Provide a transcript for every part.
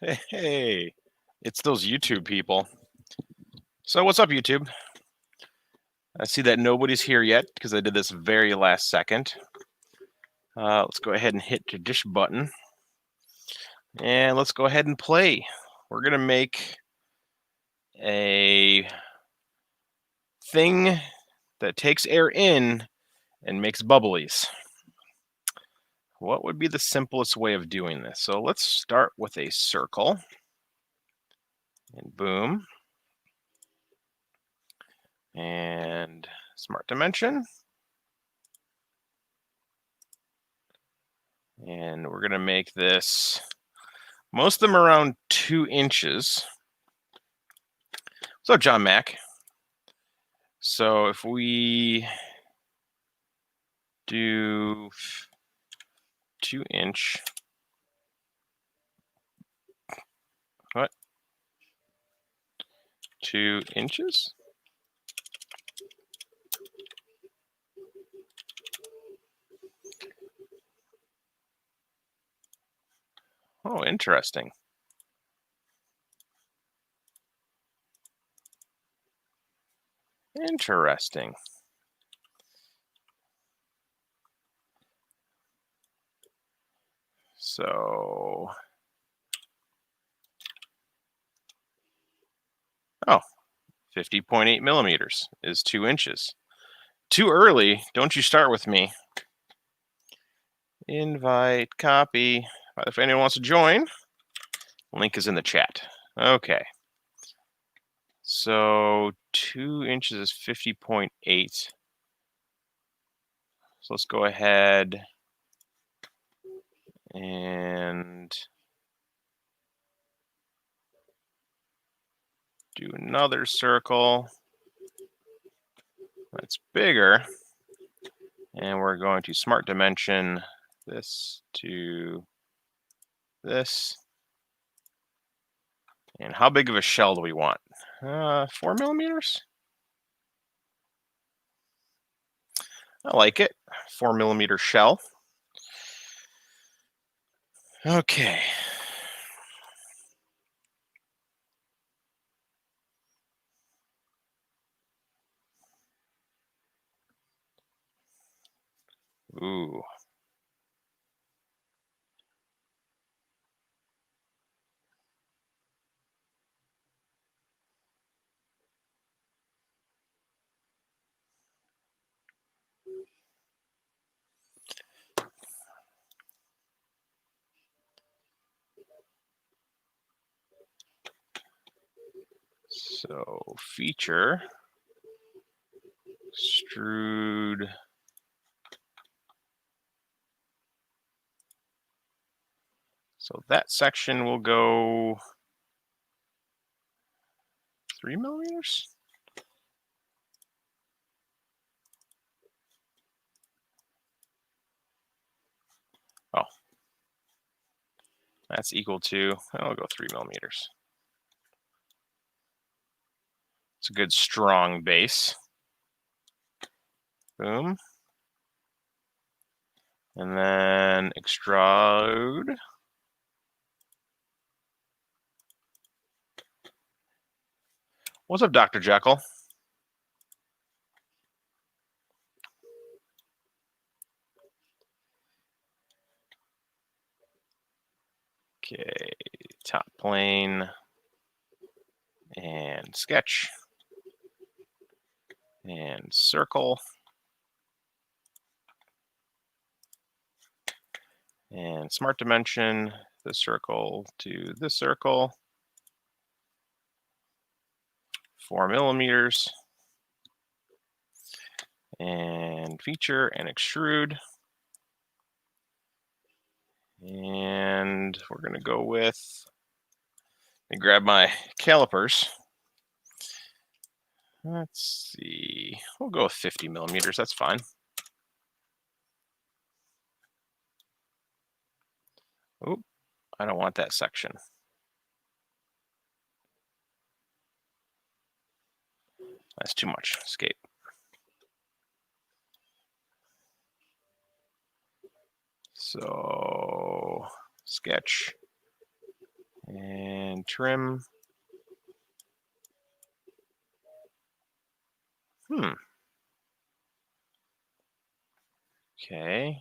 Hey, it's those YouTube people. So what's up, YouTube? I see that nobody's here yet because I did this very last second. Let's go ahead and hit the dish button. And let's go ahead and play. We're going to make a thing that takes air in and makes bubblies. What would be the simplest way of doing this? So let's start with a circle. And boom. And smart dimension. And we're going to make this, most of them around 2 inches. So John Mack. So if we do 2-inch, what? 2 inches? Oh, interesting. Interesting. So, 50.8 millimeters is 2 inches. Too early. Don't you start with me. Invite, copy. If anyone wants to join, link is in the chat. Okay. So 2 inches is 50.8. So let's go ahead and do another circle that's bigger. And we're going to smart dimension this to this. And how big of a shell do we want? 4 millimeters? I like it. 4 millimeter shell. Okay. Ooh. So feature, extrude. So that section will go 3 millimeters? Oh, that's equal to, I'll go 3 millimeters. It's a good strong base. Boom. And then extrude. What's up, Dr. Jekyll? Okay, top plane and sketch and circle and smart dimension, the circle to this circle, 4 millimeters, and feature and extrude. And we're going to go with, let me grab my calipers. Let's see, we'll go with 50 millimeters, that's fine. Oop, I don't want that section. That's too much, escape. So sketch And trim. Okay.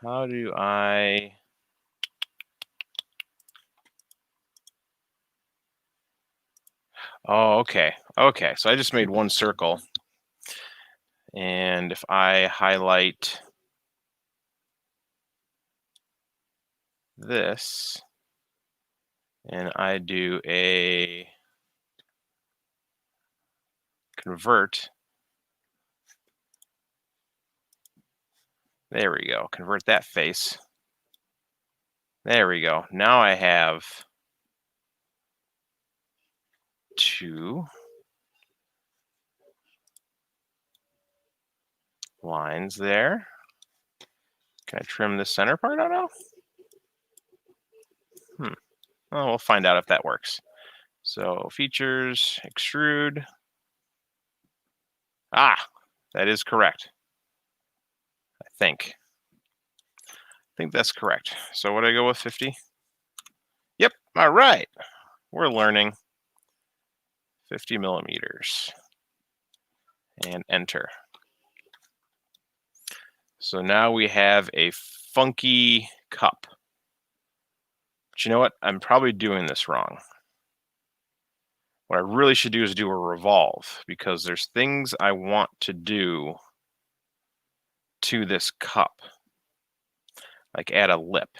How do I... Oh, okay. Okay, so I just made one circle. And if I highlight this, and I do a convert, there we go, convert that face. There we go. Now I have two lines there. Can I trim the center part out now? Well, we'll find out if that works. So features, extrude. Ah, that is correct. I think that's correct. So what do I go with, 50? Yep, all right. We're learning. 50 millimeters. And enter. So now we have a funky cup. But you know what? I'm probably doing this wrong. What I really should do is do a revolve, because there's things I want to do to this cup, like add a lip.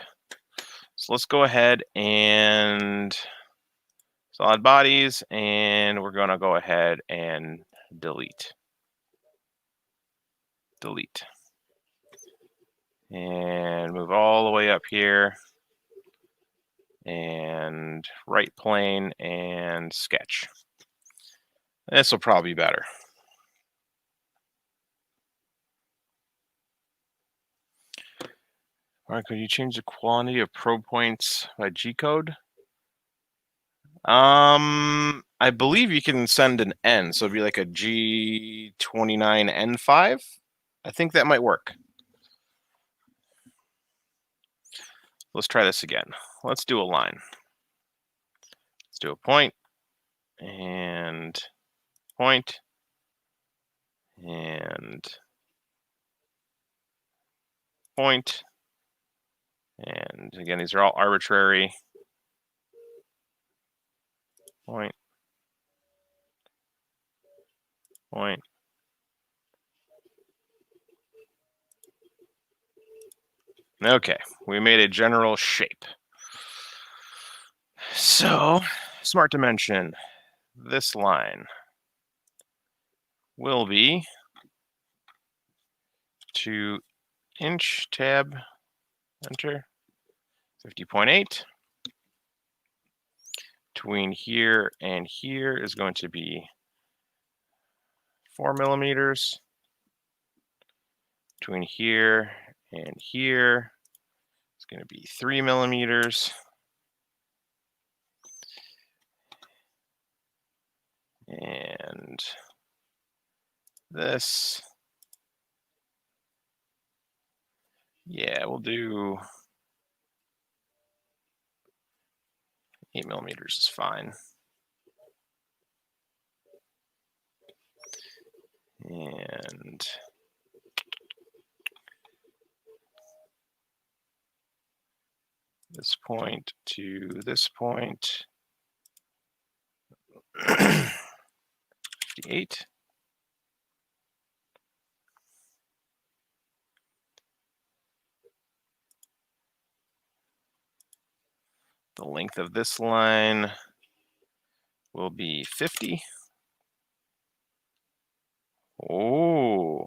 So let's go ahead and solid bodies, and we're going to go ahead and delete. And move all the way up here, and right plane and sketch. This will probably be better. All right, could you change the quantity of probe points by G code? I believe you can send an N, so it'd be like a G29N5. I think that might work. Let's try this again. Let's do a line. Let's do a point and point and point. And again, these are all arbitrary. Point, point. Okay, we made a general shape. So, smart dimension, this line will be 2 inch, tab, enter, 50.8. Between here and here is going to be 4 millimeters. Between here and here is going to be 3 millimeters. And this, yeah, we'll do 8 millimeters is fine. And this point to this point, 58. The length of this line will be 50. Oh.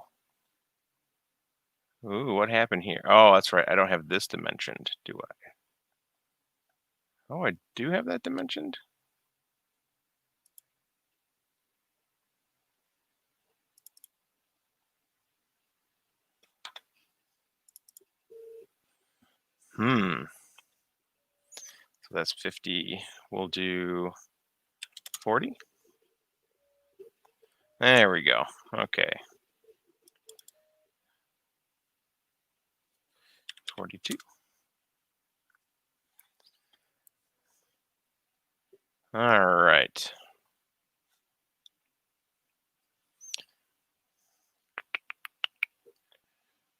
Ooh, what happened here? Oh, that's right. I don't have this dimensioned, do I? Oh, I do have that dimensioned? So that's 50. We'll do 40. There we go. Okay. 42. All right.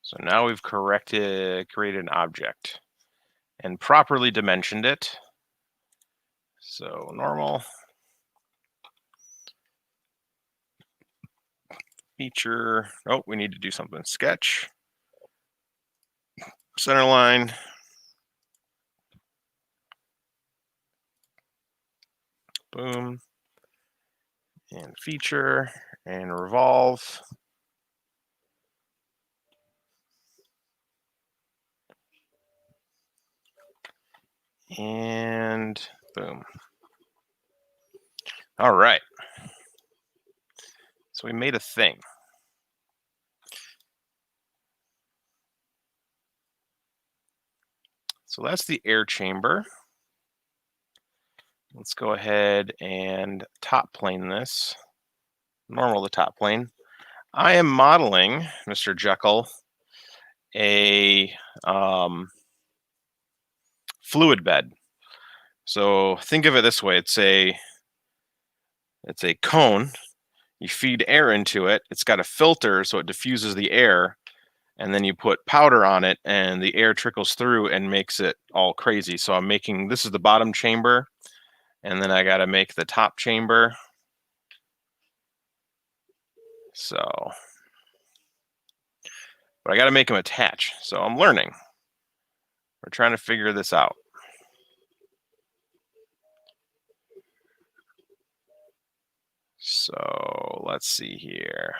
So now we've created an object and properly dimensioned it. So normal, feature. Oh, we need to do something. Sketch, center line, boom, and feature, and revolve. And boom. All right. So we made a thing. So that's the air chamber. Let's go ahead and top plane this. Normal to top plane. I am modeling, Mr. Jekyll, a fluid bed. So think of it this way: it's a cone. You feed air into it. It's got a filter, so it diffuses the air, and then you put powder on it, and the air trickles through and makes it all crazy. So I'm making, this is the bottom chamber, and then I got to make the top chamber. So, but I got to make them attach. So I'm learning. We're trying to figure this out. So let's see here.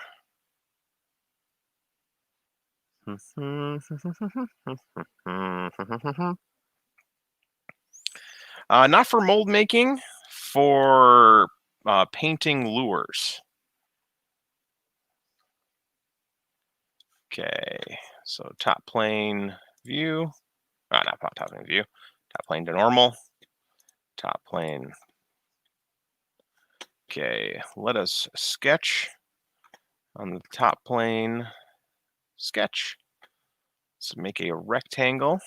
Not for mold making, for painting lures. Okay, so top plane view. Not top plane view. Top plane to normal. Top plane. Okay, let us sketch on the top plane. Sketch. Let's make a rectangle.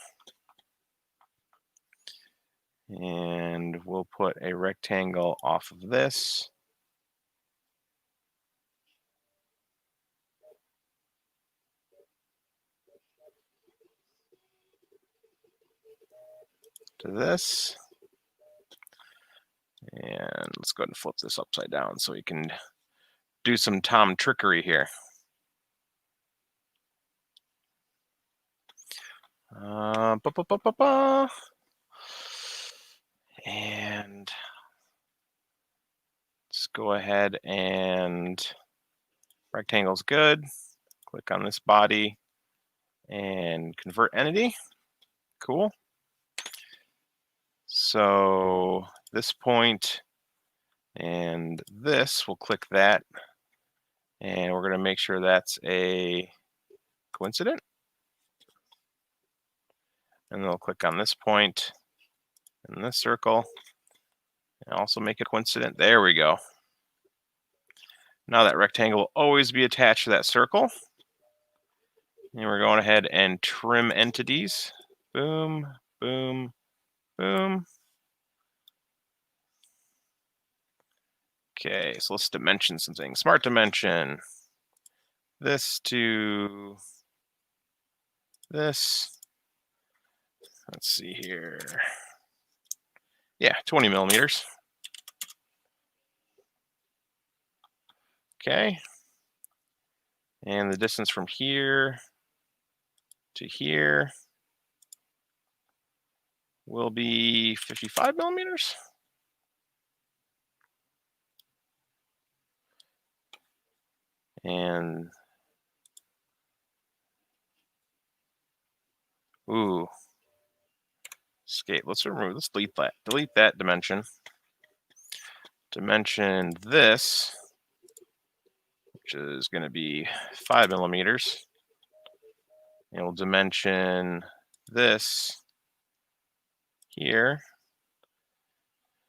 And we'll put a rectangle off of this. To this. And let's go ahead and flip this upside down so we can do some Tom trickery here. And let's go ahead and rectangle's good. Click on this body and convert entity. Cool. So this point and this, we'll click that. And we're going to make sure that's a coincident. And then we'll click on this point and this circle. And also make it coincident. There we go. Now that rectangle will always be attached to that circle. And we're going ahead and trim entities. Boom, boom, boom. Okay, so let's dimension something. Smart dimension. This to this. Let's see here. Yeah, 20 millimeters. Okay. And the distance from here to here will be 55 millimeters. And ooh, escape. Let's delete that dimension. Dimension this, which is going to be 5 millimeters. And we'll dimension this here.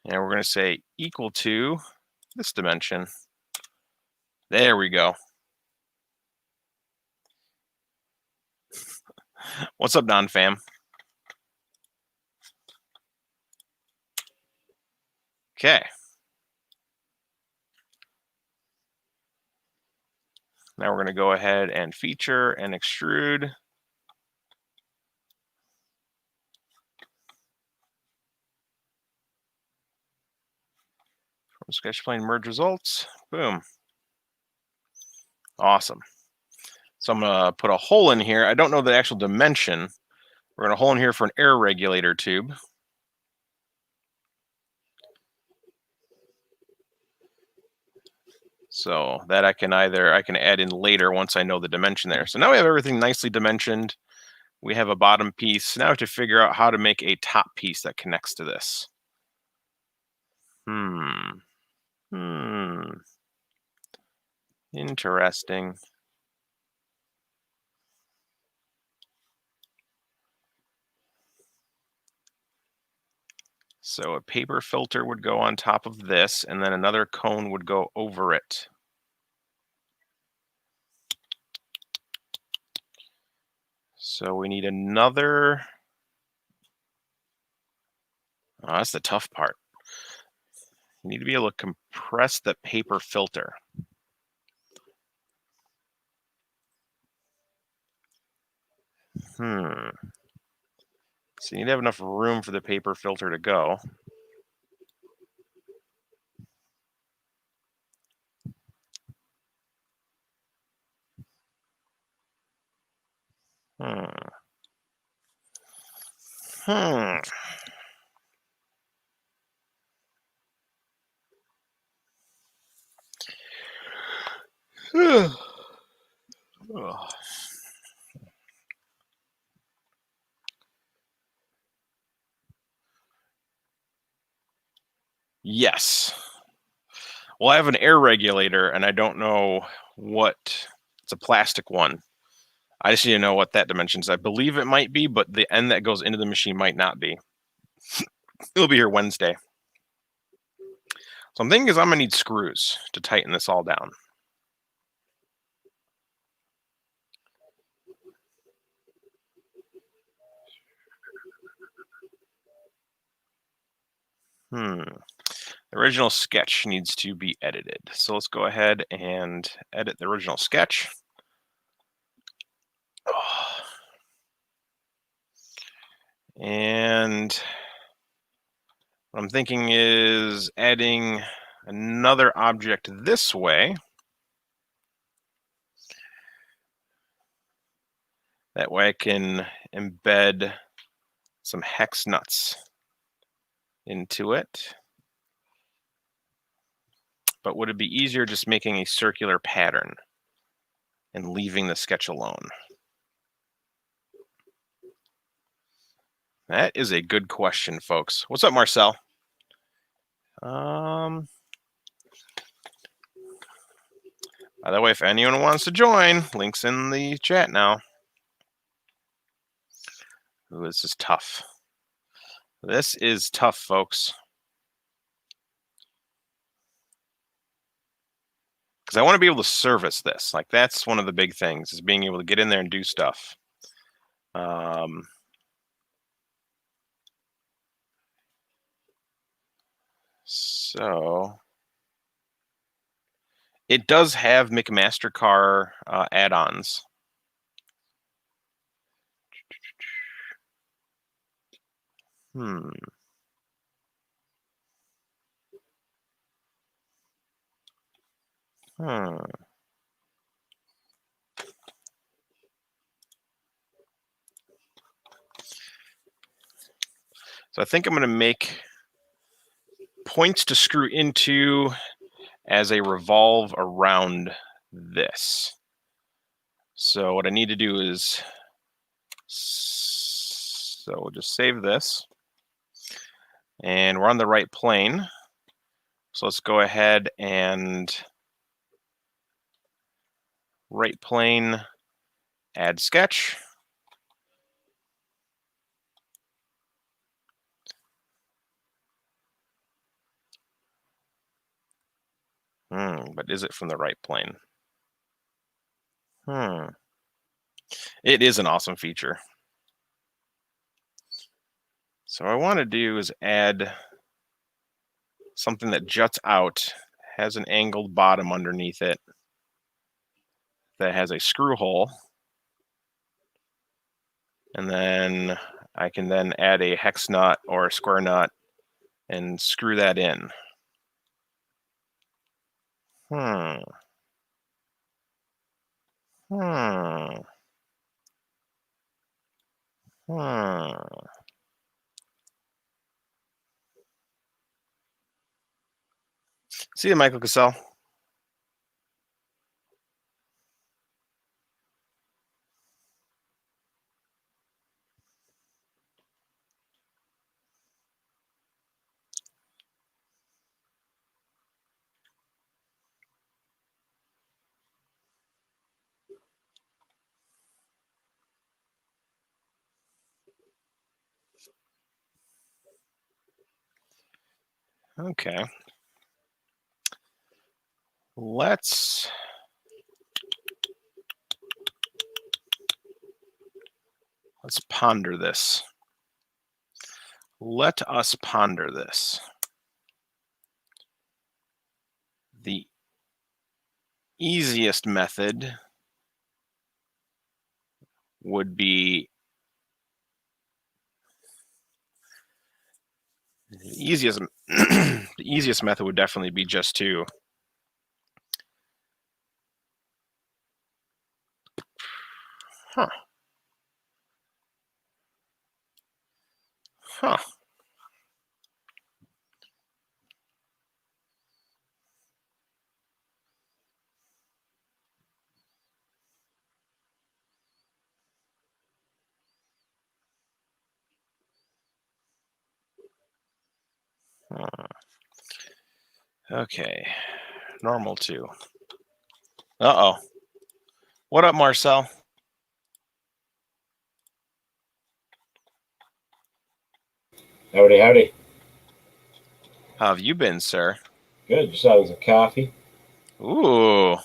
And we're going to say equal to this dimension. There we go. What's up, Don fam? Okay. Now we're going to go ahead and feature and extrude. From sketch plane merge results. Boom. Awesome. So I'm going to put a hole in here. I don't know the actual dimension. We're going to hole in here for an air regulator tube. So that I can add in later once I know the dimension there. So now we have everything nicely dimensioned. We have a bottom piece. Now I have to figure out how to make a top piece that connects to this. Interesting. So a paper filter would go on top of this, and then another cone would go over it. So we need another. Oh, that's the tough part. You need to be able to compress the paper filter. So you need to have enough room for the paper filter to go. Yes. Well, I have an air regulator, and I don't know what. It's a plastic one. I just need to know what that dimension is. I believe it might be, but the end that goes into the machine might not be. It'll be here Wednesday. So I'm thinking I'm going to need screws to tighten this all down. The original sketch needs to be edited. So let's go ahead and edit the original sketch. And what I'm thinking is adding another object this way. That way I can embed some hex nuts into it. But would it be easier just making a circular pattern and leaving the sketch alone? That is a good question, folks. What's up, Marcel? By the way, if anyone wants to join, links in the chat now. Ooh, this is tough. This is tough, folks. Because I want to be able to service this. Like, that's one of the big things, is being able to get in there and do stuff. So it does have McMaster-Carr add-ons. So I think I'm going to make points to screw into as a revolve around this. So what I need to do is, so we'll just save this. And we're on the right plane. So let's go ahead and right plane, add sketch. But is it from the right plane? It is an awesome feature. So what I want to do is add something that juts out, has an angled bottom underneath it, that has a screw hole, and then I can then add a hex nut or a square nut and screw that in. Hmm. See you, Michael Cassell. Okay. Let's ponder this. Let us ponder this. The easiest method would be the easiest method would definitely be just to huh. Okay. Normal 2. Uh-oh. What up, Marcel? Howdy, howdy. How have you been, sir? Good. Just having some coffee. Ooh.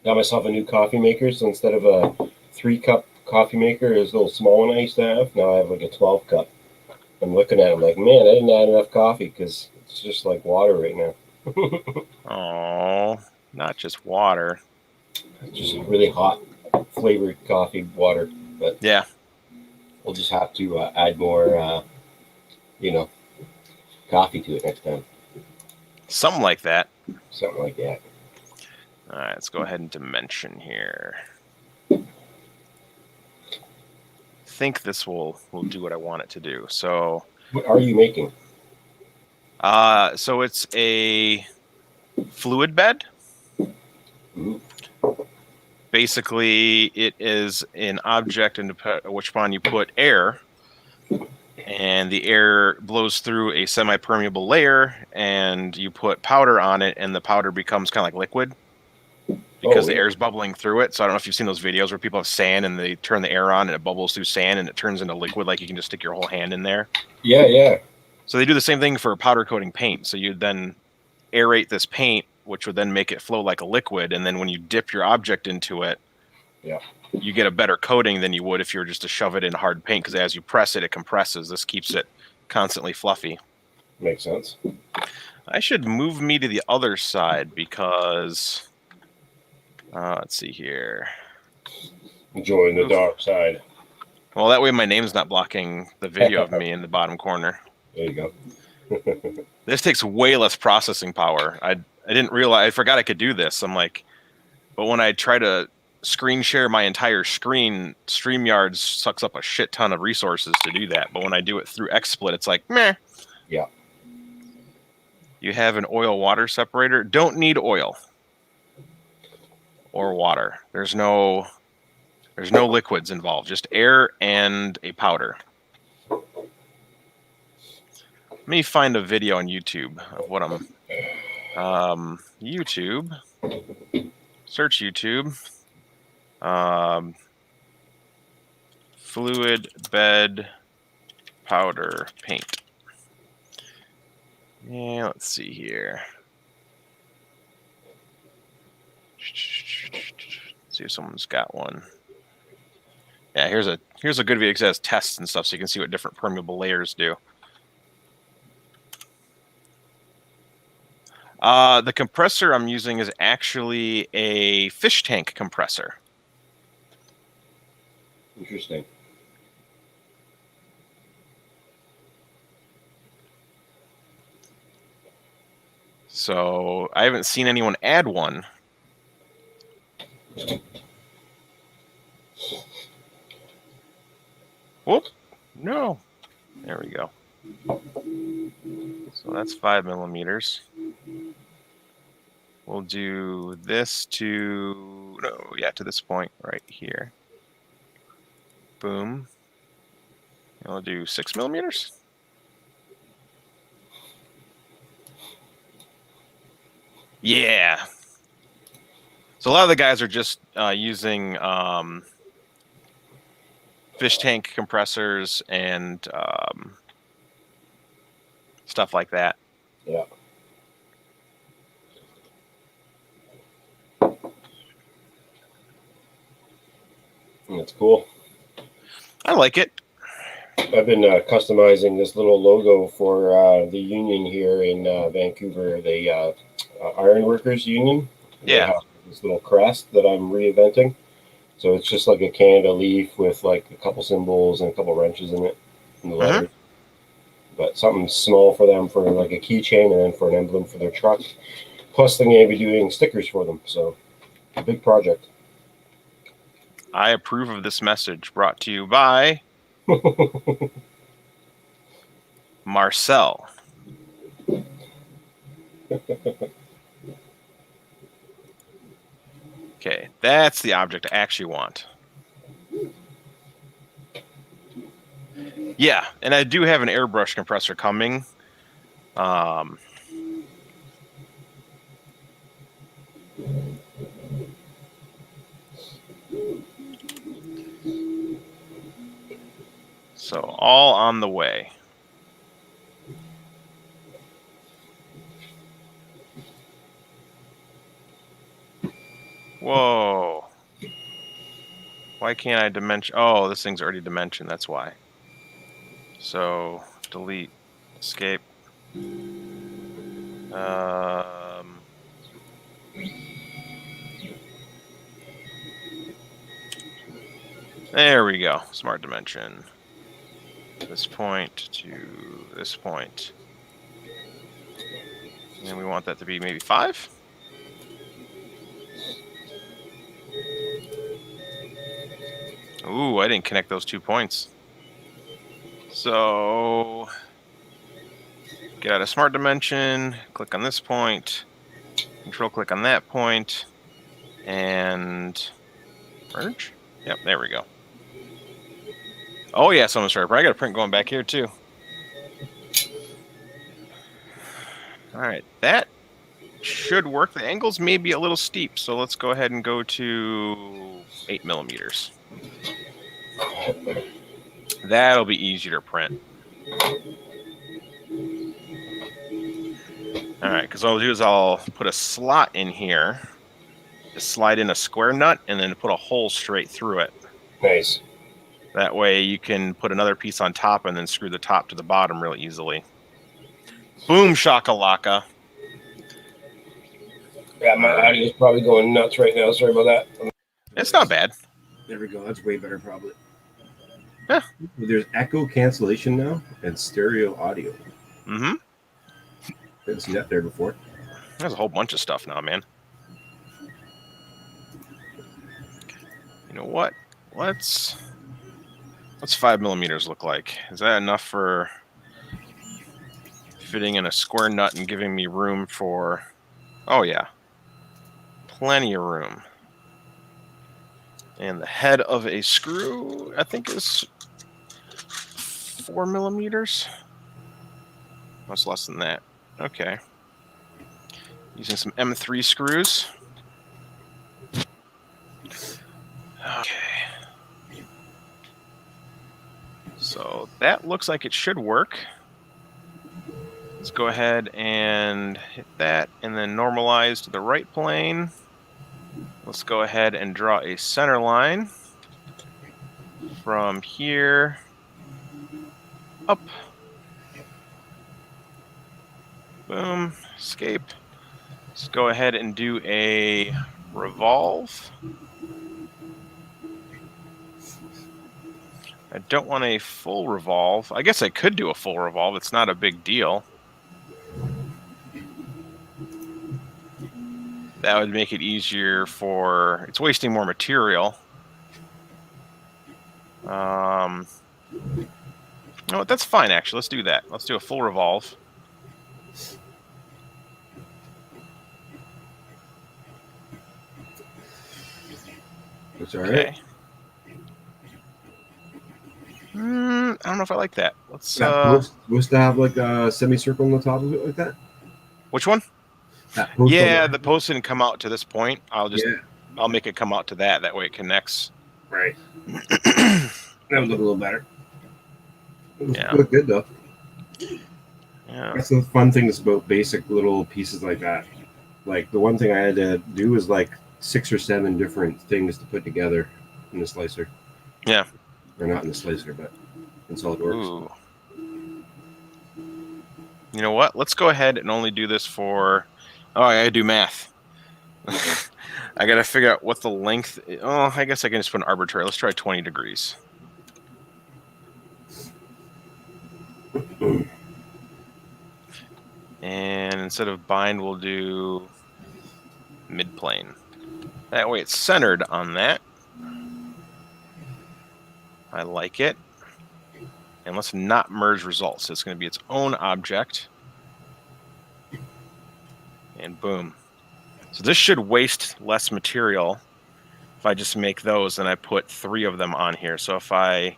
Got myself a new coffee maker, so instead of a 3-cup coffee maker, is a little small one I used to have. Now I have like a 12-cup. I'm looking at it, I'm like, man, I didn't add enough coffee because it's just like water right now. Oh, not just water. It's just really hot, flavored coffee water. But yeah, we'll just have to add more, coffee to it next time. something like that. Something like that. All right, let's go ahead and dimension here. Think this will do what I want it to do. So, what are you making? So it's a fluid bed. Ooh. Basically, it is an object into which one you put air, and the air blows through a semi-permeable layer, and you put powder on it, and the powder becomes kind of like liquid because the air is bubbling through it. So I don't know if you've seen those videos where people have sand and they turn the air on and it bubbles through sand and it turns into liquid, like you can just stick your whole hand in there. Yeah. So they do the same thing for powder coating paint. So you then aerate this paint, which would then make it flow like a liquid, and then when you dip your object into it, you get a better coating than you would if you were just to shove it in hard paint, because as you press it, it compresses. This keeps it constantly fluffy. Makes sense. I should move me to the other side because let's see here. Join the dark side. Well, that way my name's not blocking the video of me in the bottom corner. There you go. This takes way less processing power. I didn't realize, I forgot I could do this. I'm like, but when I try to screen share my entire screen, StreamYard sucks up a shit ton of resources to do that. But when I do it through XSplit, it's like, meh. Yeah. You have an oil water separator. Don't need oil or water. There's no liquids involved, just air and a powder. Let me find a video on YouTube of what I'm YouTube. Search YouTube. Fluid bed powder paint. Yeah, let's see here. See if someone's got one. Yeah, here's a good video that has tests and stuff, so you can see what different permeable layers do. The compressor I'm using is actually a fish tank compressor. Interesting. So I haven't seen anyone add one. Whoop! No. There we go. So that's 5 millimeters. We'll do this to this point right here. Boom. And we'll do 6 millimeters. Yeah. So a lot of the guys are just using fish tank compressors and stuff like that. Yeah. That's cool. I like it. I've been customizing this little logo for the union here in Vancouver, the Ironworkers Union. They Yeah. have this little crest that I'm reinventing. So it's just like a Canada leaf with like a couple symbols and a couple wrenches in it and the letters. But something small for them for like a keychain and then for an emblem for their truck. Plus, they're going to be doing stickers for them. So, a big project. I approve of this message brought to you by Marcel. Okay, that's the object I actually want. Yeah, and I do have an airbrush compressor coming. So all on the way. Whoa. Why can't I dimension? Oh, this thing's already dimensioned. That's why. So delete, escape. There we go. Smart dimension. This point to this point. And we want that to be maybe 5. Ooh, I didn't connect those 2 points. So get out of smart dimension, click on this point, control click on that point, and merge. Yep, there we go. Oh yeah, someone's sharper. I got a print going back here too. All right, that should work. The angles may be a little steep, so let's go ahead and go to 8 millimeters. That'll be easier to print. All right, because what I'll do is I'll put a slot in here, just slide in a square nut, and then put a hole straight through it. Nice. That way you can put another piece on top and then screw the top to the bottom real easily. Boom shakalaka. Yeah, my audio is probably going nuts right now. Sorry about that. It's not bad. There we go. That's way better, probably. Yeah. There's echo cancellation now and stereo audio. Mm-hmm. Didn't see that there before. There's a whole bunch of stuff now, man. You know what? What's 5 millimeters look like? Is that enough for fitting in a square nut and giving me room for... Oh, yeah. Plenty of room. And the head of a screw, I think, is 4 millimeters. Much less than that. Okay. Using some M3 screws. Okay. So that looks like it should work. Let's go ahead and hit that and then normalize to the right plane. Let's go ahead and draw a center line from here up. Boom, escape. Let's go ahead and do a revolve. I don't want a full revolve. I guess I could do a full revolve. It's not a big deal. That would make it easier for... It's wasting more material. No, that's fine, actually. Let's do that. Let's do a full revolve. That's all right. Okay. I don't know if I like that. Let's. Supposed to have like a semicircle on the top of it, like that. Which one? That post Yeah, the post didn't come out to this point. I'll make it come out to that. That way it connects. Right. That would look a little better. Yeah. Look good though. Yeah. That's the fun things about basic little pieces like that. Like the one thing I had to do was like 6 or 7 different things to put together in the slicer. Yeah. Or not in the slicer, but in SolidWorks. Ooh. You know what? Let's go ahead and only do this for... Oh, I gotta do math. I gotta figure out what the length... Oh, I guess I can just put an arbitrary. Let's try 20 degrees. And instead of bind, we'll do mid-plane. That way it's centered on that. I like it. And let's not merge results. It's going to be its own object. And boom. So this should waste less material if I just make those and I put 3 of them on here. So if I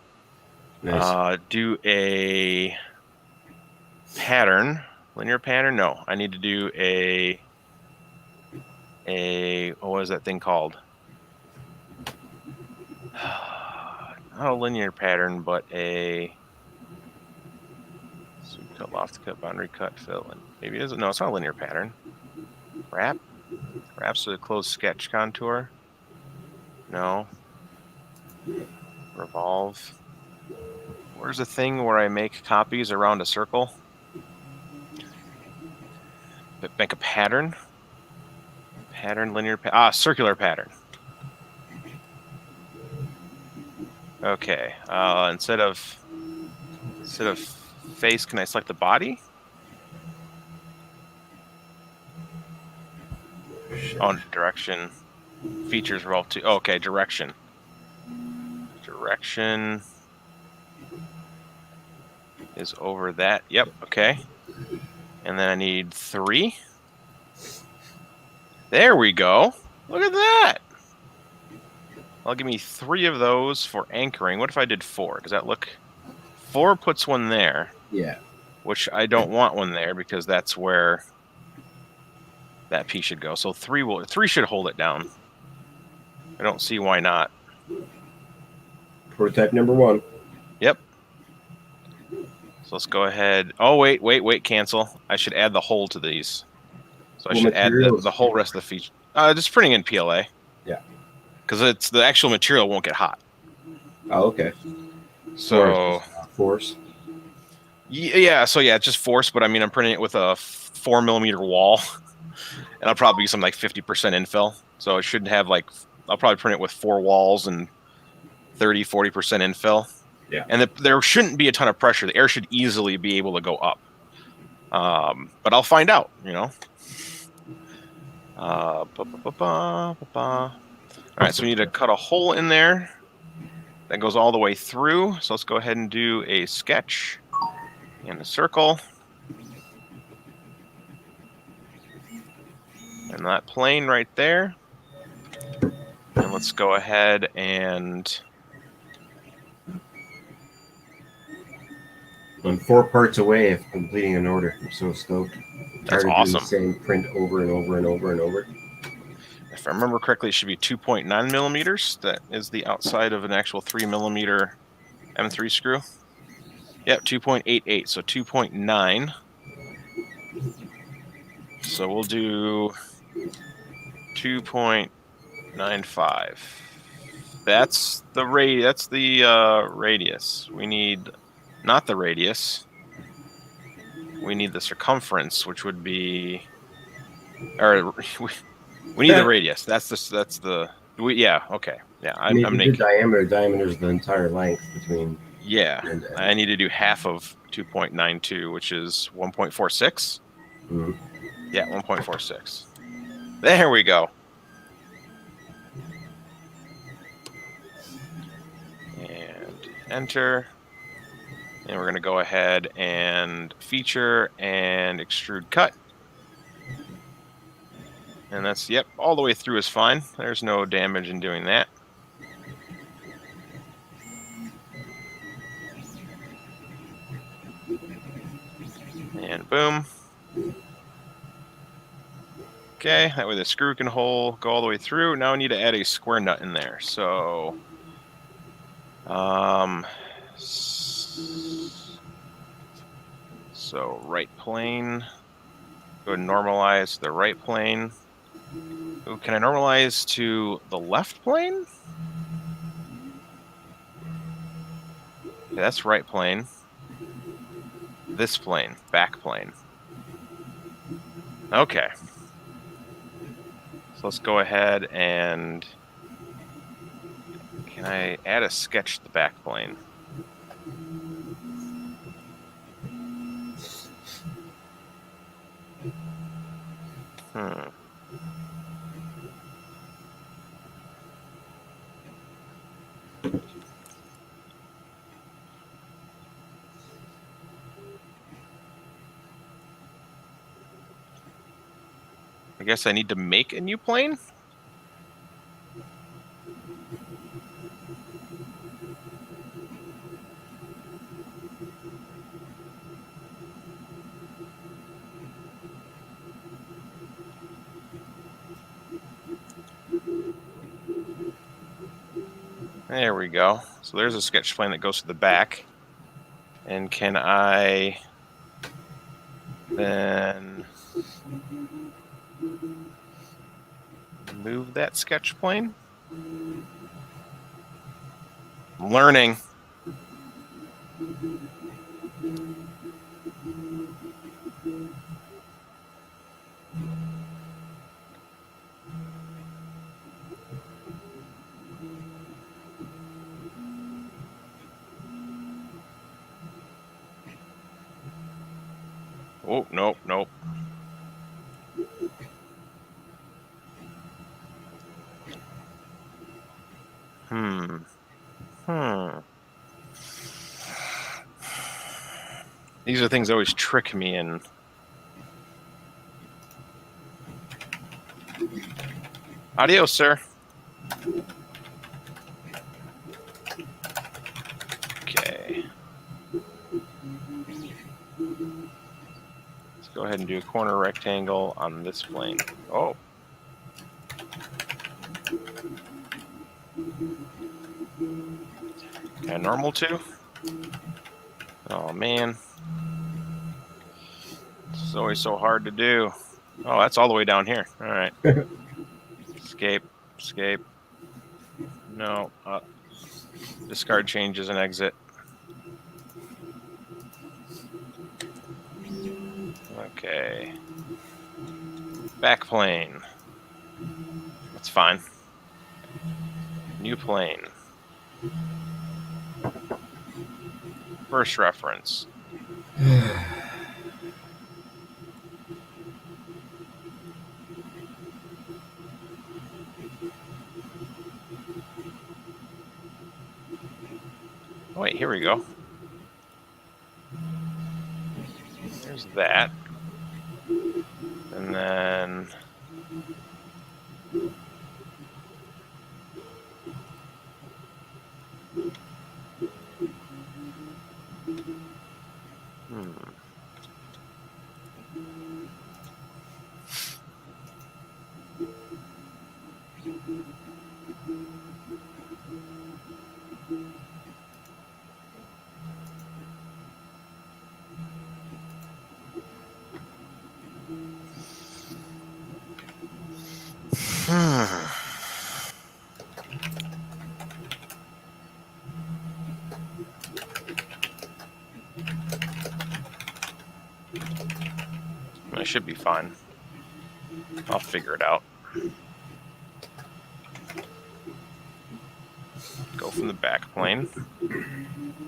do a pattern, linear pattern, no, I need to do what is that thing called? Not a linear pattern, but a cut, loft cut, boundary cut, fill, and maybe it isn't. No, it's not a linear pattern. Wraps with a closed sketch contour. No. Revolve. Where's the thing where I make copies around a circle? Make a pattern. Pattern, linear circular pattern. Okay. Instead of face, can I select the body? Oh, direction. Features revolve to. Oh, okay, direction. Direction is over that. Yep. Okay. And then I need 3. There we go. Look at that. Well, give me 3 of those for anchoring. What if I did 4? Does that look... 4 puts one there. Yeah. Which I don't want one there because that's where that piece should go. So 3 should hold it down. I don't see why not. Prototype number 1. Yep. So let's go ahead. Oh, wait, cancel. I should add the hole to these. So I should add the whole rest of the feature. Just printing in PLA. Yeah. Because it's the actual material won't get hot. Oh, okay. So force. Yeah, so yeah, it's just force, but I mean I'm printing it with a 4mm wall. And I'll probably use some like 50% infill. So it shouldn't have like, I'll probably print it with 4 walls and 30-40% infill. Yeah. And there shouldn't be a ton of pressure. The air should easily be able to go up. But I'll find out, you know. All right, so we need to cut a hole in there that goes all the way through. So let's go ahead and do a sketch and a circle. And that plane right there. And let's go ahead and... I'm 4 parts away of completing an order. I'm so stoked. That's awesome. The same print over and over and over and over. If I remember correctly, it should be 2.9mm. That is the outside of an actual 3mm M3 screw. Yep, 2.88, so 2.9. So we'll do 2.95. That's the radius. We need not the radius. We need the circumference, which would be Or we need the radius. That's the. Yeah. Okay. Yeah. I mean, if I'm you did making. diameter is the entire length between Yeah. end to end. I need to do half of 2.92, which is 1.46. Mhm. Yeah, 1.46. There we go. And enter. And we're going to go ahead and feature and extrude cut. And that's, yep, all the way through is fine. There's no damage in doing that. And boom. Okay, that way the screw can go all the way through. Now I need to add a square nut in there. So, right plane. Go and normalize the right plane. Ooh, can I normalize to the left plane? Okay, that's right plane. This plane, back plane. Okay. So let's go ahead and can I add a sketch to the back plane? Hmm. I guess I need to make a new plane? There we go. So there's a sketch plane that goes to the back. And can I then move that sketch plane? I'm learning. Oh, nope, nope. These are things that always trick me in. Adios, sir. Okay. Let's go ahead and do a corner rectangle on this plane. Oh. Can I normal too? Oh, man. This is always so hard to do. Oh, that's all the way down here. All right. Escape. Escape. No. Discard changes and exit. Okay. Back plane. That's fine. New plane. First reference. Oh, wait, here we go. There's that. And then I should be fine. I'll figure it out. Go from the back plane.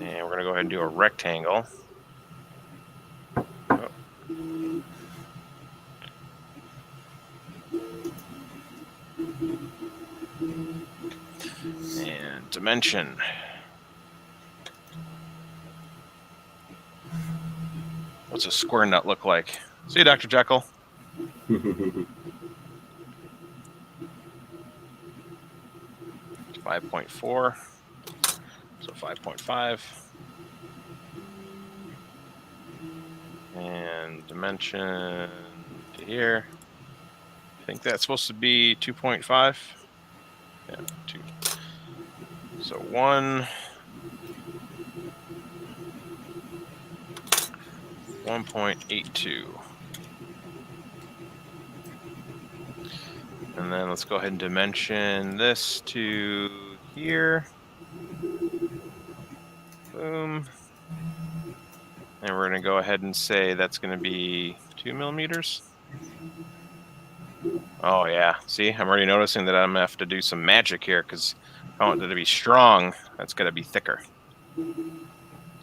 And we're going to go ahead and do a rectangle. Oh. And dimension. What's a square nut look like? See you, Dr. Jekyll. 5.4. So 5.5. And dimension to here. I think that's supposed to be 2.5. Yeah, 2. So 1. 1.82. And then let's go ahead and dimension this to here. Boom. And we're going to go ahead and say that's going to be 2 millimeters. Oh, yeah. See, I'm already noticing that I'm going to have to do some magic here because if I want it to be strong, that's going to be thicker.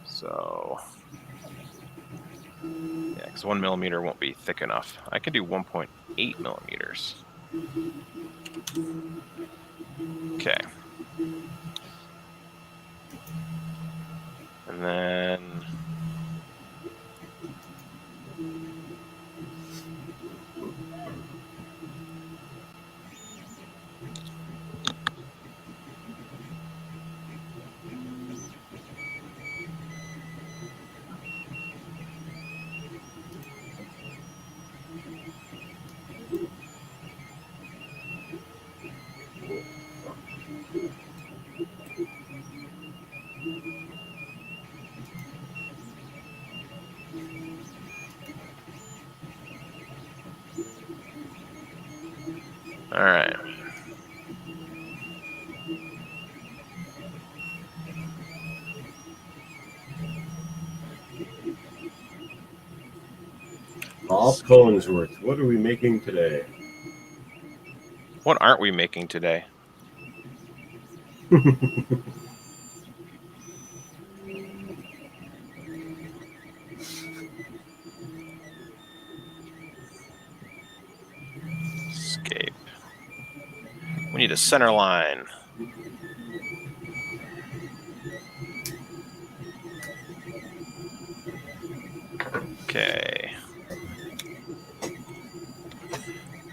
So, yeah, because 1 millimeter won't be thick enough. I can do 1.8 millimeters. Okay. And then all right. Bob Collinsworth, what are we making today? What aren't we making today? Escape. We need a center line. Okay.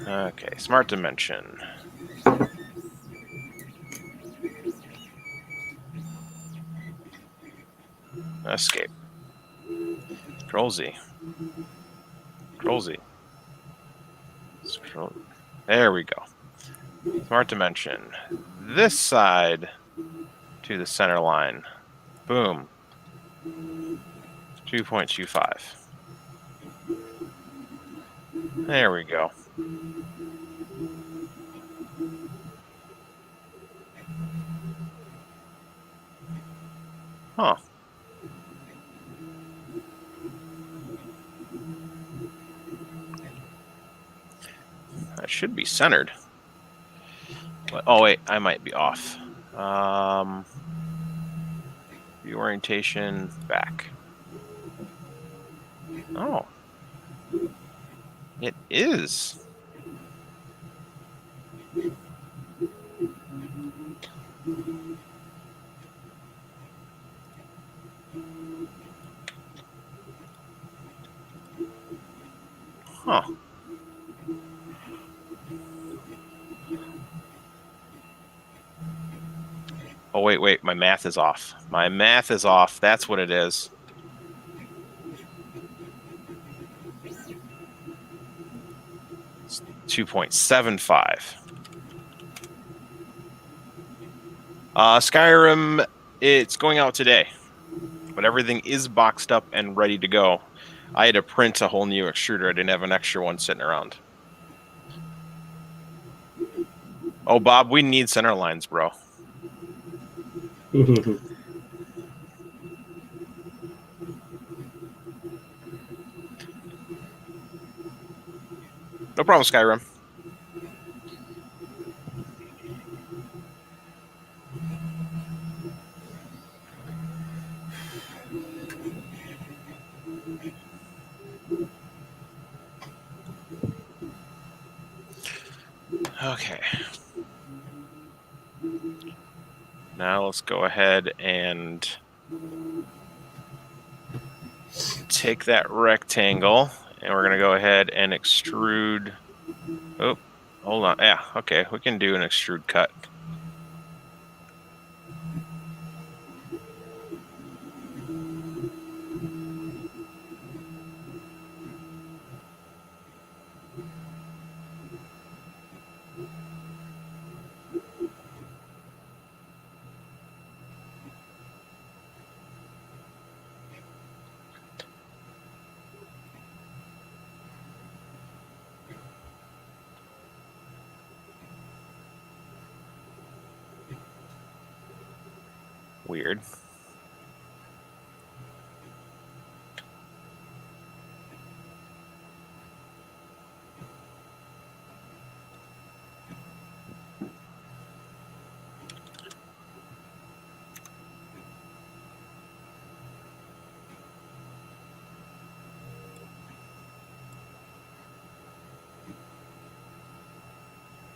Okay, smart dimension. Escape. Control Z. Control Z. Scroll. There we go. Smart dimension. This side to the center line. Boom. 2.25. There we go. Huh. That should be centered. But, oh, wait, I might be off. View orientation, back. Oh. It is. Huh. Oh, wait, my math is off. My math is off. That's what it is. It's 2.75. Skyrim, it's going out today, but everything is boxed up and ready to go. I had to print a whole new extruder. I didn't have an extra one sitting around. Oh, Bob, we need center lines, bro. No problem, Skyrim. Okay. Now let's go ahead and take that rectangle, and we're going to go ahead and extrude. Oh, hold on. Yeah, okay. We can do an extrude cut. Weird.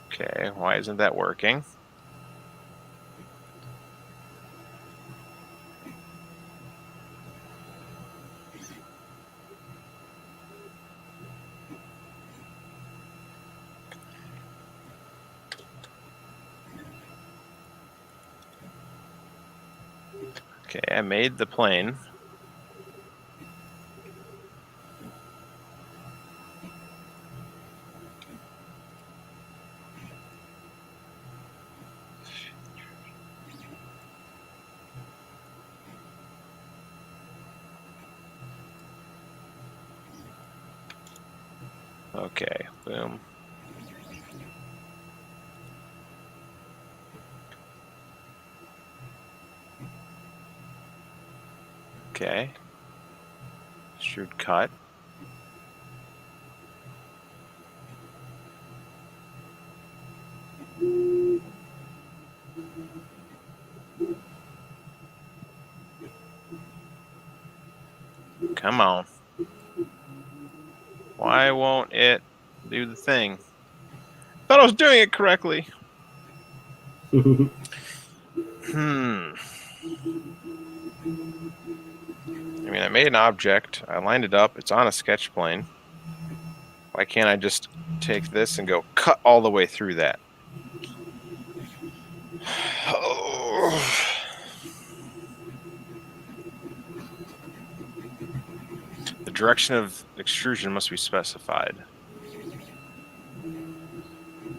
Okay, why isn't that working? Okay, I made the plane. Okay, boom. Okay. Extrude cut. Come on. Why won't it do the thing? Thought I was doing it correctly. I mean, I made an object. I lined it up. It's on a sketch plane. Why can't I just take this and go cut all the way through that? Oh. The direction of extrusion must be specified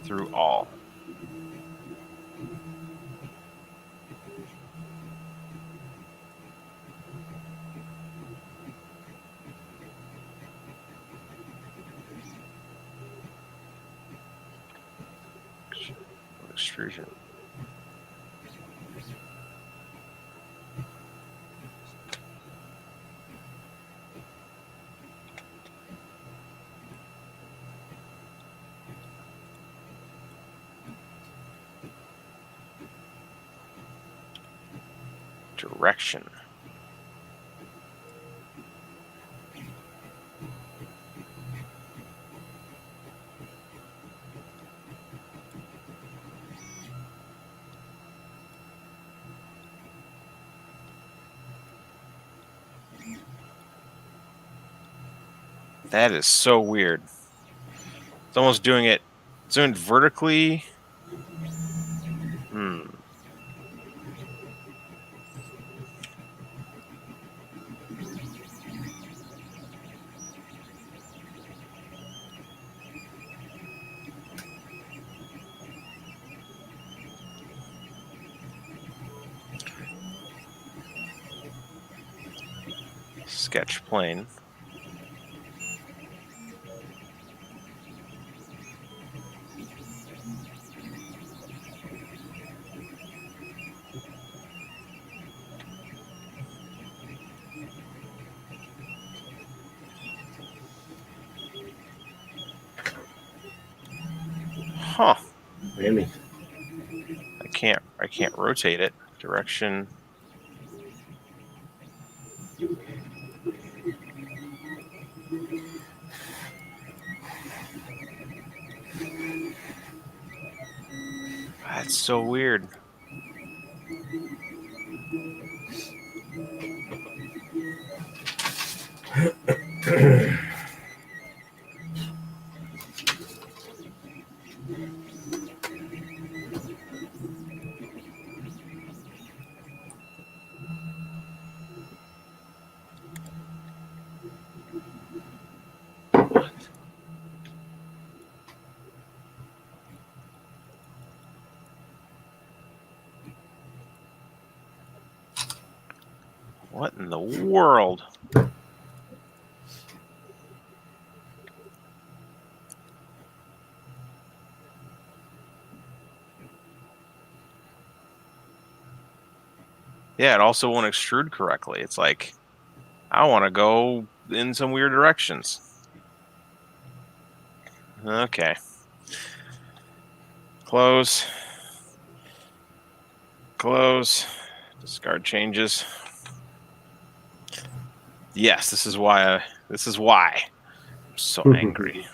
through all. Extrusion. Direction. That is so weird. It's almost doing it vertically. Sketch plane. Huh. Really? I can't rotate it. Direction. That's so weird. What in the world? Yeah, it also won't extrude correctly. It's like, I want to go in some weird directions. Okay. Close. Close. Discard changes. Yes, this is why. I'm so angry.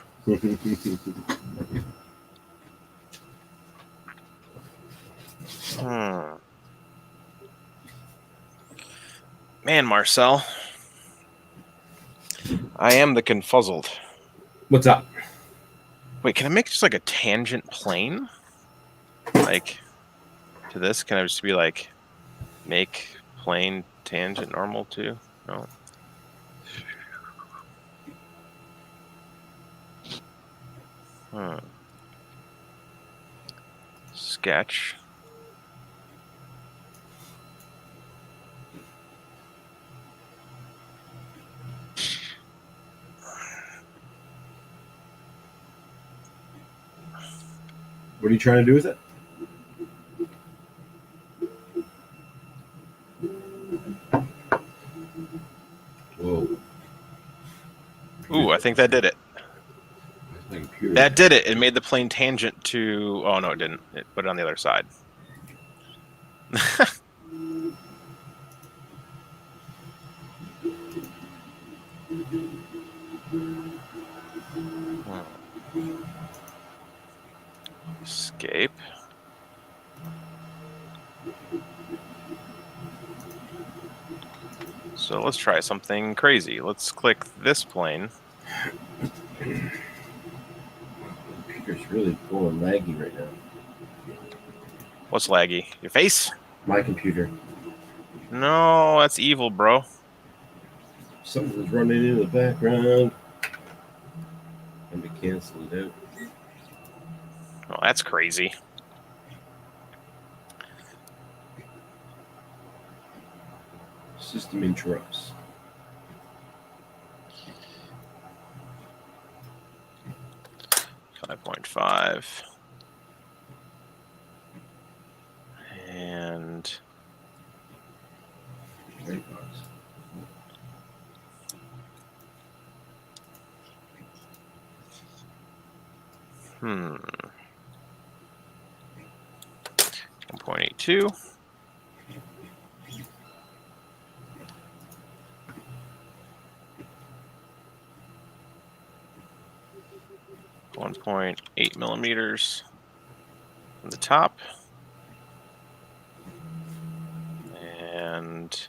Man, Marcel, I am the confuzzled. What's up? Wait, can I make just like a tangent plane? Like to this? Can I just be like make plane tangent normal too? No. Sketch. What are you trying to do with it? Whoa. Ooh, I think that did it. That did it. It made the plane tangent to... Oh, no, it didn't. It put it on the other side. Escape. So let's try something crazy. Let's click this plane. Computer's really going laggy right now. What's laggy? Your face? My computer. No, that's evil, bro. Something's running in the background. Let me cancel it out. Oh, that's crazy. System interrupts. .5. And... Right box. Hmm. 1.82. .8 millimeters from the top. And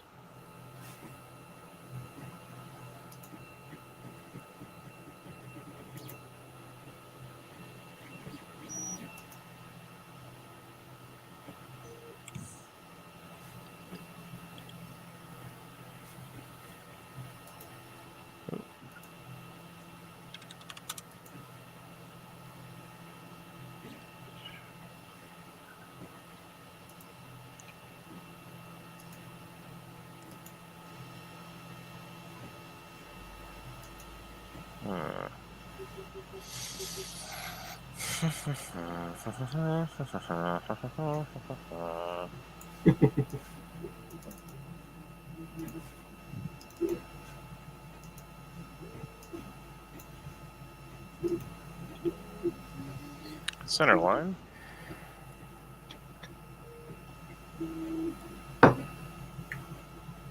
center line.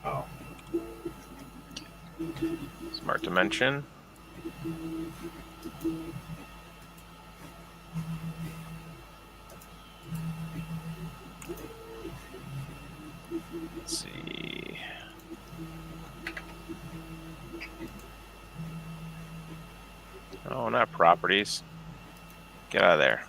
Oh. Smart dimension. Let's see. Oh, not properties. Get out of there.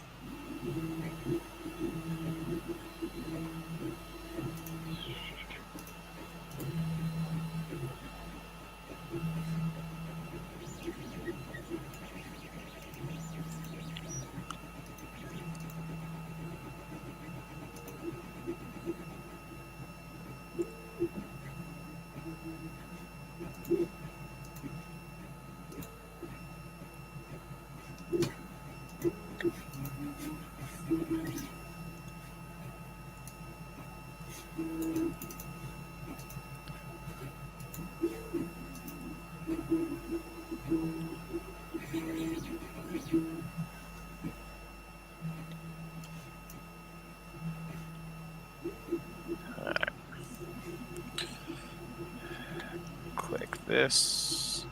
Click this.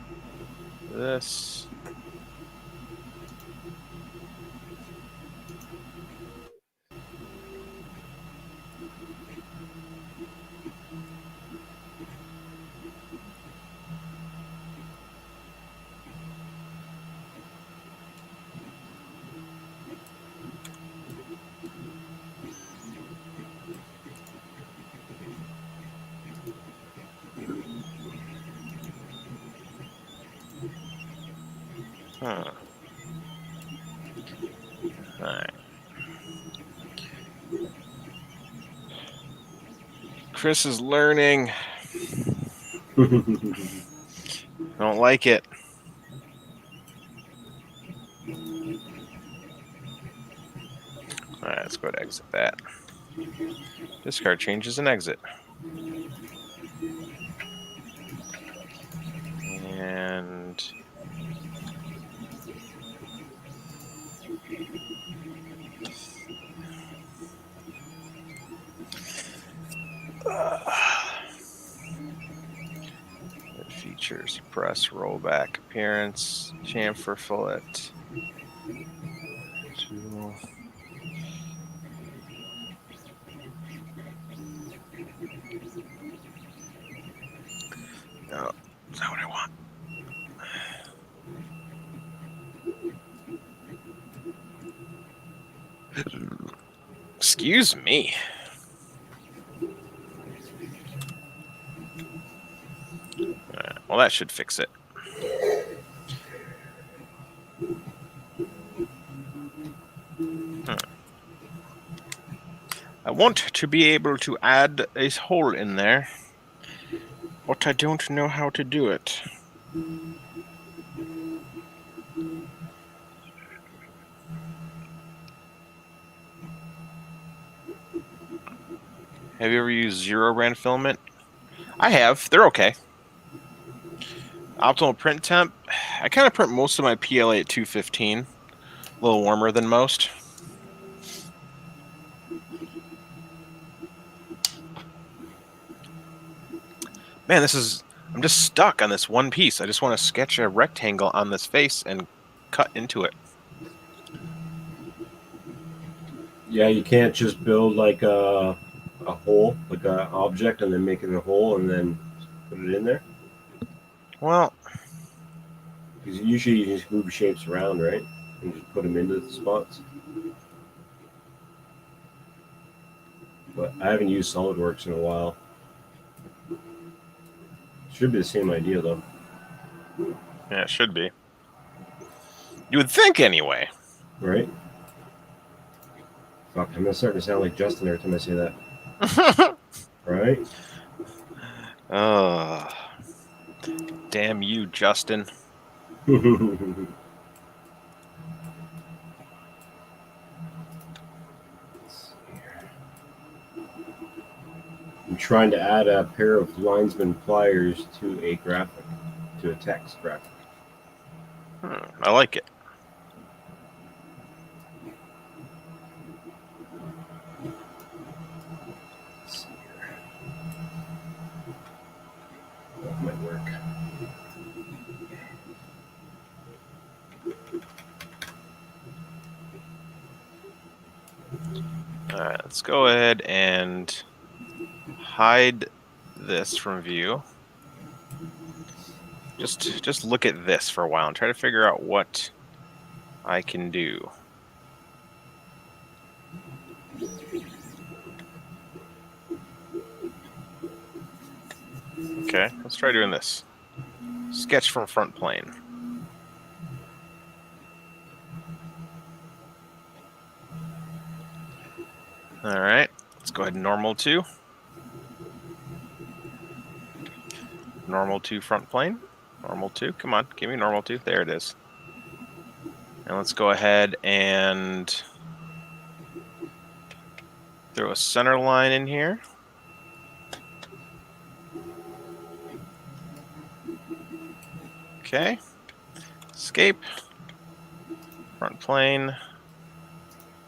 This. Huh. All right. Chris is learning. Don't like it. All right, let's go to exit that. Discard changes and exit. And features, press, rollback, appearance, chamfer fillet. Two. No, is that what I want? Excuse me. Well, that should fix it. I want to be able to add a hole in there, but I don't know how to do it. Have you ever used zero rand filament? I have. They're okay. Optimal print temp. I kind of print most of my PLA at 215. A little warmer than most. Man, I'm just stuck on this one piece. I just want to sketch a rectangle on this face and cut into it. Yeah, you can't just build like a hole, like an object, and then make it a hole and then put it in there. Well, because usually you just move shapes around, right, and just put them into the spots. But I haven't used SolidWorks in a while. Should be the same idea though. Yeah, it should be. You would think anyway. Right? Fuck, I'm gonna start to sound like Justin every time I say that. Right? Oh, damn you, Justin. I'm trying to add a pair of linesman pliers to a graphic, to a text graphic. I like it. Let's see here. That might work. All right, let's go ahead and hide this from view. Just look at this for a while and try to figure out what I can do. Okay, let's try doing this. Sketch from front plane. All right, let's go ahead and normal to. Normal to front plane. Normal to, come on, give me normal to. There it is. And let's go ahead and throw a center line in here. Okay. Escape. Front plane.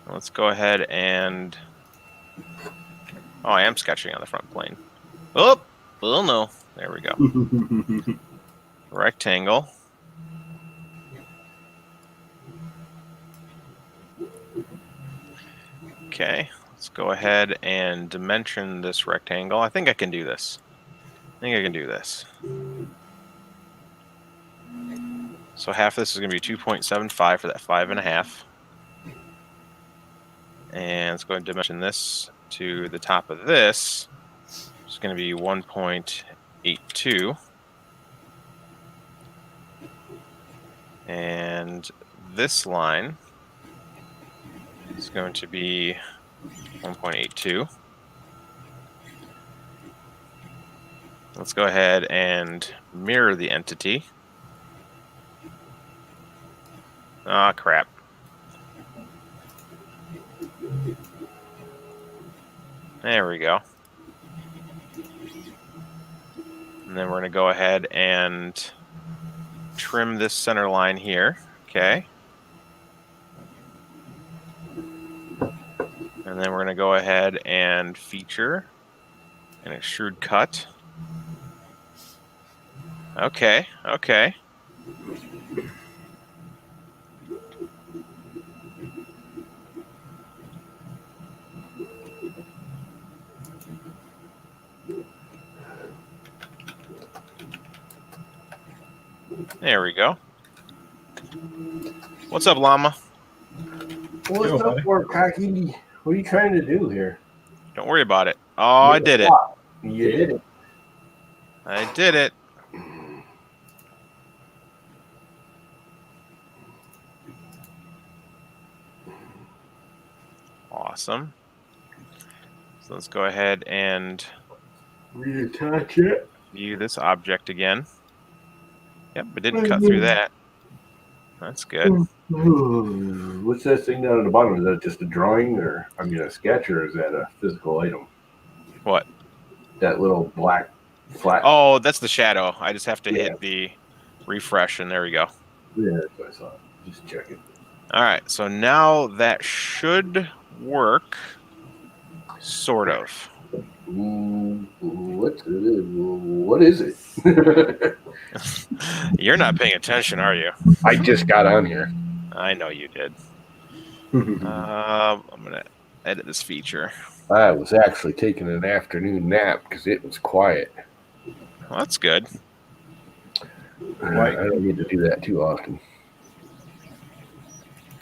Let's go ahead and... Oh, I am sketching on the front plane. Oh, well, no. There we go. Rectangle. Okay, let's go ahead and dimension this rectangle. I think I can do this. So half of this is going to be 2.75 for that 5.5. And let's go ahead and dimension this to the top of this. It's going to be 1.82. And this line is going to be 1.82. Let's go ahead and mirror the entity. Ah, crap. There we go. And then we're going to go ahead and trim this center line here. Okay. And then we're going to go ahead and feature an extrude cut. Okay, okay. There we go. What's up, Llama? What's up, Warkocki? What are you trying to do here? Don't worry about it. Oh, I did it. You did it. I did it. Awesome. So let's go ahead and reattach it. View this object again. Yep, it didn't cut through that. That's good. What's that thing down at the bottom? Is that just a drawing, or I mean a sketch, or is that a physical item? What? That little black flat. Oh, that's the shadow. I just have to hit the refresh, and there we go. Yeah, that's what I saw. Just checking. All right, so now that should work, sort of. What is it? You're not paying attention, are you? I just got on here. I know you did. I'm going to edit this feature. I was actually taking an afternoon nap because it was quiet. Well, that's good. I don't need to do that too often.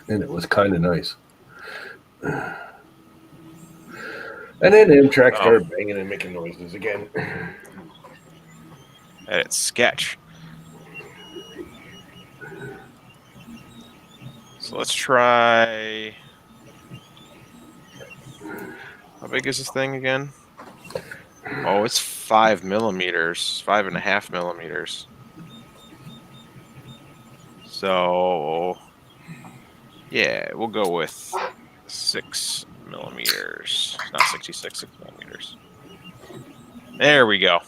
And it was kind of nice. And then Amtrak started banging and making noises again. Edit sketch. So let's try... How big is this thing again? Oh, it's 5 millimeters, 5.5 millimeters. So, yeah, we'll go with 6 millimeters. Not 66, 6 millimeters. There we go.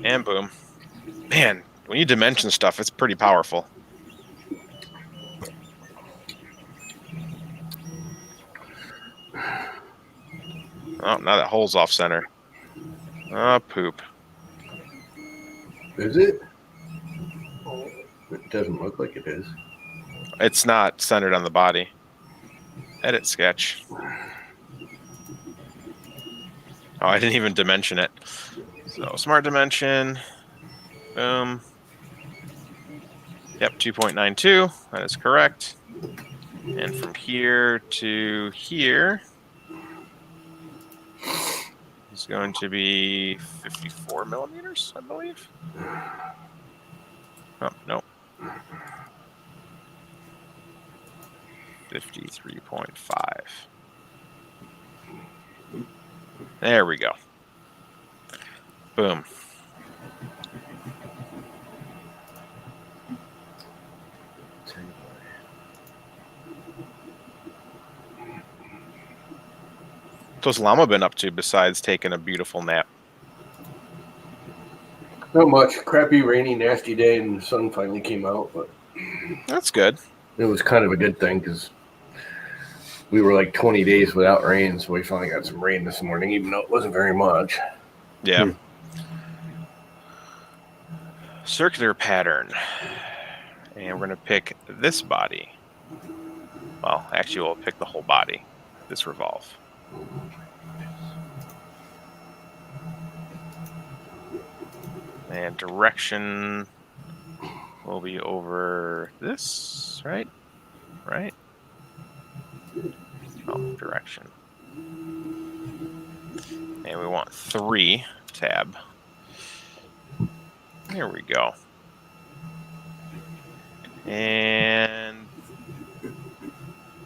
And boom. Man, when you dimension stuff, it's pretty powerful. Oh, now that hole's off center. Oh, poop. Is it? It doesn't look like it is. It's not centered on the body. Edit sketch. Oh, I didn't even dimension it. So smart dimension. Boom. Yep, 2.92. That is correct. And from here to here is going to be 54 millimeters, I believe. Oh, no. 53.5. There we go. Boom. What's Llama been up to besides taking a beautiful nap? Not much. Crappy, rainy, nasty day, and the sun finally came out, but That's good. it was kind of a good thing because we were like 20 days without rain, so we finally got some rain this morning, even though it wasn't very much. Yeah. Circular pattern. And we're going to pick this body. Well, actually, we'll pick the whole body. This revolve. And direction will be over this, right? Right? Oh, direction. And we want 3 tab. There we go. And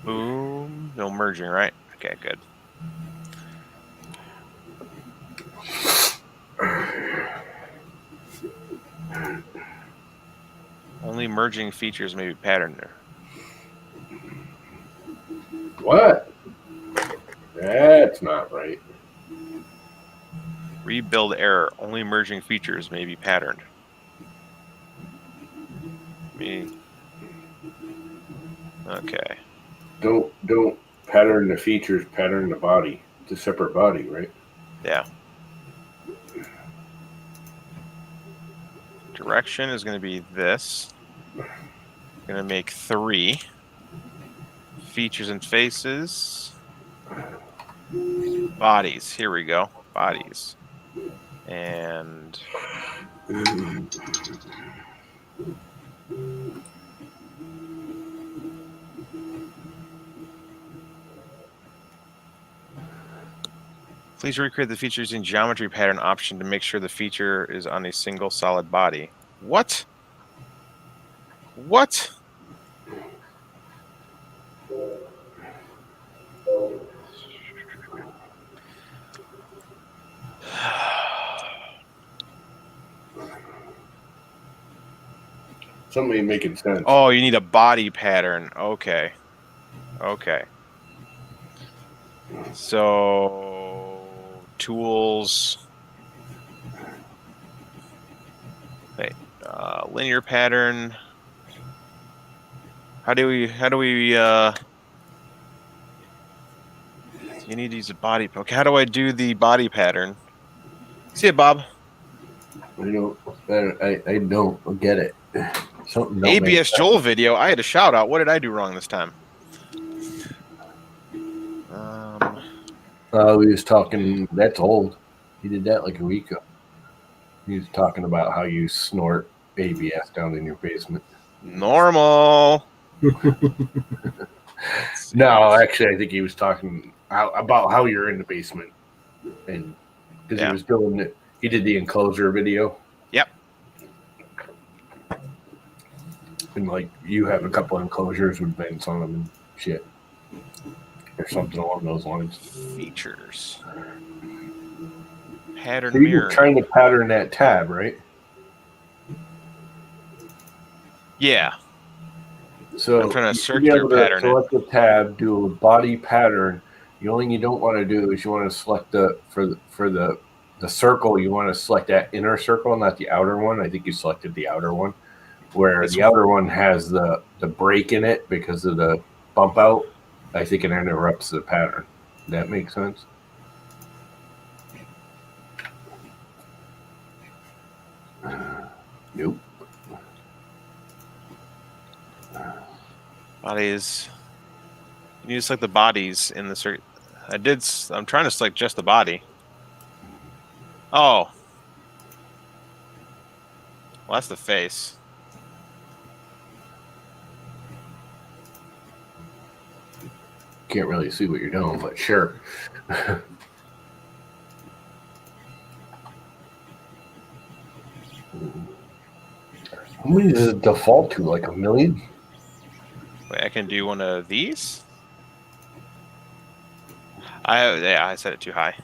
boom. No merging, right? Okay, good. Only merging features may be patterned there. What? That's not right. Rebuild error. Only merging features may be patterned. Okay. Don't pattern the features, pattern the body. It's a separate body, right? Yeah. Direction is going to be this. Going to make 3. Features and faces. Bodies. Here we go. Bodies. And please recreate the features in geometry pattern option to make sure the feature is on a single solid body. What? What? Something ain't making sense. Oh, you need a body pattern. Okay. Okay. So tools. Wait, linear pattern. How do we you need to use a body. Okay, how do I do the body pattern? See it, Bob. I don't get it. Something don't make ABS sense. Joel video. I had a shout out. What did I do wrong this time? He was talking. That's old. He did that like a week ago. He was talking about how you snort ABS down in your basement. Normal. No, actually, I think he was talking about how you're in the basement, and because Yeah. he was doing it, he did the enclosure video. Yep. And like you have a couple enclosures with vents on them and shit, or something along those lines. Features. Pattern So you mirror. were trying to pattern that tab, right? Yeah. So I'm trying to you should circular be able to pattern it. select the tab, do a body pattern. The only thing you don't want to do is you want to select for the circle. You want to select that inner circle, not the outer one. I think you selected the outer one, where the outer one has the break in it because of the bump out. I think it interrupts the pattern. That makes sense. Nope. Bodies. You need to select the bodies in the circuit. I'm trying to select just the body. Oh. Well, that's the face. Can't really see what you're doing, but sure. How many does it default to? Like 1,000,000? Wait, I can do one of these? I set it too high.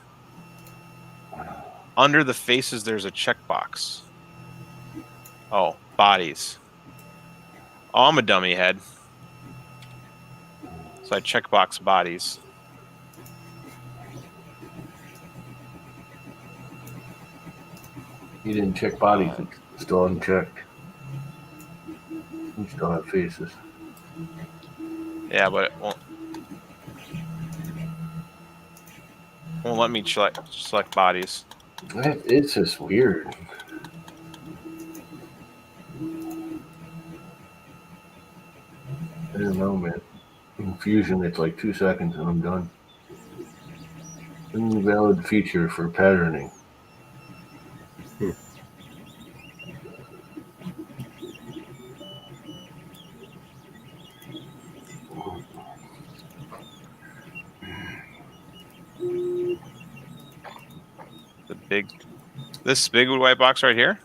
Under the faces, there's a checkbox. Oh, bodies. Oh, I'm a dummy head. So I checkbox bodies. You didn't check bodies. It's still unchecked. You still have faces. Yeah, but it won't let me select bodies. It's just weird. I don't know, man. In Fusion, it's like 2 seconds and I'm done. Invalid feature for patterning. This big white box right here.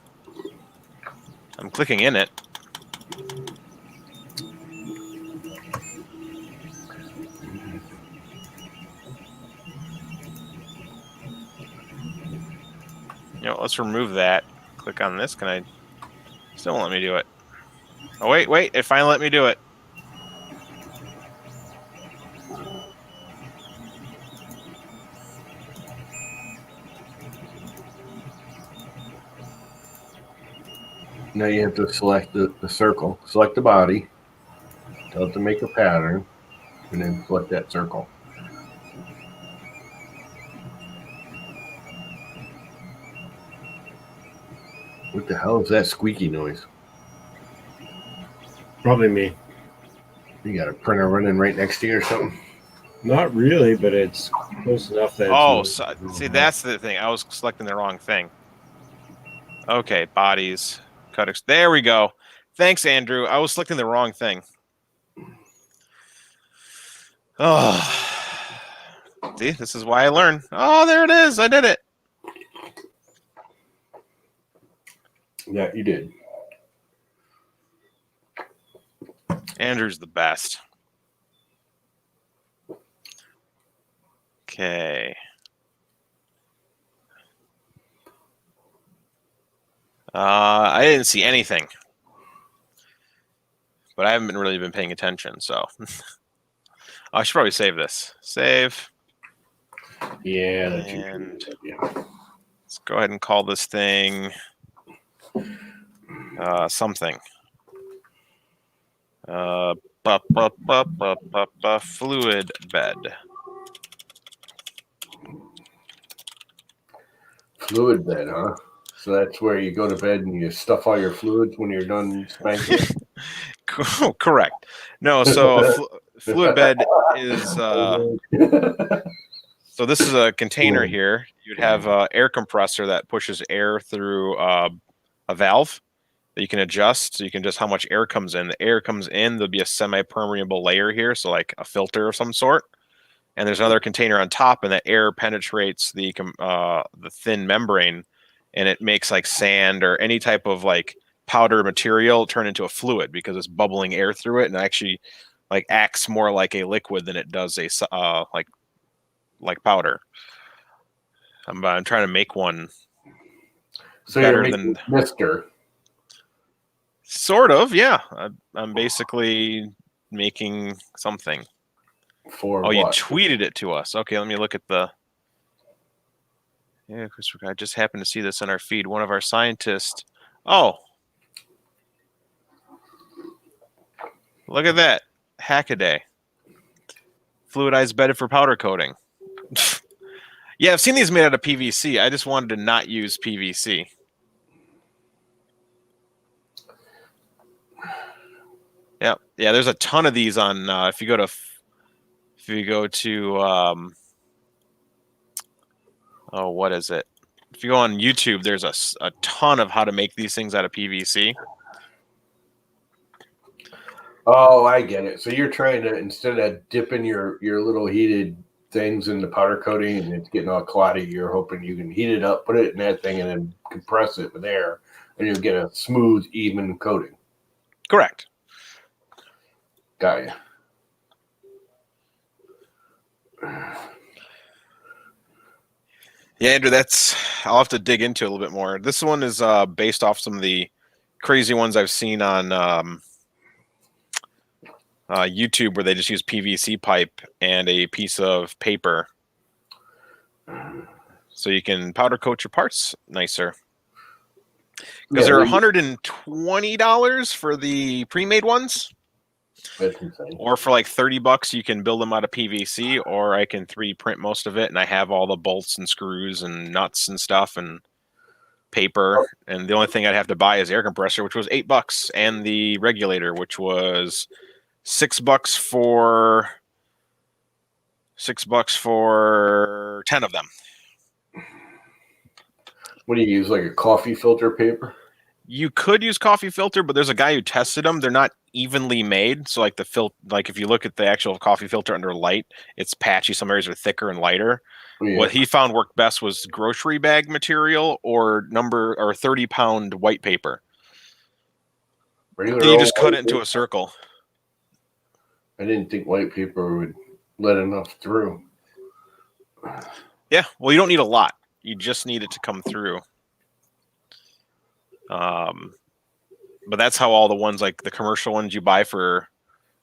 I'm clicking in it. Let's remove that. Click on this. Can I? Still won't let me do it. Oh, wait. It finally let me do it. Now you have to select the circle, select the body, tell it to make a pattern, and then select that circle. What the hell is that squeaky noise? Probably me. You got a printer running right next to you or something? Not really, but it's close enough that. Oh, see, that's the thing. I was selecting the wrong thing. Okay, bodies, cut. There we go. Thanks, Andrew. I was selecting the wrong thing. Oh, see, this is why I learn. Oh, there it is. I did it. Yeah, you did. Andrew's the best. Okay. I didn't see anything, but I haven't really been paying attention, so I should probably save this. Save. Yeah, and let's go ahead and call this thing something. Fluid bed. Fluid bed, huh? So that's where you go to bed and you stuff all your fluids when you're done spanking? Correct. No, so fluid bed is... so this is a container here. You'd have an air compressor that pushes air through a valve that you can adjust. So you can adjust how much air comes in. The air comes in, there'll be a semi-permeable layer here, so like a filter of some sort. And there's another container on top, and that air penetrates the thin membrane, and it makes like sand or any type of like powder material turn into a fluid because it's bubbling air through it, and actually like acts more like a liquid than it does a like powder. I'm trying to make one. So you're making Mister. Sort of, yeah. I'm basically making something. For what? You tweeted it to us. Okay, let me look at the... Yeah, because I just happened to see this in our feed. One of our scientists... Oh! Look at that. Hackaday. Fluidized bedded for powder coating. Yeah, I've seen these made out of PVC. I just wanted to not use PVC. Yeah, there's a ton of these on... if you go to... oh, what is it? if you go on YouTube, there's a ton of how to make these things out of PVC. Oh, I get it. So you're trying to, instead of dipping your little heated things in the powder coating and it's getting all clotty, you're hoping you can heat it up, put it in that thing, and then compress it with air, and you'll get a smooth, even coating. Correct. Got you. Yeah, Andrew, I'll have to dig into it a little bit more. This one is based off some of the crazy ones I've seen on YouTube, where they just use PVC pipe and a piece of paper, so you can powder coat your parts nicer. Because they're $120 for the pre-made ones. That's insane. Or for like $30, you can build them out of PVC, or I can 3D print most of it, and I have all the bolts and screws and nuts and stuff and paper. And the only thing I'd have to buy is air compressor, which was $8, and the regulator, which was $6 for 10 of them. What do you use, like a coffee filter paper? You could use coffee filter, but there's a guy who tested them. They're not evenly made. So like like if you look at the actual coffee filter under light, it's patchy. Some areas are thicker and lighter. Yeah. What he found worked best was grocery bag material or 30-pound white paper. Regular You old just cut it white into paper? a circle. I didn't think white paper would let enough through. Yeah, well, you don't need a lot. You just need it to come through. But that's how all the ones, like the commercial ones you buy for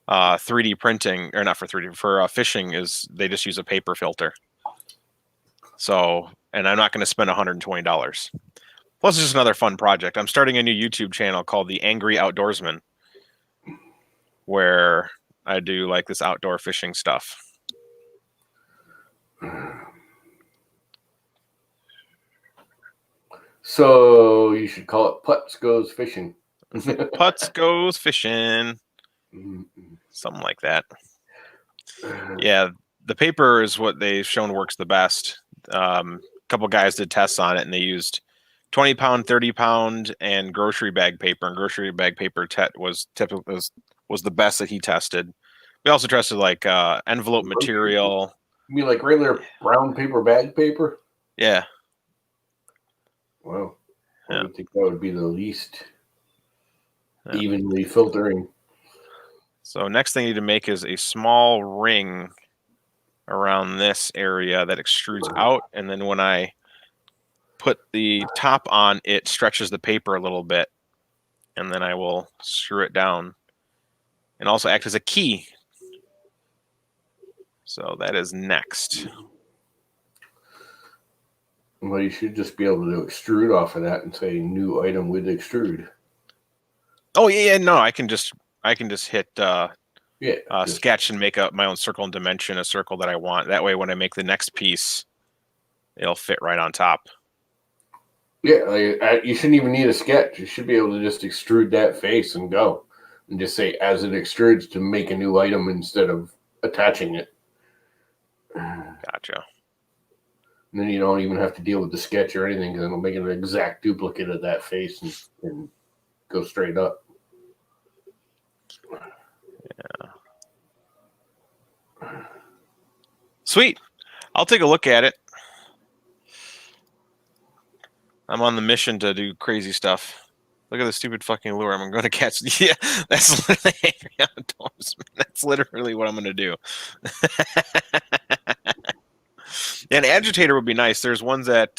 3D printing, or not for 3D, for fishing, is they just use a paper filter. So, and I'm not going to spend $120. Plus, it's just another fun project. I'm starting a new YouTube channel called The Angry Outdoorsman, where I do like this outdoor fishing stuff. So you should call it Putz Goes Fishing. Putz Goes Fishing. Something like that. Yeah, the paper is what they've shown works the best. A couple guys did tests on it, and they used 20-pound, 30-pound, and grocery bag paper. And grocery bag paper was the best that he tested. We also tested like envelope material. You mean like regular brown paper bag paper? Yeah. Wow. Yeah. I would think that would be the least evenly filtering. So next thing you need to make is a small ring around this area that extrudes out, and then when I put the top on, it stretches the paper a little bit, and then I will screw it down and also act as a key. So that is next. Well, you should just be able to extrude off of that and say new item with extrude. Oh yeah, no, I can just hit just sketch and make my own circle and dimension a circle that I want. That way, when I make the next piece, it'll fit right on top. Yeah, you shouldn't even need a sketch. You should be able to just extrude that face and go, and just say as it extrudes to make a new item instead of attaching it. Gotcha. And then you don't even have to deal with the sketch or anything, because it'll make an exact duplicate of that face and go straight up. Yeah. Sweet. I'll take a look at it. I'm on the mission to do crazy stuff. Look at the stupid fucking lure I'm going to catch. Yeah, that's literally Angry Outdoorsman. That's literally what I'm going to do. Yeah, an agitator would be nice. There's ones that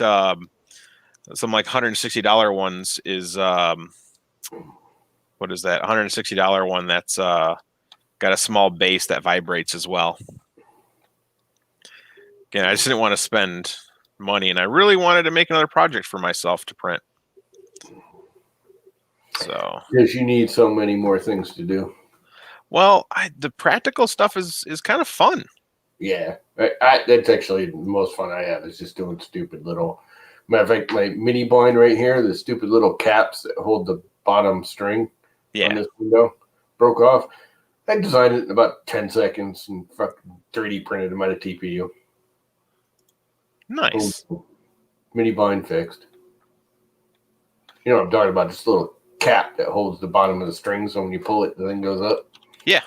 some like $160 ones is what is that? $160 one that's got a small base that vibrates as well. Again, I just didn't want to spend money, and I really wanted to make another project for myself to print. So because you need so many more things to do. Well, the practical stuff is kind of fun. Yeah, that's actually the most fun I have, is just doing stupid little. Matter of fact, my mini blind right here, the stupid little caps that hold the bottom string on this window, broke off. I designed it in about 10 seconds and fucking 3D printed them out of TPU. Nice. Boom. mini bind fixed. You know what I'm talking about? This little cap that holds the bottom of the string, so when you pull it, the thing goes up. Yeah.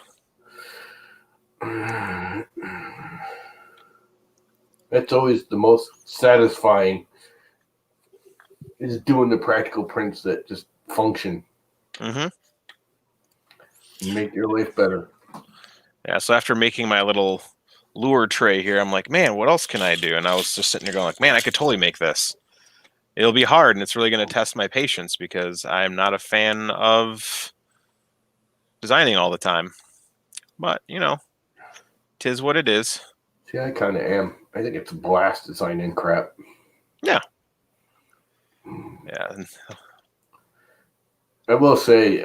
That's always the most satisfying, is doing the practical prints that just function Mm-hmm. and make your life better. Yeah. So after making my little lure tray here, I'm like, man, what else can I do? And I was just sitting there going like, man, I could totally make this. It'll be hard, and it's really going to test my patience because I'm not a fan of designing all the time. But, you know, 'tis what it is. See, I kind of am. I think it's a blast designing crap. Yeah. Yeah. I will say,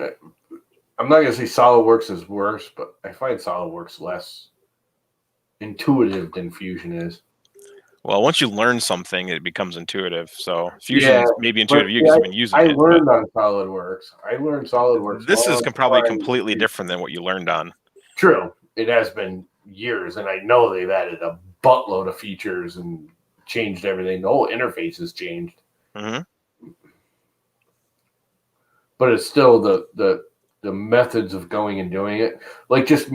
I'm not going to say SolidWorks is worse, but I find SolidWorks less intuitive than Fusion is. Well, once you learn something, it becomes intuitive. So Fusion is maybe intuitive but because you've been using it. I learned on SolidWorks. I learned SolidWorks. This is probably completely different than what you learned on. True. It has been years, and I know they've added a buttload of features and changed everything. The whole interface has changed. Mm-hmm. But it's still the methods of going and doing it. Like just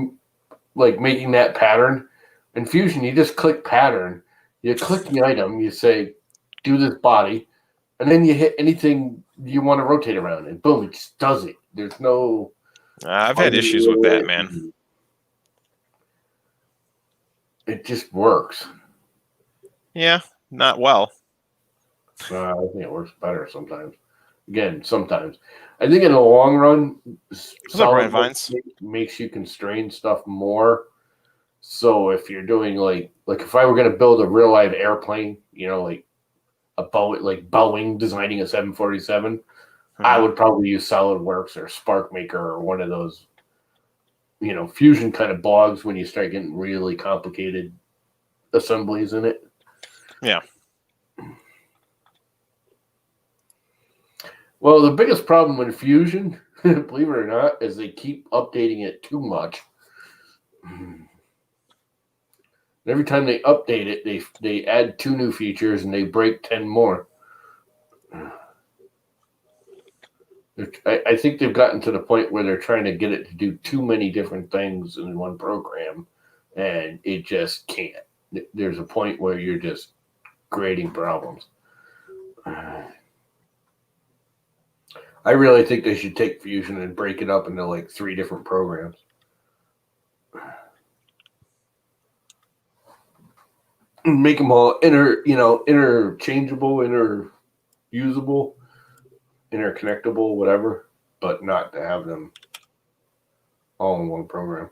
like making that pattern. In Fusion, you just click pattern. You click the item. You say, do this body. And then you hit anything you want to rotate around. And boom, it just does it. There's no... I've had issues with that, man. It just works. Yeah, not well. I think it works better sometimes. Again, sometimes. I think in the long run, SolidWorks makes you constrain stuff more. So if you're doing like if I were going to build a real live airplane, you know, like Boeing designing a 747, I would probably use SolidWorks or SparkMaker or one of those. You know, Fusion kind of bogs when you start getting really complicated assemblies in it. Yeah. Well, the biggest problem with Fusion, believe it or not, is they keep updating it too much. Every time they update it, they add 2 new features and they break 10 more. I think they've gotten to the point where they're trying to get it to do too many different things in one program, and it just can't. There's a point where you're just creating problems. I really think they should take Fusion and break it up into like 3 different programs. Make them all interchangeable, interusable, interconnectable, whatever, but not to have them all in one program.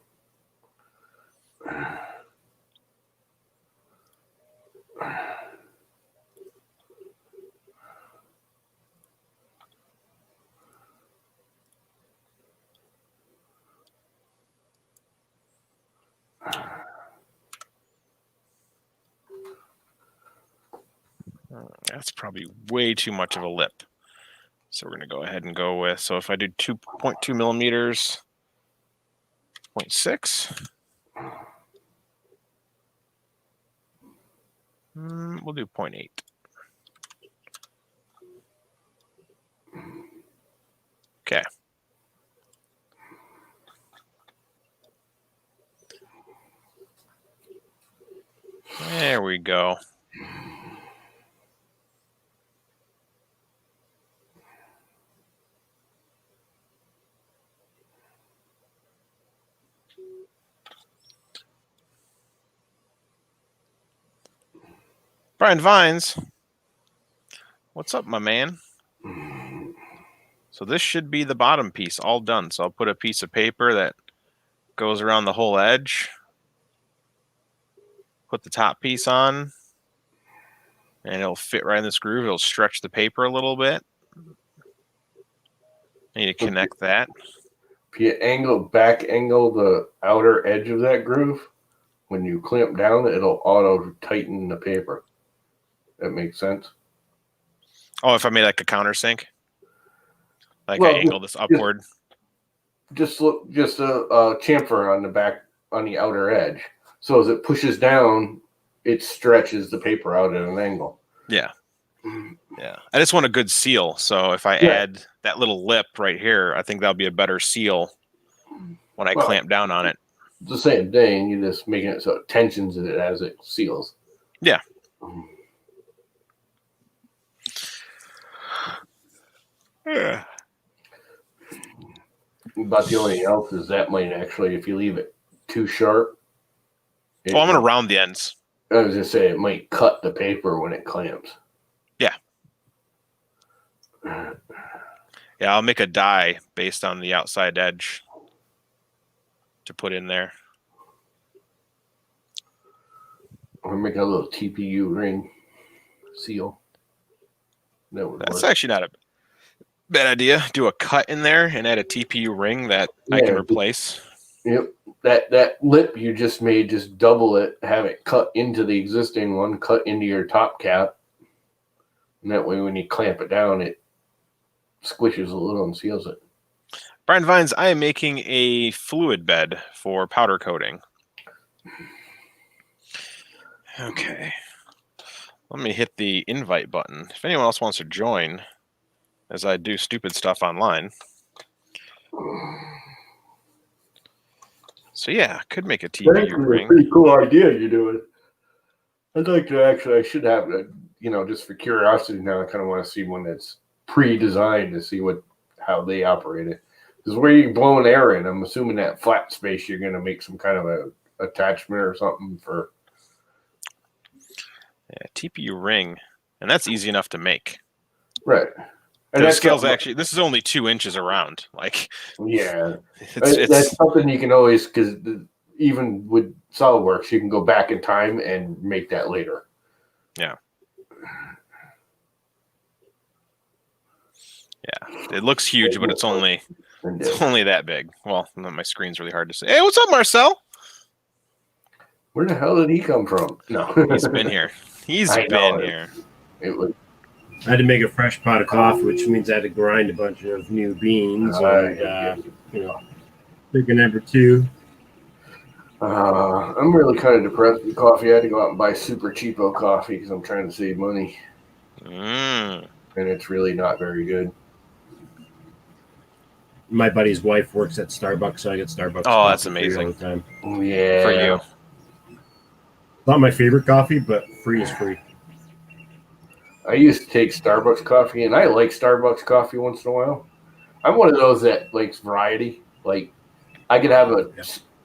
That's probably way too much of a lip. So we're going to go ahead and go with, so if I do 2.2 millimeters, 0.6, we'll do 0.8. Okay. There we go. Brian Vines, what's up, my man? So this should be the bottom piece all done. So I'll put a piece of paper that goes around the whole edge. Put the top piece on, and it'll fit right in this groove. It'll stretch the paper a little bit. I need to connect that. If you back angle the outer edge of that groove, when you clamp down, it'll auto tighten the paper. That makes sense. Oh, if I made like a countersink, like I angle this upward. Just a chamfer on the back on the outer edge. So as it pushes down, it stretches the paper out at an angle. Yeah. Yeah, I just want a good seal. So if I add that little lip right here, I think that'll be a better seal when I clamp down on it. It's the same thing. You're just making it so it tensions it as it seals. Yeah. But the only thing else is that might actually, if you leave it too sharp. Well, I'm going to round the ends. I was going to say it might cut the paper when it clamps. Yeah. Yeah, I'll make a die based on the outside edge to put in there. Or make a little TPU ring seal. That's actually not a bad idea. Do a cut in there and add a TPU ring that I can replace. Yep. That lip you just made, just double it, have it cut into the existing one, cut into your top cap. And that way when you clamp it down, it squishes a little and seals it. Brian Vines, I am making a fluid bed for powder coating. Okay. Let me hit the invite button. If anyone else wants to join, as I do stupid stuff online. So yeah, could make a TPU ring. A pretty cool idea you're doing. I'd like to I should have it, just for curiosity now. I kind of want to see one that's pre-designed to see how they operate it. Because where you're blowing air in, I'm assuming that flat space you're going to make some kind of a attachment or something for. Yeah, TPU ring, and that's easy enough to make. Right. And the scale's actually, this is only 2 inches around. That's something you can always, because even with SolidWorks, you can go back in time and make that later. Yeah. Yeah. It looks huge, but it's only that big. Well, my screen's really hard to see. Hey, what's up, Marcel? Where the hell did he come from? No. He's been here. He's been here. I had to make a fresh pot of coffee, which means I had to grind a bunch of new beans pick a number 2. I'm really kind of depressed with coffee. I had to go out and buy super cheapo coffee because I'm trying to save money. And it's really not very good. My buddy's wife works at Starbucks, so I get Starbucks. Oh, that's amazing. All the time. Yeah. For you. Not my favorite coffee, but free is free. I used to take Starbucks coffee, and I like Starbucks coffee once in a while. I'm one of those that likes variety. Like, I could have a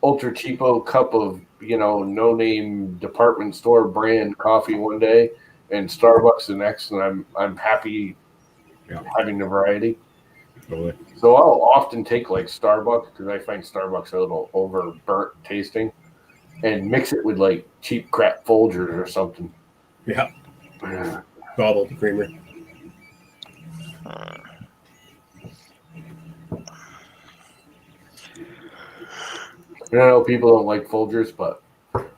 ultra cheapo cup of, no-name department store brand coffee one day, and Starbucks the next, and I'm happy having the variety. Totally. So I'll often take like Starbucks because I find Starbucks a little overburnt tasting, and mix it with like cheap crap Folgers or something. Yeah. Gobble the creamer. I know people don't like Folgers, but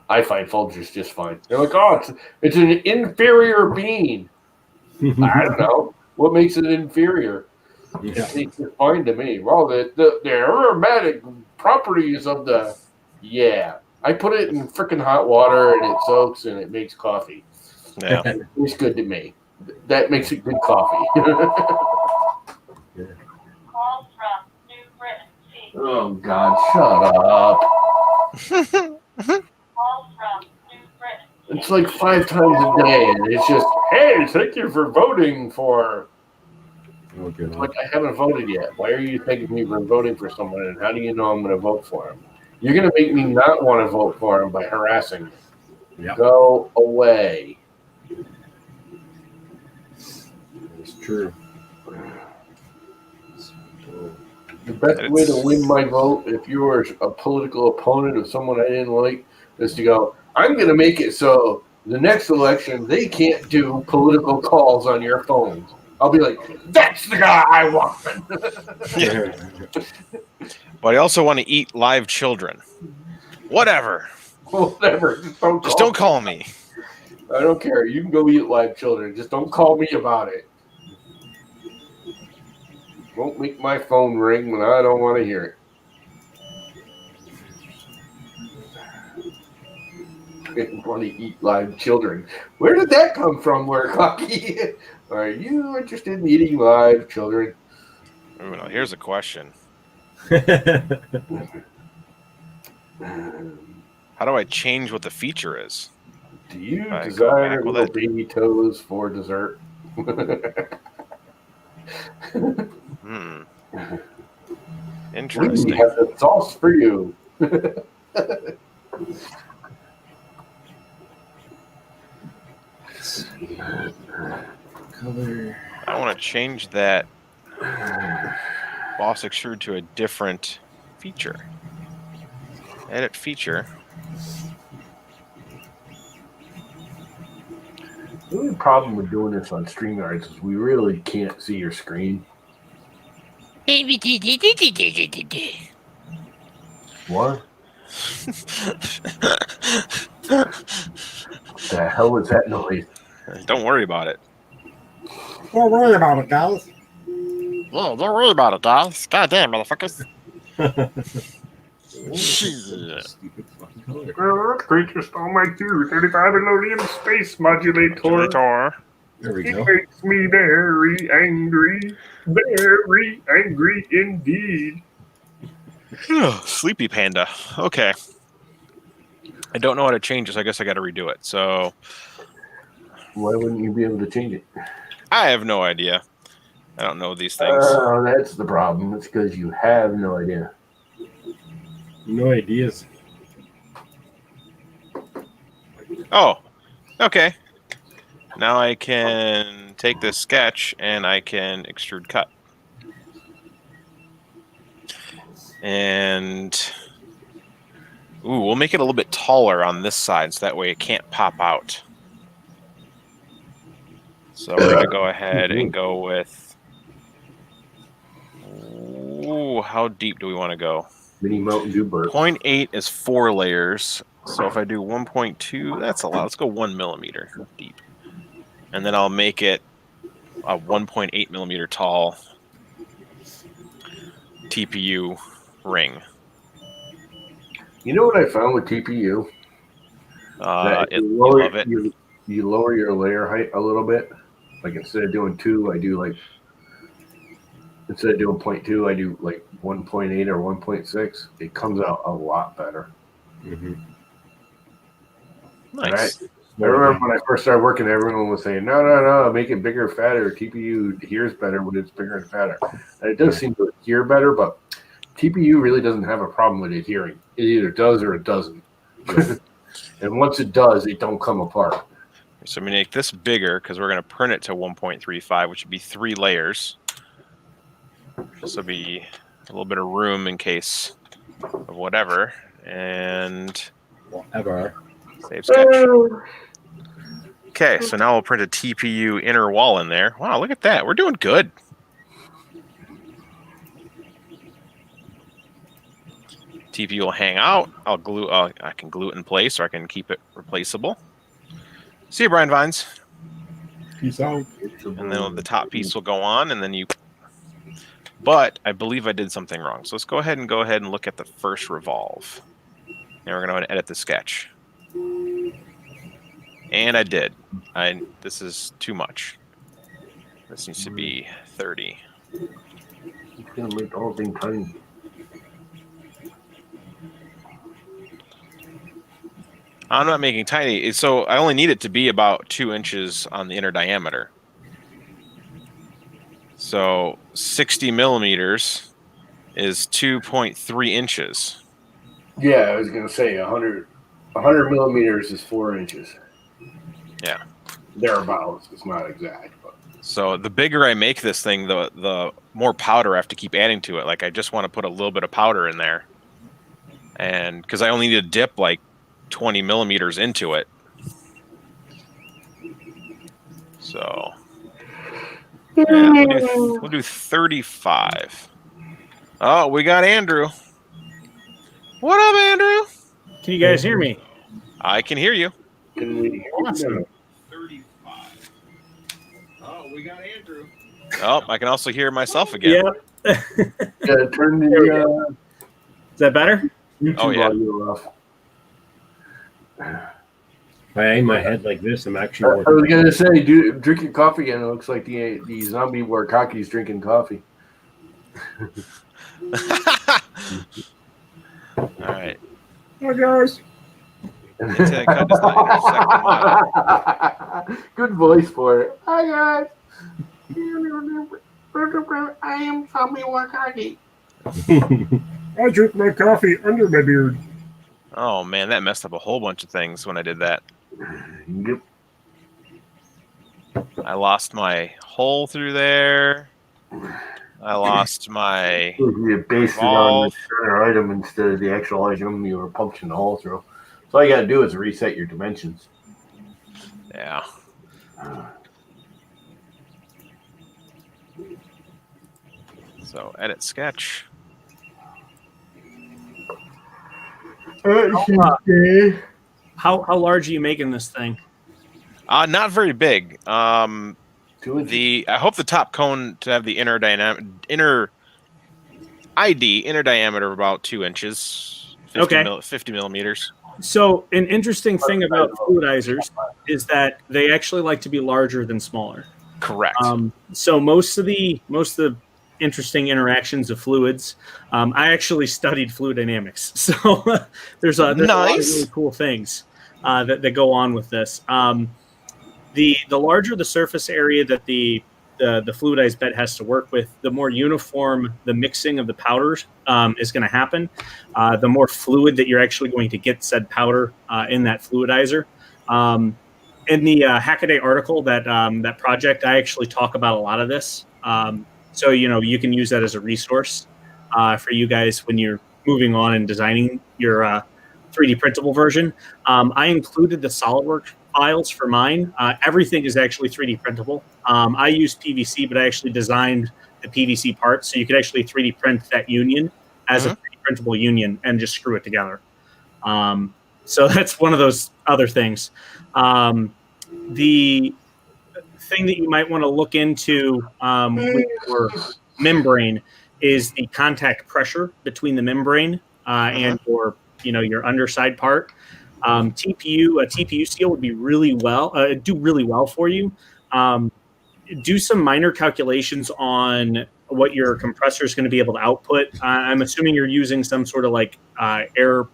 I find Folgers just fine. They're like, oh, it's an inferior bean. I don't know. What makes it inferior? Yeah. It's fine to me. Well, the aromatic properties of the... Yeah. I put it in freaking hot water, and it soaks, and it makes coffee. Yeah. It's good to me. That makes it good coffee. Oh, God, shut up. It's like 5 times a day, and it's just, hey, thank you for voting for... Okay. Like, I haven't voted yet. Why are you thanking me for voting for someone, and how do you know I'm going to vote for him? You're going to make me not want to vote for him by harassing me. Yep. Go away. It's true. The best way to win my vote, if you were a political opponent of someone I didn't like, is to go, I'm going to make it so the next election, they can't do political calls on your phones. I'll be like, that's the guy I want. But I also want to eat live children. Whatever. Whatever. Just don't call me. I don't care. You can go eat live children. Just don't call me about it. Won't make my phone ring when I don't want to hear it. Want to eat live children. Where did that come from, Warkocki? Are you interested in eating live children? Ooh, now here's a question. How do I change what the feature is? Do you I go desire back with little it? baby toes for dessert? Hmm. We Interesting. have the sauce for you. Color. I want to change that boss extrude to a different feature. Edit feature. The only problem with doing this on StreamYard is we really can't see your screen. What? The hell was that noise? Don't worry about it. Don't worry about it, guys. Yeah, don't worry about it, guys. Goddamn, motherfuckers. Stupid fucking color. Creature stole my 235 Elodium space modulator. There we It go. makes me very angry indeed. Sleepy Panda. Okay. I don't know how to change this. I guess I got to redo it. So Why wouldn't you be able to change it? I have no idea. I don't know these things. Oh, that's the problem. It's because you have no idea. No ideas. Oh, okay. Now I can take this sketch and I can extrude cut. And ooh, we'll make it a little bit taller on this side so that way it can't pop out. So we're going to go ahead and go with, ooh, how deep do we want to go? Mini Mountain Dew burp. 0.8 is 4 layers. So if I do 1.2, that's a lot. Let's go 1 millimeter deep. And then I'll make it a 1.8 millimeter tall TPU ring. You know what I found with TPU? That if You love it. You lower your layer height a little bit. Like instead of doing 2, I do like, instead of doing 0.2, I do like 1.8 or 1.6. It comes out a lot better. Mm-hmm. Nice. Right? I remember when I first started working, everyone was saying, no, make it bigger, fatter. TPU adheres better when it's bigger and fatter. And it does seem to adhere better, but TPU really doesn't have a problem with adhering. It either does or it doesn't. And once it does, it don't come apart. So I'm going to make this bigger because we're going to print it to 1.35, which would be 3 layers. This will be a little bit of room in case of whatever. And Whatever. save sketch. Okay, so now we'll print a TPU inner wall in there. Wow, look at that. We're doing good. TPU will hang out. I'll glue. I can glue it in place, or I can keep it replaceable. See you, Brian Vines. Peace out. And then the top piece will go on, and then you. But I believe I did something wrong. So let's go ahead and look at the first revolve. And we're going to edit the sketch. And I did. This is too much. This needs to be 30. You can make the whole thing tiny. I'm not making tiny. So I only need it to be about 2 inches on the inner diameter. So 60 millimeters is 2.3 inches. Yeah, I was going to say 100 millimeters is 4 inches. Yeah. Thereabouts. It's not exact. But. So the bigger I make this thing, the more powder I have to keep adding to it. Like I just want to put a little bit of powder in there. And because I only need to dip like 20 millimeters into it. So yeah, we'll do 35. Oh, we got Andrew. What up, Andrew? Can you guys hear me? I can hear you. Awesome. 35. Oh, we got Andrew. Oh, I can also hear myself again. Yeah. Turn the Is that better? YouTube Oh, yeah. audio off. If I aim my head like this, I'm actually I was working. gonna say, drink your coffee, and it looks like the zombie Warkocki's drinking coffee. All right. Hi, guys. Anti-cut does not intersect the model. Good voice for it. Hi guys. I am zombie Warkocki. I drink my coffee under my beard. Oh man, that messed up a whole bunch of things when I did that. Yep. I lost my hole through there. I lost my You based it on the center item instead of the actual item you were punching the hole through. So all you gotta do is reset your dimensions. yeah. So edit sketch. How large are you making this thing? Not very big. I hope the top cone to have the inner diameter of about 2 inches. 50 millimeters. So an interesting thing about fluidizers is that they actually like to be larger than smaller. Correct. So most of the interesting interactions of fluids, I actually studied fluid dynamics. So there's a lot of really cool things that go on with this. The larger the surface area that the fluidized bed has to work with, the more uniform the mixing of the powders is going to happen. The more fluid that you're actually going to get said powder in that fluidizer. In the Hackaday article, that project, I actually talk about a lot of this. So you can use that as a resource for you guys when you're moving on and designing your 3D printable version. I included the SolidWorks files for mine. Everything is actually 3D printable. I use PVC, but I actually designed the PVC parts so you could actually 3D print that union as a 3D printable union and just screw it together. So that's one of those other things. The thing that you might want to look into with your membrane is the contact pressure between the membrane and your underside part. A TPU seal would be do really well for you. Do some minor calculations on what your compressor is going to be able to output. I'm assuming you're using some sort of air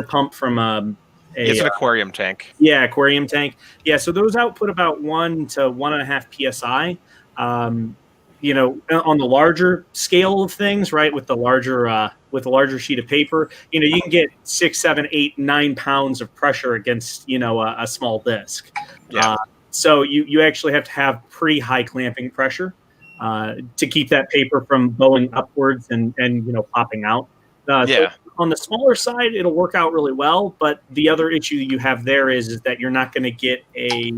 pump from it's an aquarium tank. Yeah, aquarium tank. Yeah, so those output about 1 to 1.5 psi. On the larger scale of things, right, with the larger sheet of paper, you can get 6, 7, 8, 9 pounds of pressure against a small disc. Yeah. So you actually have to have pretty high clamping pressure to keep that paper from bowing upwards and popping out. So on the smaller side, it'll work out really well. But the other issue you have there is that you're not going to get a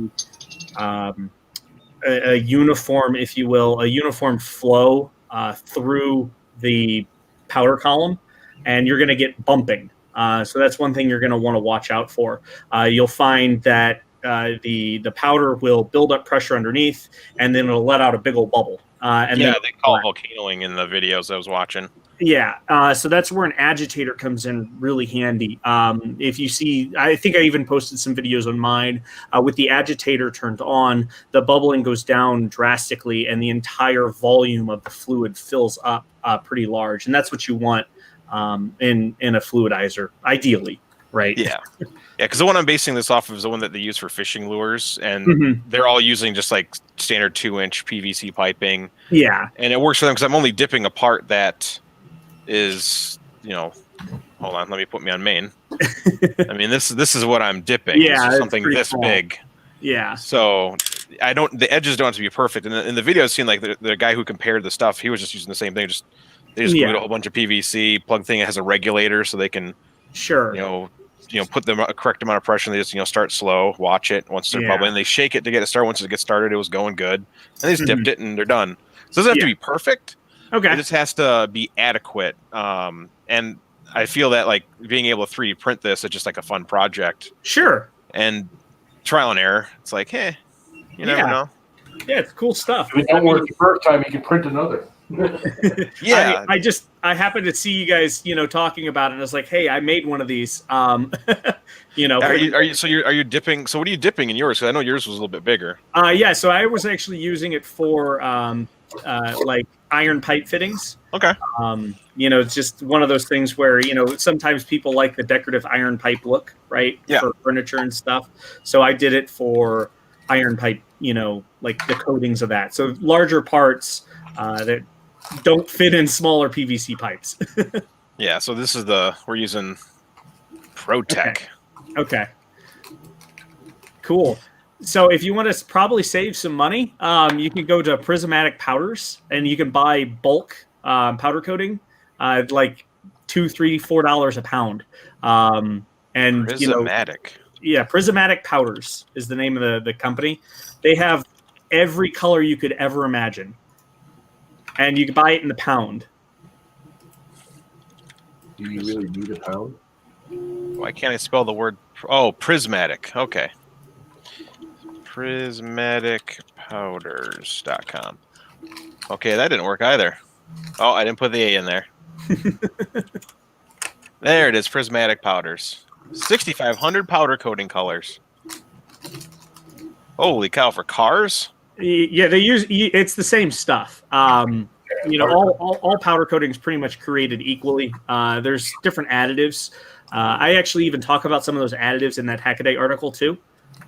uniform, if you will, a uniform flow through the powder column, and you're going to get bumping. So that's one thing you're going to want to watch out for. You'll find that the powder will build up pressure underneath, and then it'll let out a big old bubble. They call it volcanoing in the videos I was watching. Yeah, so that's where an agitator comes in really handy. If you see, I think I even posted some videos on mine with the agitator turned on, the bubbling goes down drastically and the entire volume of the fluid fills up pretty large. And that's what you want in a fluidizer, ideally, right? Yeah, because the one I'm basing this off of is the one that they use for fishing lures, and they're all using just like standard 2-inch PVC piping. Yeah. And it works for them because I'm only dipping a part that is, hold on, let me put me on main. I mean, this is what I'm dipping. Yeah, this is something this small. big. Yeah. So the edges don't have to be perfect. And in the video, it seemed like the guy who compared the stuff, he was just using the same thing. They just glued a whole bunch of PVC, plug thing. It has a regulator so they can, put the correct amount of pressure. And they just, start slow, watch it once they're bubbling. They shake it to get it started. Once it gets started, it was going good. And they just dipped it and they're done. So it doesn't have to be perfect. Okay. It just has to be adequate. And I feel that like being able to 3D print this is just like a fun project. Sure. And trial and error. It's like, hey, you never know. Yeah, it's cool stuff. If it don't work the first time, you can print another. Yeah. I happened to see you guys, talking about it. And I was like, hey, I made one of these. Are you dipping? So what are you dipping in yours? 'Cause I know yours was a little bit bigger. Yeah. So I was actually using it for like iron pipe fittings. Okay. It's just one of those things where, sometimes people like the decorative iron pipe look, right? Yeah. For furniture and stuff. So I did it for iron pipe, like the coatings of that. So larger parts that don't fit in smaller PVC pipes. Yeah. So this is we're using ProTech. Okay. Cool. So if you want to probably save some money, you can go to Prismatic Powders and you can buy bulk powder coating, like $2, $3, $4 a pound. And Prismatic. Prismatic Powders is the name of the company. They have every color you could ever imagine, and you can buy it in the pound. Do you really need a pound? Why can't I spell the word? Oh, prismatic. Okay. Prismaticpowders.com. Okay, that didn't work either. Oh, I didn't put the A in there. There it is, Prismatic Powders. 6,500 powder coating colors. Holy cow, for cars? Yeah, it's the same stuff. All powder coating is pretty much created equally. There's different additives. I actually even talk about some of those additives in that Hackaday article too.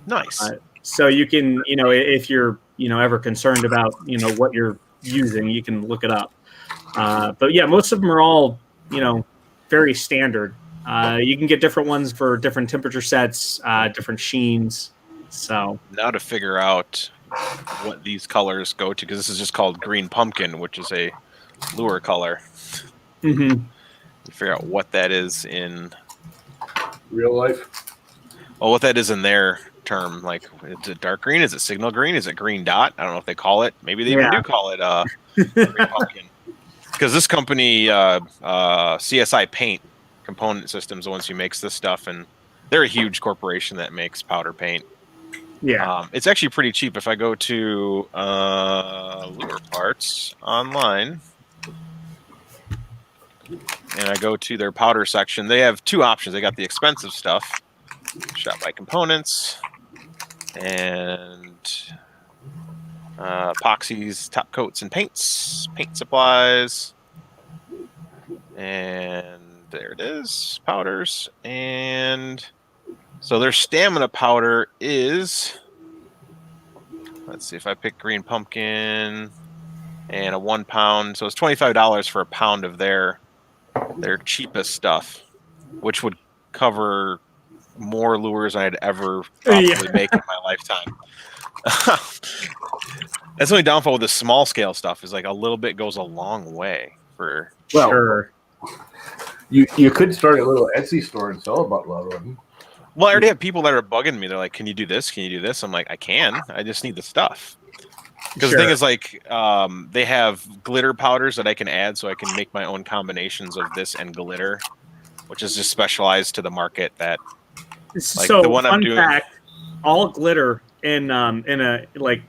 Nice. So you can, if you're, ever concerned about, what you're using, you can look it up. But yeah, most of them are all, very standard. You can get different ones for different temperature sets, different sheens. So now to figure out what these colors go to, because this is just called green pumpkin, which is a lure color. Mm-hmm. Figure out what that is in real life. Oh, what that is in their term, like, is it dark green? Is it signal green? Is it green dot? I don't know if they call it. Maybe they even do call it green pumpkin. Because this company, CSI Paint Component Systems, the ones who makes this stuff, and they're a huge corporation that makes powder paint. Yeah, it's actually pretty cheap. If I go to Lure Parts online and I go to their powder section, they have two options. They got the expensive stuff, Shop by Components, and epoxies, top coats, and paints, paint supplies, and there it is, powders. And so their stamina powder is, let's see, if I pick green pumpkin and a 1 pound, so it's $25 for a pound of their cheapest stuff, which would cover more lures I'd ever probably make in my lifetime. That's the only downfall with the small scale stuff, is like a little bit goes a long way for sure. You could start a little Etsy store and sell a buttload of them. Well, I already have people that are bugging me. They're like, "Can you do this? Can you do this?" I'm like, "I can. I just need the stuff." Because the thing is, like, they have glitter powders that I can add, so I can make my own combinations of this and glitter, which is just specialized to the market. That, like, so the one I'm doing, fact, all glitter in a like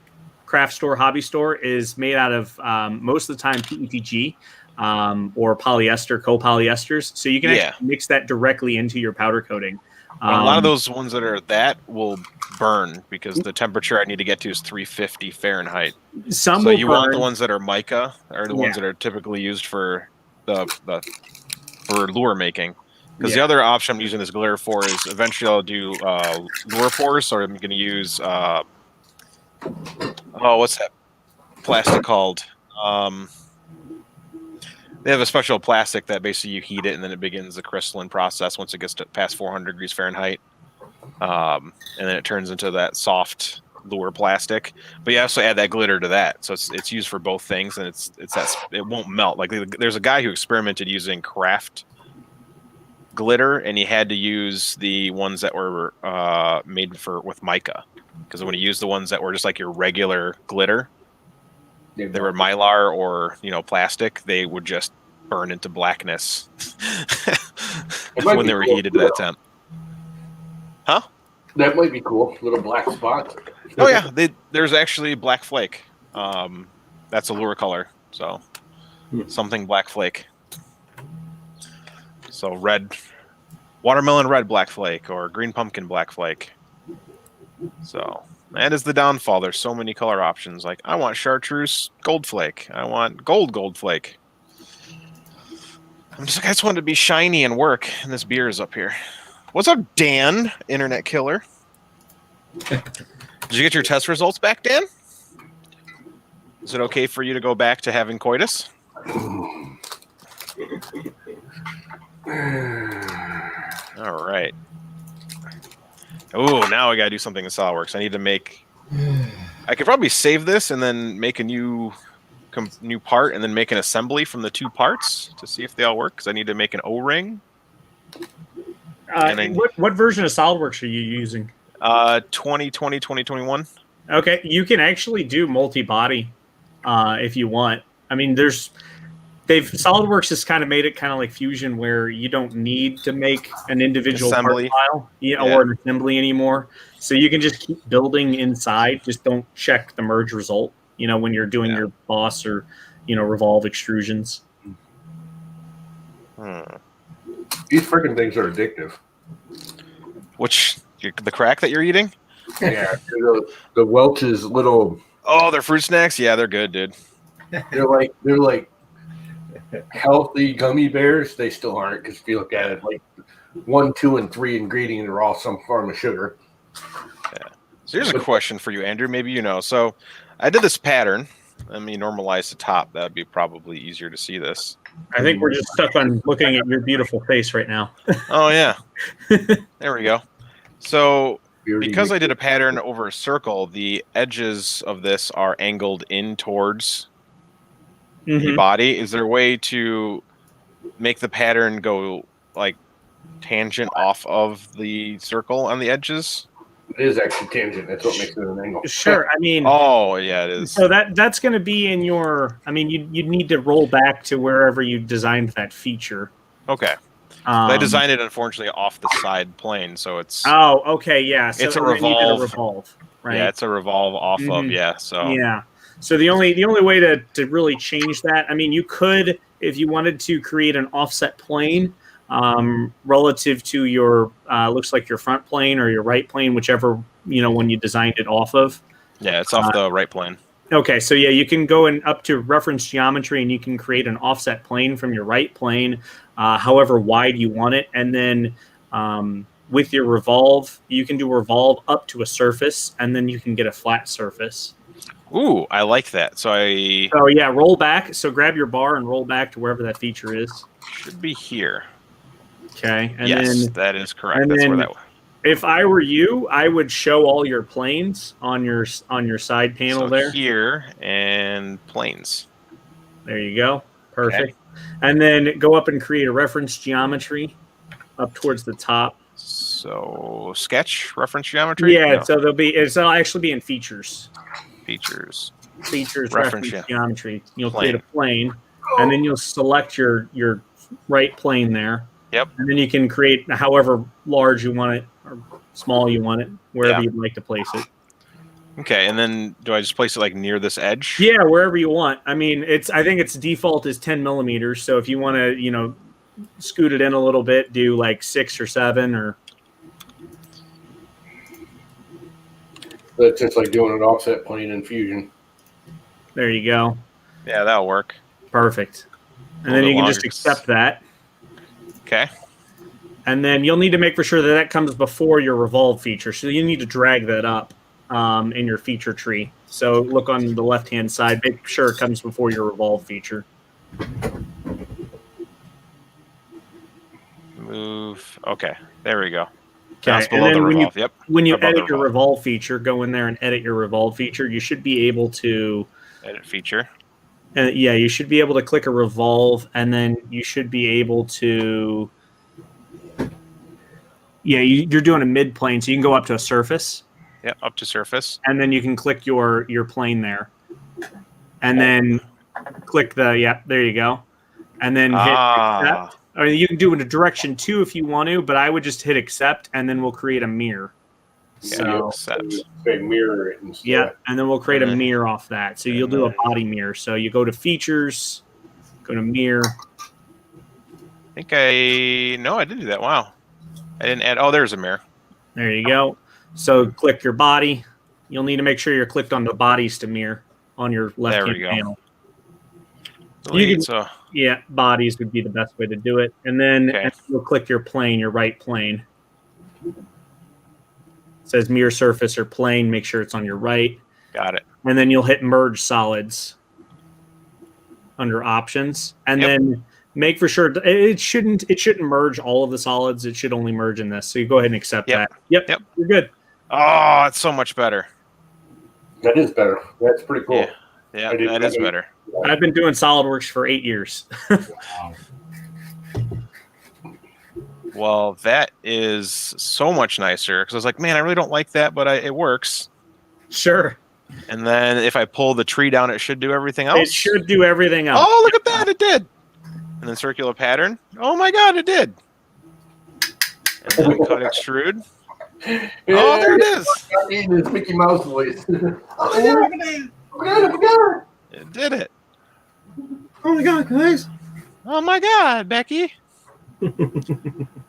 craft store, hobby store is made out of most of the time PETG or polyester, copolyesters. So you can actually mix that directly into your powder coating. A lot of those ones that are will burn because the temperature I need to get to is 350 Fahrenheit. So you want the ones that are mica, or the ones that are typically used for for lure making. Because the other option I'm using this glitter for is eventually I'll do lure pours. So I'm going to use what's that plastic called? They have a special plastic that basically you heat it and then it begins the crystalline process once it gets to past 400 degrees Fahrenheit. And then it turns into that soft lure plastic. But you also add that glitter to that. So it's used for both things, and it won't melt. Like, there's a guy who experimented using craft glitter, and he had to use the ones that were made with mica. Because when he used the ones that were just like your regular glitter, they were mylar or plastic, they would just burn into blackness when they were heated to that temp. Huh? That might be cool. Little black spots. Oh yeah, there's actually black flake. That's a lure color. So something black flake. So red, watermelon red black flake or green pumpkin black flake. So that is the downfall. There's so many color options. Like I want chartreuse gold flake. I want gold flake. I just want it to be shiny and work. And this beer is up here. What's up, Dan? Internet killer. Did you get your test results back, Dan? Is it okay for you to go back to having coitus? All right. Oh, now I gotta do something in SolidWorks. I need to make. I could probably save this and then make a new part and then make an assembly from the two parts to see if they all work. Because I need to make an O-ring. What version of SolidWorks are you using? 2020, 2021. Okay, you can actually do multi-body if you want. I mean, SolidWorks has kind of made it kind of like Fusion, where you don't need to make an individual assembly part file or an assembly anymore. So you can just keep building inside. Just don't check the merge result. When you're doing your boss or revolve extrusions. These freaking things are addictive. Which the crack that you're eating? Yeah, the Welch's little. Oh, they're fruit snacks. Yeah, they're good, dude. They're like healthy gummy bears. They still aren't, because if you look at it, like 1, 2, and 3 ingredient are all some form of sugar. Yeah. So here's a question for you, Andrew. Maybe you know. So I did this pattern. Let me normalize the top. That would be probably easier to see this. I think we're just stuck on looking at your beautiful face right now. Oh, yeah. There we go. So because I did a pattern over a circle, the edges of this are angled in towards the body. Is there a way to make the pattern go like tangent off of the circle on the edges? It is actually tangent. That's what makes it an angle. Sure. I mean, oh yeah, it is. So that's going to be in your. I mean, you'd need to roll back to wherever you designed that feature. Okay. I designed it unfortunately off the side plane, so it's. Oh, okay, yeah. So it's a revolve. Right? Yeah, it's a revolve off of. Yeah. So. Yeah. So the only way to really change that, I mean, you could, if you wanted to create an offset plane. Relative to your looks like your front plane or your right plane, whichever when you designed it off of. Yeah, it's off the right plane. Okay, so yeah, you can go up to reference geometry and you can create an offset plane from your right plane, however wide you want it, and then with your revolve, you can do revolve up to a surface, and then you can get a flat surface. Ooh, I like that. So yeah, roll back. So grab your bar and roll back to wherever that feature is. Should be here. Okay. And yes, then, that is correct. That's where that was. If I were you, I would show all your planes on your side panel there. Here and planes. There you go. Perfect. Okay. And then go up and create a reference geometry up towards the top. So sketch reference geometry? Yeah, no. So it'll actually be in features. Features reference geometry. You'll create a plane, and then you'll select your right plane there. Yep. And then you can create however large you want it or small you want it, wherever you'd like to place it. Okay, and then do I just place it like near this edge? Yeah, wherever you want. I mean, I think its default is 10 millimeters. So if you want to, scoot it in a little bit, do like 6 or 7 or. That's just like doing an offset plane in Fusion. There you go. Yeah, that'll work. Perfect. And then you can just accept that. Okay. And then you'll need to make for sure that comes before your revolve feature. So you need to drag that up in your feature tree. So look on the left-hand side. Make sure it comes before your revolve feature. Move. Okay. There we go. Okay. Below the revolve. Yep. When you edit your revolve feature, go in there and edit your revolve feature. You should be able to... Edit feature. Yeah, you should be able to click a revolve, and then you should be able to. Yeah, you're doing a mid plane, so you can go up to a surface. Yeah, up to surface. And then you can click your plane there, and then click the there you go, and then hit accept. Or you can do it in direction 2 if you want to, but I would just hit accept, and then we'll create a mirror. So accept. Mirror it instead. Yeah, and then we'll create a mirror off that. So you'll do a body mirror. So you go to features, Go to mirror. I think I did do that. Wow. I didn't add. Oh, there's a mirror. There you go. So click your body. You'll need to make sure you're clicked on the bodies to mirror on your left hand go. panel. Delete, so Yeah, bodies would be the best way to do it. And then Okay. you'll click your plane, your right plane. It says mirror surface or plane. Make sure it's on your right. got it. And then you'll hit merge solids under options. And Yep. then make for sure it shouldn't merge all of the solids. It should only merge in this. So you go ahead and accept Yep. that. Yep. You're good. Oh, it's so much better. That is better. That's pretty cool. Yeah, I did- that is better. I've been doing SolidWorks for 8 years. Wow. Well, that is so much nicer because I was like, man, I really don't like that, but it works. Sure. And then if I pull the tree down, it should do everything else. It should do everything else. Oh, look at that! It did. And then circular pattern. Oh my God, it did. And then we cut extrude. Oh, there it is. It's Mickey Mouse voice. It did it. Oh my God, guys. Oh my God, Becky.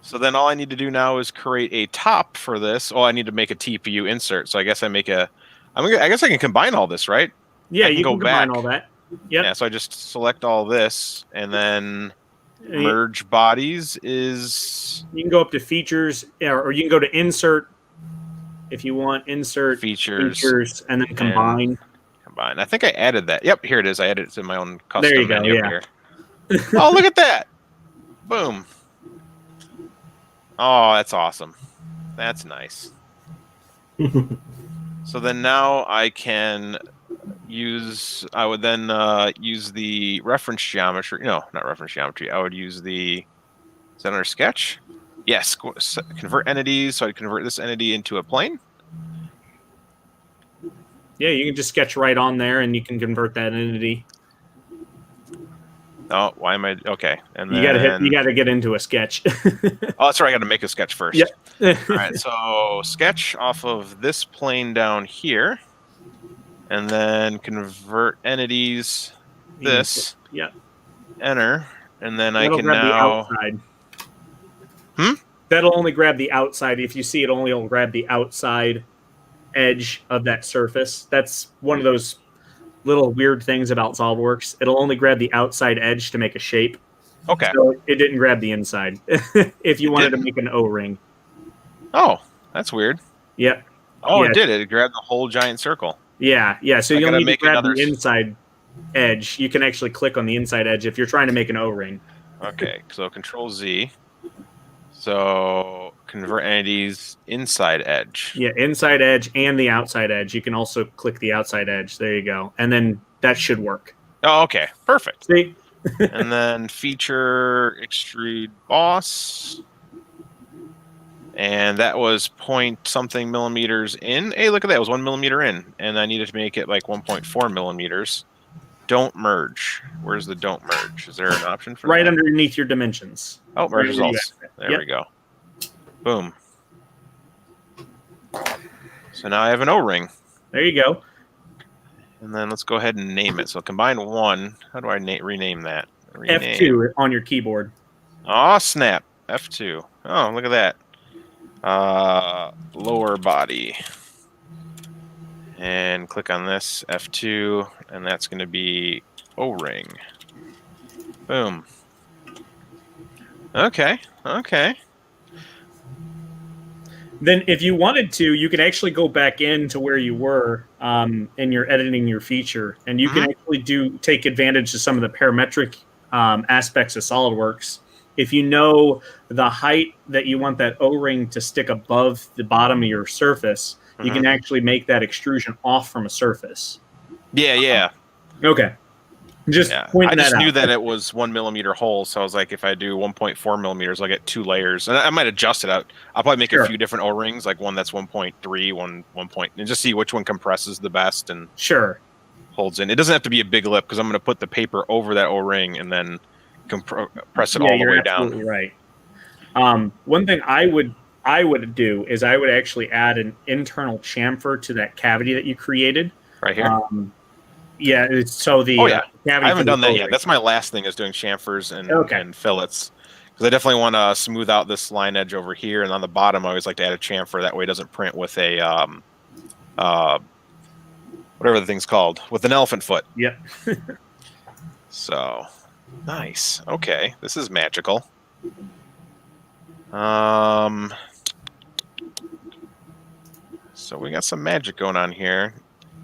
So then all I need to do now is create a top for this. Oh, I need to make a TPU insert. So I guess I guess I can combine all this, right? Yeah, I can you go can combine back. all that. Yep. Yeah, so I just select all this and then merge bodies is You can go up to features, or you can go to insert if you want. Insert features and then combine. combine. I think I added that. Yep, here it is. I added it to my own custom There you go, menu yeah. here. Oh, look at that. Boom. Oh, that's awesome. That's nice. So then now I can I would then use the reference geometry. No, not reference geometry. I would use is that under sketch? Yes, convert entities. So I'd convert this entity into a plane. Yeah, you can just sketch right on there, and you can convert that entity. Oh, why am I okay? And You then gotta get into a sketch. Oh, that's right. I got to make a sketch first. Yep. All right. So sketch off of this plane down here, and then convert entities. This. Yep. Enter, and then That'll I can grab the now. outside. Hmm? That'll only grab the outside. If you see it, only will grab the outside edge of that surface. That's one of those little weird things about SolidWorks. It'll only grab the outside edge to make a shape. Okay. So it didn't grab the inside. If you wanted to make an O-ring. Oh, that's weird. Yep. Oh, Yeah. it did. It grabbed the whole giant circle. Yeah. So I you'll gotta need to make grab another the inside edge. You can actually click on the inside edge if you're trying to make an O-ring. Okay. So Control Z. So convert entities inside edge. Yeah, inside edge and the outside edge. You can also click the outside edge. There you go. And then that should work. Oh, okay. Perfect. See? And then feature extrude boss. And that was point something millimeters in. Hey, look at that. It was 1 millimeter in. And I needed to make it like 1.4 millimeters. Don't merge. Where's the don't merge? Is there an option for Right that? underneath your dimensions. Oh, merge Right where you results. have it. There Yep. we go. Boom. So now I have an O-ring. There you go. And then let's go ahead and name it. So combine one. How do I rename that? Rename. F2 on your keyboard. Oh, snap. F2. Oh, look at that. Lower body. And click on this, F2, and that's going to be O-ring. Boom. Okay. Then if you wanted to, you can actually go back into where you were and you're editing your feature. And you can actually take advantage of some of the parametric aspects of SolidWorks. If you know the height that you want that O-ring to stick above the bottom of your surface, you can actually make that extrusion off from a surface. Yeah. Okay. Just I pointing just that knew out. that it was 1 millimeter hole, so I was like, if I do 1.4 millimeters, I'll get 2 layers. And I might adjust it out. I'll probably make a few different O-rings, like one that's 1.3, one point, and just see which one compresses the best and holds in. It doesn't have to be a big lip because I'm going to put the paper over that O-ring and then press it all the way down. Absolutely right. One thing I would do is I would actually add an internal chamfer to that cavity that you created. Right here. Yeah, so the Oh, yeah. cavity I haven't for the done that bow yet. ring. That's my last thing, is doing chamfers and, Okay. and fillets. Because I definitely want to smooth out this line edge over here. And on the bottom, I always like to add a chamfer. That way it doesn't print with a, whatever the thing's called, with an elephant foot. Yep. So, nice. Okay, this is magical. So we got some magic going on here.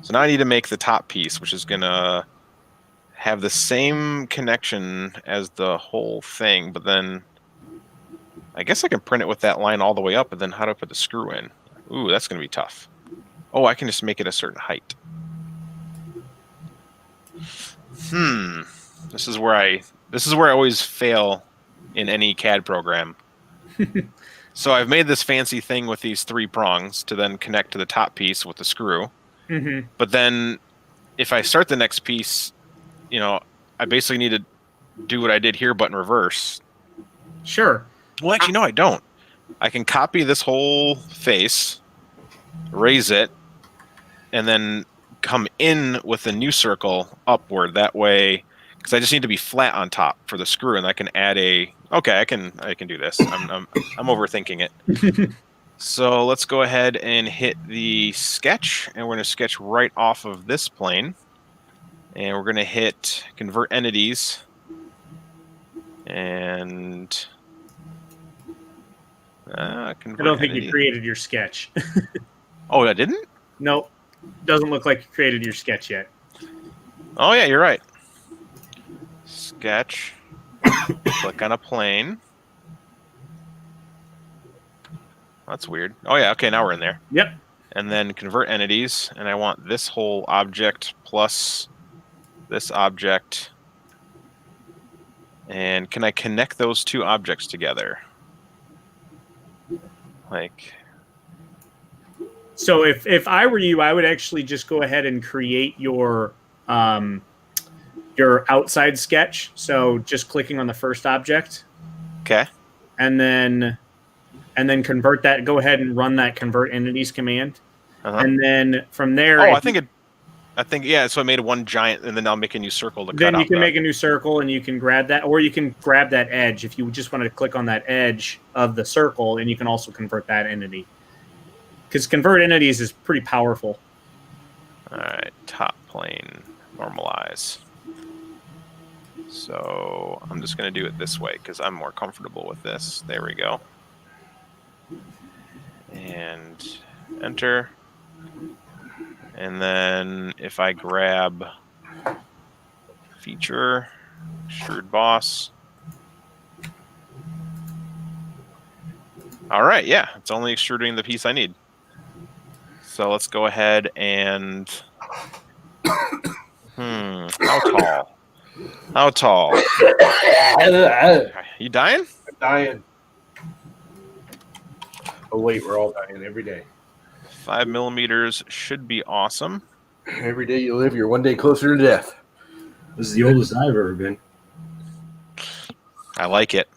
So now I need to make the top piece, which is going to have the same connection as the whole thing, but then I guess I can print it with that line all the way up, and then how do I put the screw in? Ooh, that's going to be tough. Oh, I can just make it a certain height. This is where I always fail in any CAD program. So I've made this fancy thing with these 3 prongs to then connect to the top piece with the screw. Mm-hmm. But then if I start the next piece, I basically need to do what I did here, but in reverse. Sure. Well, actually, no, I don't. I can copy this whole face, raise it, and then come in with a new circle upward. That way, because I just need to be flat on top for the screw, and I can add a. Okay, I can do this. I'm overthinking it. So let's go ahead and hit the sketch, and we're going to sketch right off of this plane, and we're going to hit convert entities, and I don't think you created your sketch. Oh, I didn't? Nope. Doesn't look like you created your sketch yet. Oh, yeah, you're right. Sketch. Click on a plane. That's weird. Oh, yeah, okay, now we're in there. Yep. And then convert entities, and I want this whole object plus this object. And can I connect those 2 objects together? Like... So if I were you, I would actually just go ahead and create your outside sketch. So just clicking on the first object. Okay. And then convert that. Go ahead and run that convert entities command. And then from there. Oh, I think yeah. So I made one giant, and then I'll make a new circle to cut out. Then you can make a new circle, and you can grab that, or you can grab that edge if you just wanted to click on that edge of the circle, and you can also convert that entity. Because convert entities is pretty powerful. All right, top plane, normalize. So I'm just going to do it this way because I'm more comfortable with this. There we go. And enter. And then if I grab feature, extrude boss. All right, yeah, it's only extruding the piece I need. So let's go ahead and... How tall? How tall? You dying? I'm dying. Oh, wait, we're all dying every day. 5 millimeters should be awesome. Every day you live, you're one day closer to death. This is the oldest I've ever been. I like it.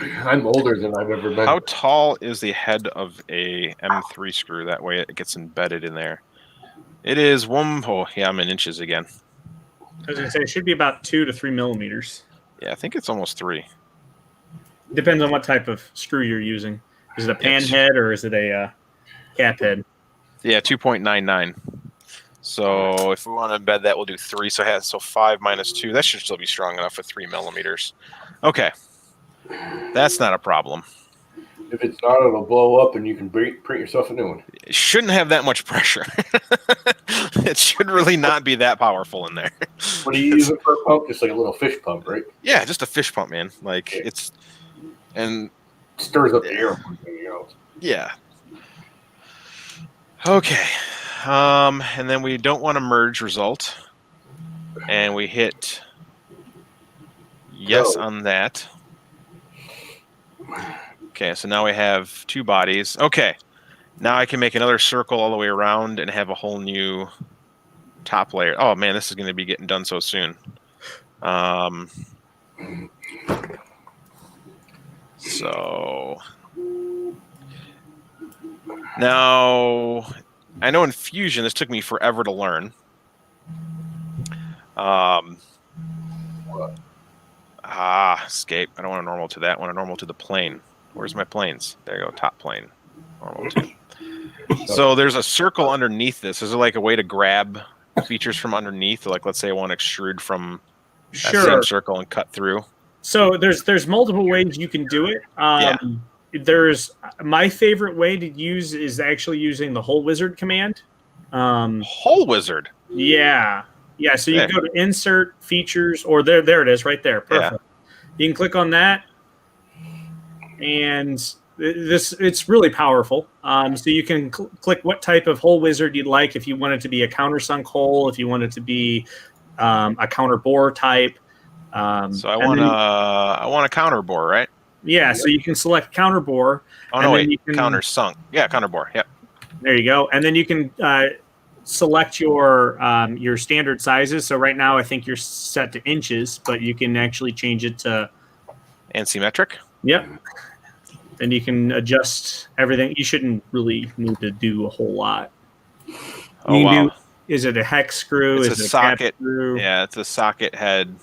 I'm older than I've ever been. How tall is the head of a M3 screw? That way it gets embedded in there. It is oh yeah, I'm in inches again. I was going to say it should be about 2 to 3 millimeters. Yeah, I think it's almost 3. Depends on what type of screw you're using. Is it a pan head or is it a cap head? Yeah, 2.99. So if we want to embed that, we'll do 3. So 5 minus 2. That should still be strong enough for 3 millimeters. Okay. That's not a problem. If it's not, it'll blow up and you can print yourself a new one. It shouldn't have that much pressure. It should really not be that powerful in there. What do you use it for a pump? Just like a little fish pump, right? Yeah, just a fish pump, man. Like it's and it stirs up the air. Yeah. Okay. And then we don't want to merge result. And we hit yes on that. Okay, so now we have 2 bodies. Okay, now I can make another circle all the way around and have a whole new top layer. Oh man, this is going to be getting done so soon. So now I know in Fusion, this took me forever to learn. Escape. I don't want a normal to that. I want a normal to the plane. Where's my planes? There you go. Top plane. Normal to. So there's a circle underneath this. Is there like a way to grab features from underneath? Like, let's say I want to extrude from that same circle and cut through. So there's multiple ways you can do it. There's my favorite way to use is actually using the Hole Wizard command. Hole Wizard. Yeah. So you can go to Insert Features, or there it is, right there. Perfect. Yeah. You can click on that, and it's really powerful. So you can click what type of Hole Wizard you'd like. If you want it to be a countersunk hole, if you want it to be a counter bore type. So I want a counter bore, right? Yeah. So you can select counter bore. Oh no, wait, counter sunk. Yeah, counter bore. Yep. There you go, and then you can select your standard sizes. So right now I think you're set to inches, but you can actually change it to symmetric. Yep. Then you can adjust everything. You shouldn't really need to do a whole lot. Oh wow. Is it a hex screw? It's is a it socket screw? Yeah, it's a socket head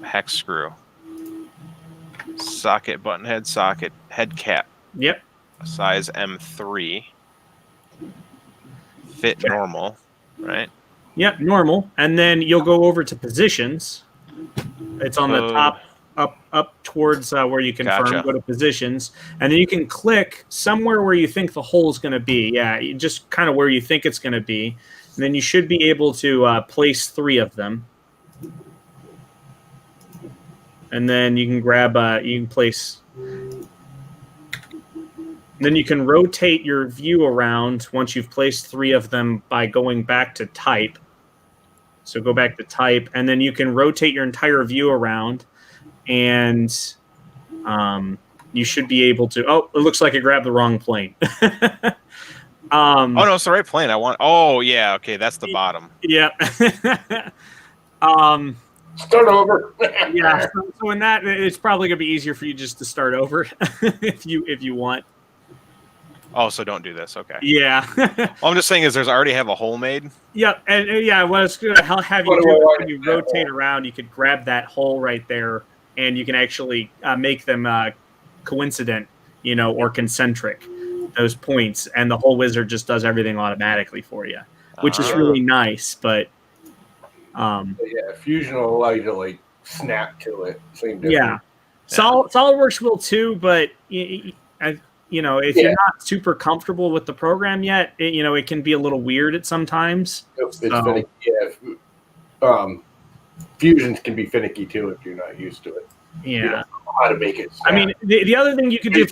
hex screw. Socket button head, socket head cap. Yep. Size M3. Fit normal, right? Yep, normal. And then you'll go over to positions. It's on the top, up towards where you confirm. Gotcha. Go to positions, and then you can click somewhere where you think the hole is going to be. Yeah, just kind of where you think it's going to be. And then you should be able to place 3 of them. And then you can grab. You can place. Then you can rotate your view around once you've placed 3 of them by going back to type. So go back to type, and then you can rotate your entire view around, and you should be able to. Oh, it looks like I grabbed the wrong plane. Oh no, it's the right plane. I want. Oh yeah, okay, that's the bottom. Yeah. Start over. Yeah. So in that, it's probably gonna be easier for you just to start over if you want. Oh, so don't do this. Okay. Yeah. All I'm just saying is there's already have a hole made. Yeah, and yeah, what it's going to have you do when you rotate around, you could grab that hole right there, and you can actually make them coincident, or concentric, those points, and the Hole Wizard just does everything automatically for you, which is really nice. But Fusion will allow you to like snap to it. Same difference. Yeah, SolidWorks will too, but if you're not super comfortable with the program yet, it can be a little weird at sometimes. It's finicky. Yeah. Fusions can be finicky too if you're not used to it. Yeah. You don't know how to make it snap. I mean, the other thing you could do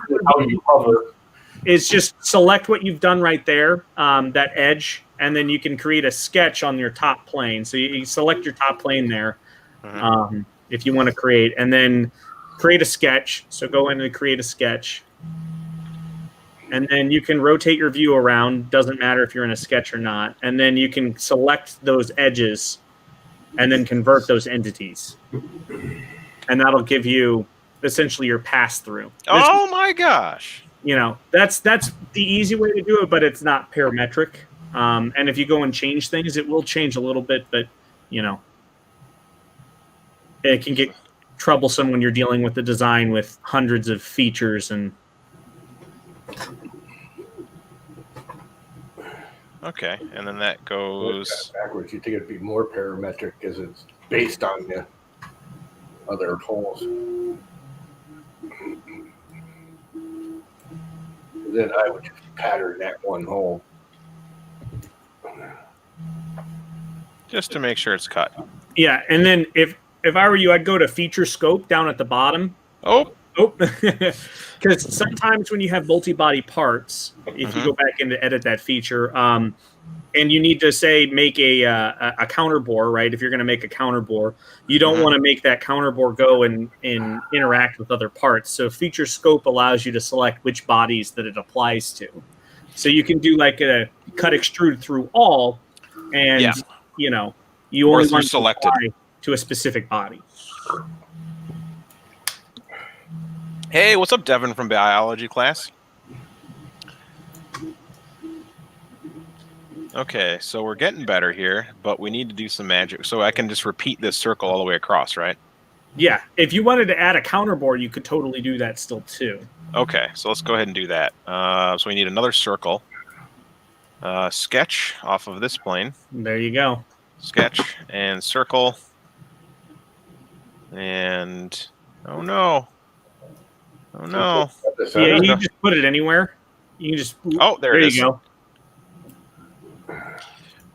is just select what you've done right there, that edge, and then you can create a sketch on your top plane. So you select your top plane there, if you want to create, and then create a sketch. So go in and create a sketch. And then you can rotate your view around. Doesn't matter if you're in a sketch or not. And then you can select those edges and then convert those entities. And that'll give you essentially your pass-through. Oh, my gosh. That's the easy way to do it, but it's not parametric. And if you go and change things, it will change a little bit, but, it can get troublesome when you're dealing with the design with hundreds of features and... Okay, and then that goes backwards. You think it'd be more parametric because it's based on the other holes. Then I would just pattern that one hole. just to make sure it's cut. Yeah, and then if I were you, I'd go to feature scope down at the bottom. Oh, because sometimes when you have multi-body parts, if you go back in to edit that feature, and you need to say make a counter bore, right? If you're going to make a counter bore, you don't want to make that counter bore go and interact with other parts. So feature scope allows you to select which bodies that it applies to. So you can do like a cut extrude through all, and you only want to apply to a specific body. Hey, what's up, Devin from biology class? Okay, so we're getting better here, but we need to do some magic. So I can just repeat this circle all the way across, right? Yeah, if you wanted to add a counterboard, you could totally do that still too. Okay, so let's go ahead and do that. So we need another circle. Sketch off of this plane. There you go. Sketch and circle. And oh no. Oh no. Yeah, you can just put it anywhere. You can just. Oh, there it is. You go.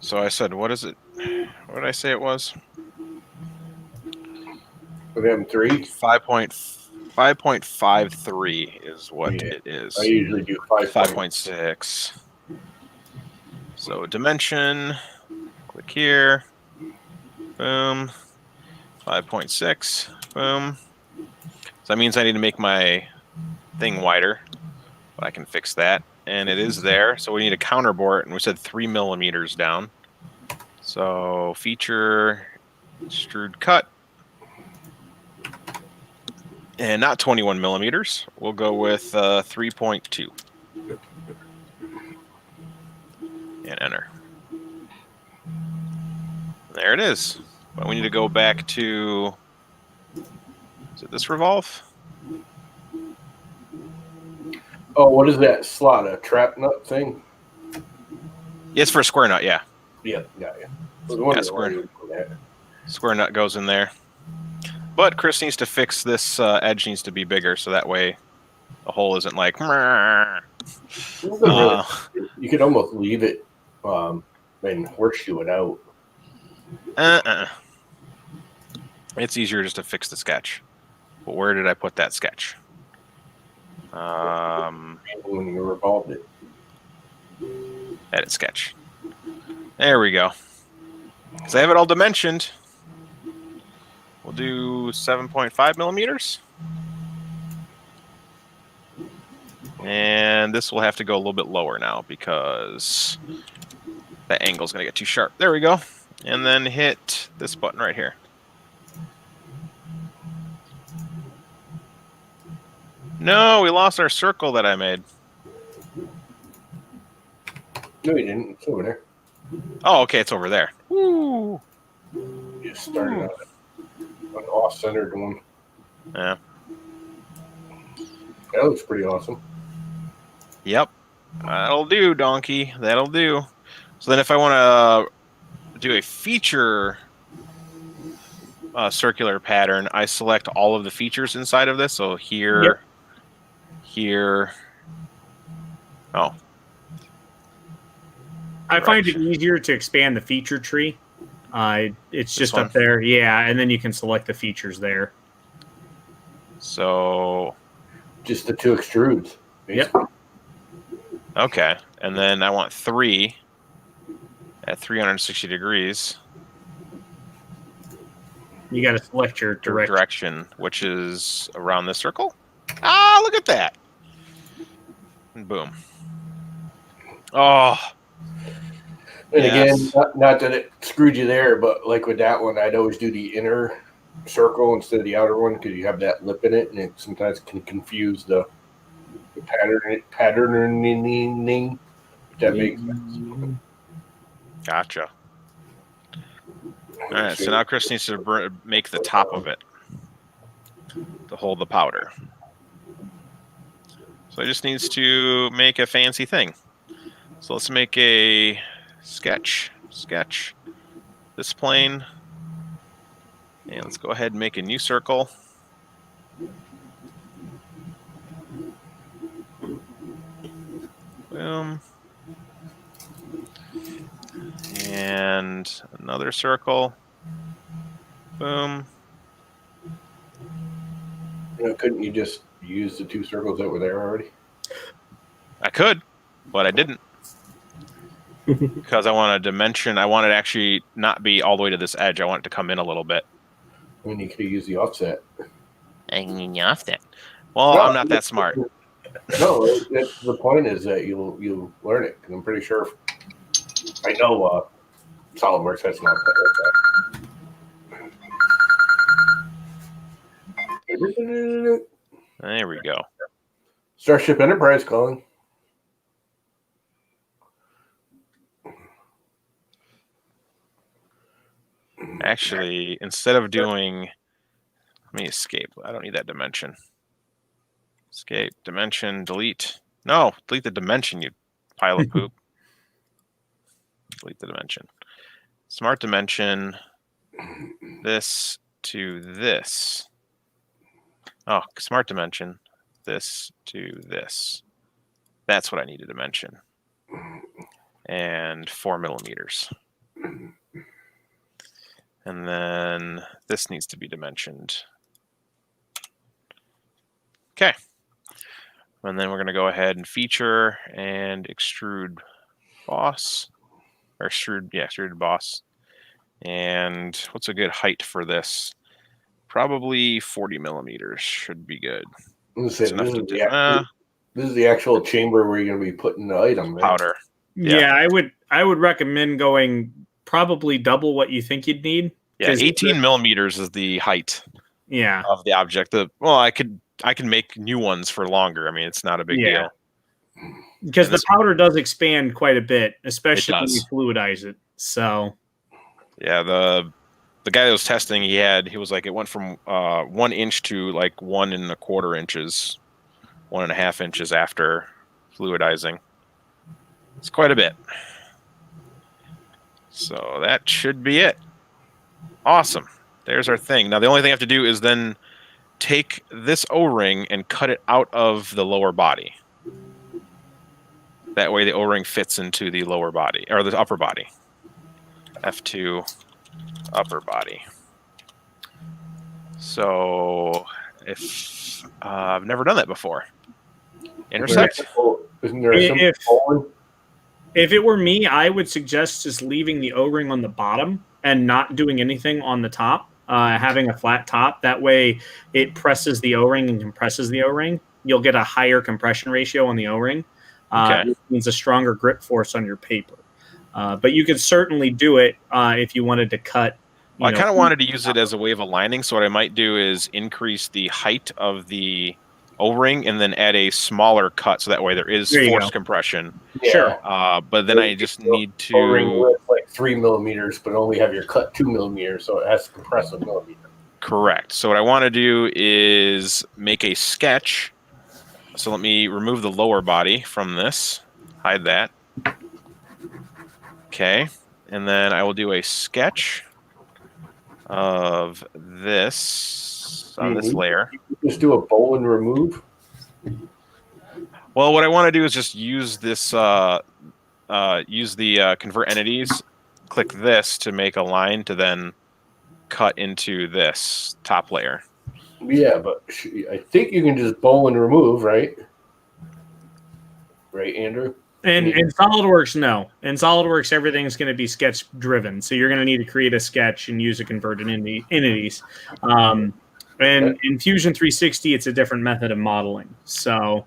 So I said, what is it? What did I say it was? For them 3? 5.53 is what it is. I usually do 5.6. So dimension, click here, boom, 5.6, boom. So that means I need to make my thing wider, but I can fix that. And it is there, so we need a counterboard, and we said 3 millimeters down. So feature, extrude cut, and not 21 millimeters. We'll go with 3.2. And enter. There it is. But we need to go back to, is it this revolve? Oh, what is that slot? A trap nut thing? Yeah, it's for a square nut, yeah. Yeah. Square nut goes in there. But Chris needs to fix this edge, needs to be bigger, so that way the hole isn't like... You could almost leave it and horseshoe it out. It's easier just to fix the sketch. But where did I put that sketch? When you revolved it. Edit sketch. There we go. Because I have it all dimensioned. We'll do 7.5 millimeters. And this will have to go a little bit lower now because that angle's going to get too sharp. There we go. And then hit this button right here. No, we lost our circle that I made. No, you didn't. It's over there. Oh, okay, it's over there. Woo! You just started on an off-centered one. Yeah. That looks pretty awesome. Yep. That'll do, donkey. That'll do. So then if I want to do a feature circular pattern, I select all of the features inside of this. So here, yep. Here. Oh. I find it easier to expand the feature tree. It's just up there. Yeah, and then you can select the features there. So. Just the 2 extrudes. Basically. Yep. Okay. And then I want 3 at 360 degrees. You got to select your direction, which is around this circle. Ah, look at that. And boom. Oh. And again, not that it screwed you there, but like with that one, I'd always do the inner circle instead of the outer one because you have that lip in it, and it sometimes can confuse the patterning. If that makes sense. Gotcha. All right, so now Chris needs to make the top of it to hold the powder. So he just needs to make a fancy thing. So let's make a sketch this plane, and let's go ahead and make a new circle. Boom. And another circle. Boom. Couldn't you just use the 2 circles that were there already? I could, but I didn't. Because I want a dimension. I want it to actually not be all the way to this edge. I want it to come in a little bit. When you could use the offset. I mean, the offset. Well, I'm not that smart. No, the point is that you'll learn it. Because I'm pretty sure. I know SolidWorks has not like that. There we go. Starship Enterprise calling. Actually, instead of doing, let me escape. I don't need that dimension. Escape, dimension, delete. No, delete the dimension, you pile of poop. Delete the dimension. Smart dimension, this to this. Oh, smart dimension, this to this. That's what I need to dimension. And 4 millimeters. And then this needs to be dimensioned. Okay. And then we're going to go ahead and feature and extrude boss. Or extruded boss. And what's a good height for this? Probably 40 millimeters should be good. This is the actual chamber where you're going to be putting the item, right? Powder. Yeah, I would recommend going probably double what you think you'd need. Yeah, 18 millimeters is the height. Yeah. Of the object. I can make new ones for longer. I mean, it's not a big deal. Because the powder does expand quite a bit, especially when you fluidize it. So. Yeah, the guy that was testing, he was like, it went from 1 inch to like 1.25 inches, 1.5 inches after fluidizing. It's quite a bit. So that should be it. Awesome. There's our thing. Now the only thing I have to do is then take this O-ring and cut it out of the lower body. That way the O-ring fits into the lower body, or the upper body. F2, upper body. So if I've never done that before. Intersect. Isn't there a simple if it were me, I would suggest just leaving the O-ring on the bottom and not doing anything on the top, having a flat top. That way it presses the O-ring and compresses the O-ring. You'll get a higher compression ratio on the O-ring. It means a stronger grip force on your paper. But you could certainly do it if you wanted to cut. I kind of wanted to use it as a way of aligning. So what I might do is increase the height of the O-ring and then add a smaller cut, so that way there is force compression. Yeah. Sure. But then I just need to O-ring with like 3 millimeters, but only have your cut 2 millimeters, so it has to compress a millimeter. Correct. So what I want to do is make a sketch. So let me remove the lower body from this. Hide that. Okay. And then I will do a sketch of this on this layer. Just do a bowl and remove? Well, what I want to do is just use this, use the convert entities, click this to make a line to then cut into this top layer. Yeah, but I think you can just bowl and remove, right? Right, Andrew? And in SolidWorks, no. In SolidWorks, everything's going to be sketch driven. So you're going to need to create a sketch and use a converted entities. And in Fusion 360, it's a different method of modeling. So,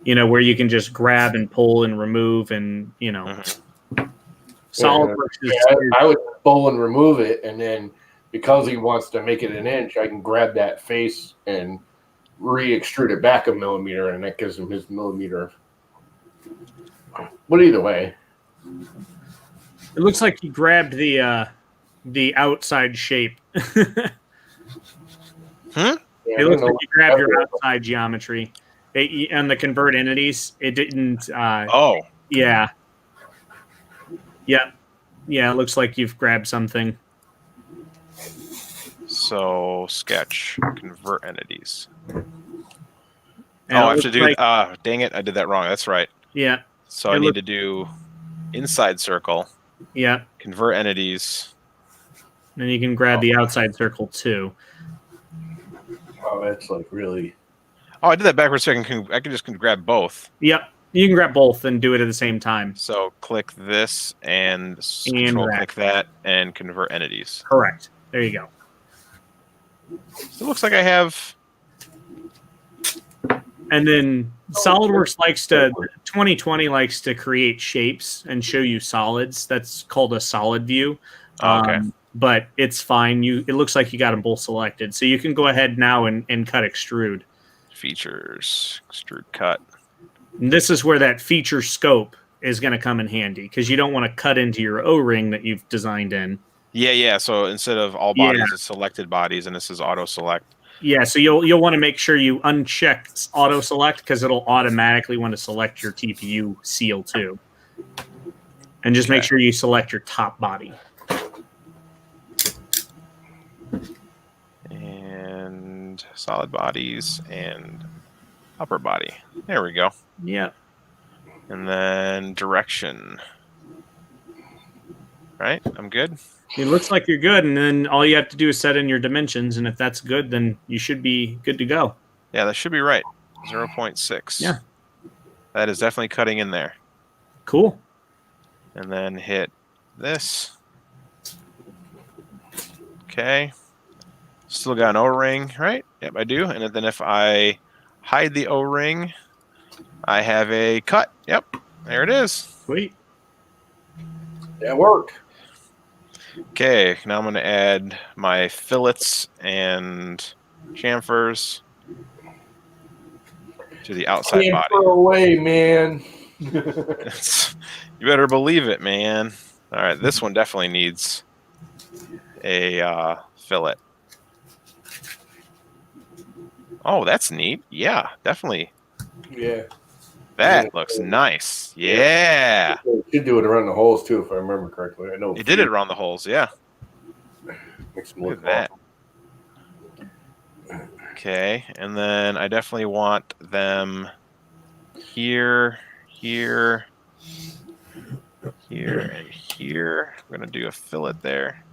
where you can just grab and pull and remove and, SolidWorks is... I would bowl and remove it, and then because he wants to make it an inch, I can grab that face and re-extrude it back a millimeter, and that gives him his millimeter. But either way, it looks like he grabbed the outside shape. It looks like you grabbed your outside geometry. And the convert entities, it didn't. Yeah. It looks like you've grabbed something. So sketch, convert entities. And I have to do. Dang it! I did that wrong. That's right. Yeah. So I need to do inside circle. Yeah. Convert entities. And you can grab the outside circle too. Oh, that's like really. Oh, I did that backwards. So I can just grab both. Yep. You can grab both and do it at the same time. So click this and control click that and convert entities. Correct. There you go. So it looks like I have. And then SolidWorks 2020 likes to create shapes and show you solids. That's called a solid view. Okay. But it's fine. It looks like you got them both selected. So you can go ahead now and cut extrude. Features, extrude cut. And this is where that feature scope is going to come in handy because you don't want to cut into your O-ring that you've designed in. Yeah. So instead of all Yeah. bodies, it's selected bodies, and this is auto select. Yeah, so you'll want to make sure you uncheck auto select because it'll automatically want to select your TPU seal too. And just make Okay. sure you select your top body. And solid bodies and upper body. There we go. Yeah. And then direction. Right? I'm good. It looks like you're good, and then all you have to do is set in your dimensions, and if that's good, then you should be good to go. Yeah, that should be right. 0.6. Yeah. That is definitely cutting in there. Cool. And then hit this. Okay. Still got an O-ring, right? Yep, I do. And then if I hide the O-ring, I have a cut. Yep, there it is. Sweet. That worked. Okay, now I'm going to add my fillets and chamfers to the outside body. Away, man. You better believe it, man. All right, this one definitely needs a fillet. Oh, that's neat. Yeah, definitely. Yeah. That looks nice. Yeah. You should do it around the holes too, if I remember correctly. I know It did it around the holes, yeah. Makes them Look look at that. Okay, and then I definitely want them here, here, here, and here. I'm gonna do a fillet there.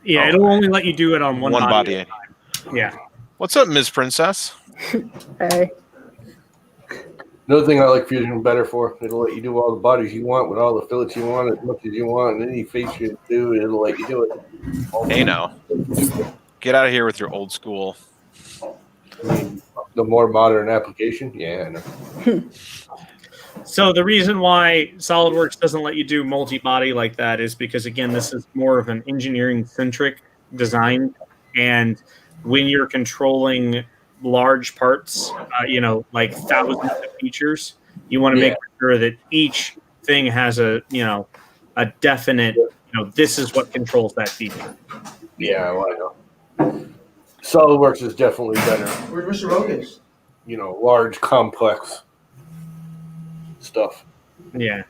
Yeah, it'll only let you do it on one body. body. Yeah. What's up, Ms. Princess? Hey. Another thing I like Fusion better for, it'll let you do all the bodies you want with all the fillets you want, as much as you want, and any face you do, it'll let you do it. Hey, now. Get out of here with your old school. I mean, the more modern application, yeah. I know. So the reason why SolidWorks doesn't let you do multi-body like that is because, again, this is more of an engineering-centric design, and when you're controlling large parts, like thousands of features, you want to make sure that each thing has a definite, this is what controls that feature. Yeah, well, I know. SolidWorks is definitely better. Where's Mr. Rogas? Large, complex stuff. Yeah.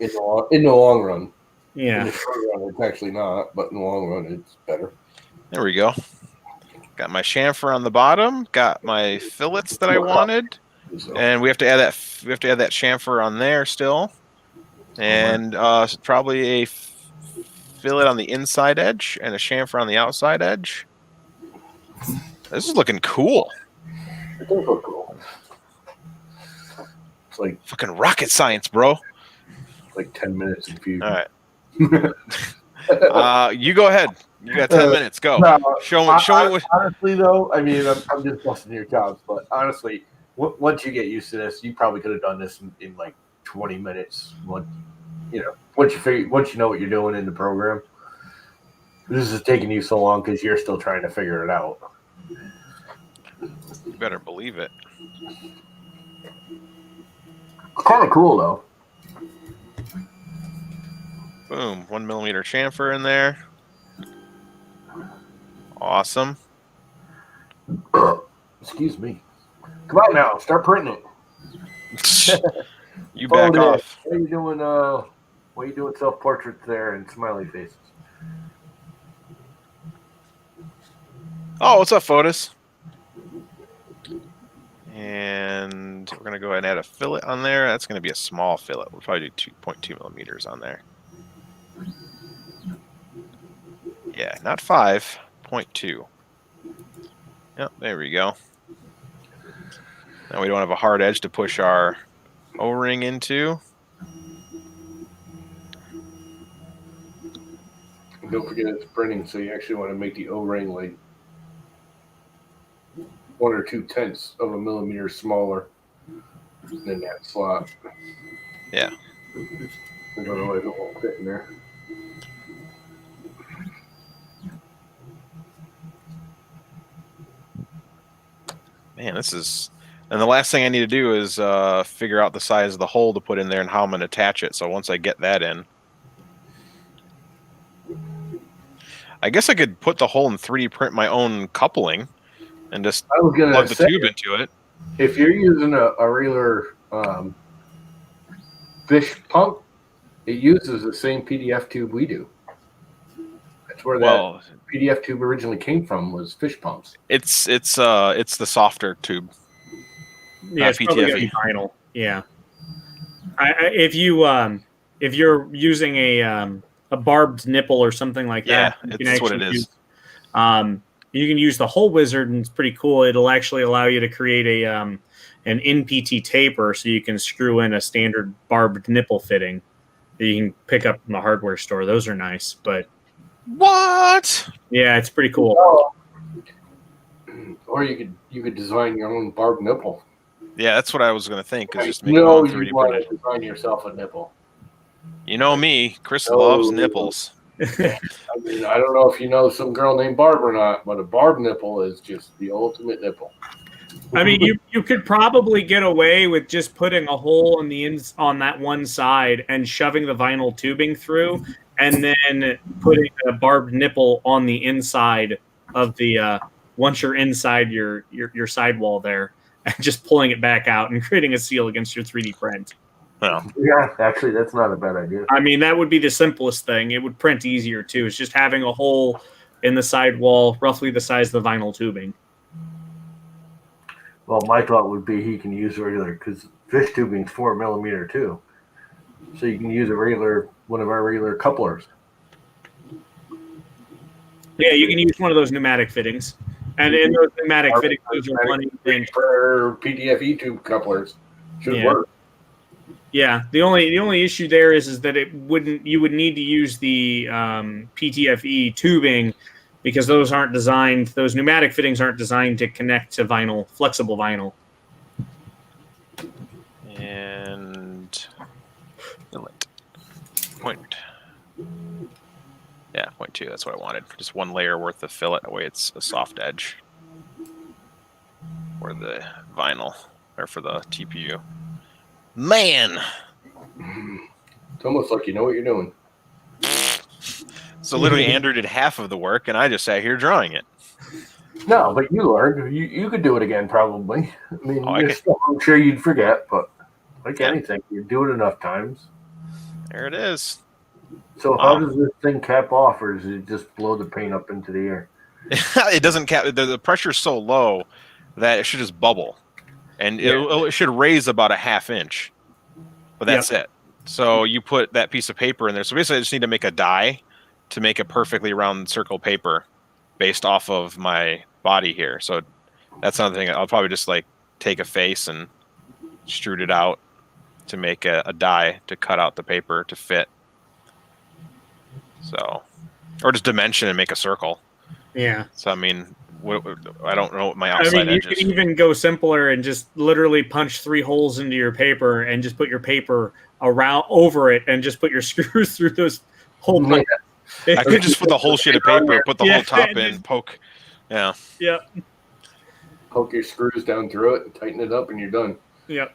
In the long run. In Yeah. the short run, it's actually not, but in the long run, it's better. There we go. Got my chamfer on the bottom. Got my fillets that I wanted, and we have to add that. We have to add that chamfer on there still, and probably a fillet on the inside edge and a chamfer on the outside edge. This is looking cool. It does look cool. It's like Fucking rocket science, bro. 10 minutes in Fusion. All right. You go ahead. You got 10 minutes. Go. No, Show me what. Honestly, though, I mean, I'm just busting your chops, but honestly, once you get used to this, you probably could have done this in like 20 minutes. Once you know what you're doing in the program. This is taking you so long because you're still trying to figure it out. You better believe it. It's kind of cool, though. Boom. 1 millimeter chamfer in there. Awesome. Excuse me. Come on now, start printing it. You back off. What are you doing self-portraits there and smiley faces? Oh, what's up, Fotis? And we're going to go ahead and add a fillet on there. That's going to be a small fillet. We'll probably do 2.2 millimeters on there. Yeah, not 5.2. Yep, there we go. Now we don't have a hard edge to push our O-ring into. And don't forget it's printing, so you actually want to make the O-ring like 1 or 2/10 of a millimeter smaller than that slot. Yeah. Otherwise, it won't fit in there. Man, this is... And the last thing I need to do is figure out the size of the hole to put in there and how I'm going to attach it. So once I get that in... I guess I could put the hole and 3D print my own coupling and just I was gonna plug the say, tube into it. if you're using a regular fish pump, it uses the same PDF tube we do. That's where Well, that PDF tube originally came from, was fish pumps. it's the softer tube. Yeah, Not it's probably gonna PTFE. be vinyl. Yeah. If you're using a barbed nipple or something like Yeah, that, you can it's what actually it is. use, you can use the hole wizard, and it's pretty cool. It'll actually allow you to create an NPT taper, so you can screw in a standard barbed nipple fitting that you can pick up from the hardware store. Those are nice, but What? yeah, it's pretty cool. Or you could design your own barbed nipple. Yeah, that's what I was gonna think. Is just You make my know own you 3D want printed. to design yourself a nipple. You know me, Chris No. loves nipples. I mean, I don't know if you know some girl named Barb or not, but a barb nipple is just the ultimate nipple. I mean, you could probably get away with just putting a hole on that one side and shoving the vinyl tubing through, and then putting a barbed nipple on the inside of the once you're inside your sidewall there, and just pulling it back out and creating a seal against your 3D print. Well, Yeah, actually, that's not a bad idea. I mean, that would be the simplest thing. It would print easier too. It's just having a hole in the sidewall, roughly the size of the vinyl tubing. Well, my thought would be he can use regular, because fish tubing's 4mm too, so you can use one of our regular couplers. Yeah, you can use one of those pneumatic fittings, and in those pneumatic fittings, those are funny things. For PTFE tube couplers should work. Yeah, the only issue there is that you would need to use the PTFE tubing, because those pneumatic fittings aren't designed to connect to flexible vinyl. and fillet. Point. Yeah, 0.2. That's what I wanted. Just one layer worth of fillet. That way it's a soft edge for the vinyl, or for the TPU. Man! It's almost like you know what you're doing. So literally Andrew did half of the work, and I just sat here drawing it. No, but you learned. You could do it again, probably. I mean, I'm sure you'd forget, but like anything, you do it enough times. There it is. So how does this thing cap off, or does it just blow the paint up into the air? It doesn't cap. The pressure's so low that it should just bubble, and it should raise about a ½ inch. But that's it. So you put that piece of paper in there. So basically, I just need to make a die to make a perfectly round circle paper based off of my body here. So that's another thing. I'll probably just like take a face and extrude it out to make a die to cut out the paper to fit. So, or just dimension and make a circle. Yeah. So I mean, I don't know what my outside edge is. You could even go simpler and just literally punch 3 holes into your paper and just put your paper over it and just put your screws through those holes. I could just put the whole sheet of paper, put the whole top in, poke. Yeah. Yep. Poke your screws down through it and tighten it up, and you're done. Yep.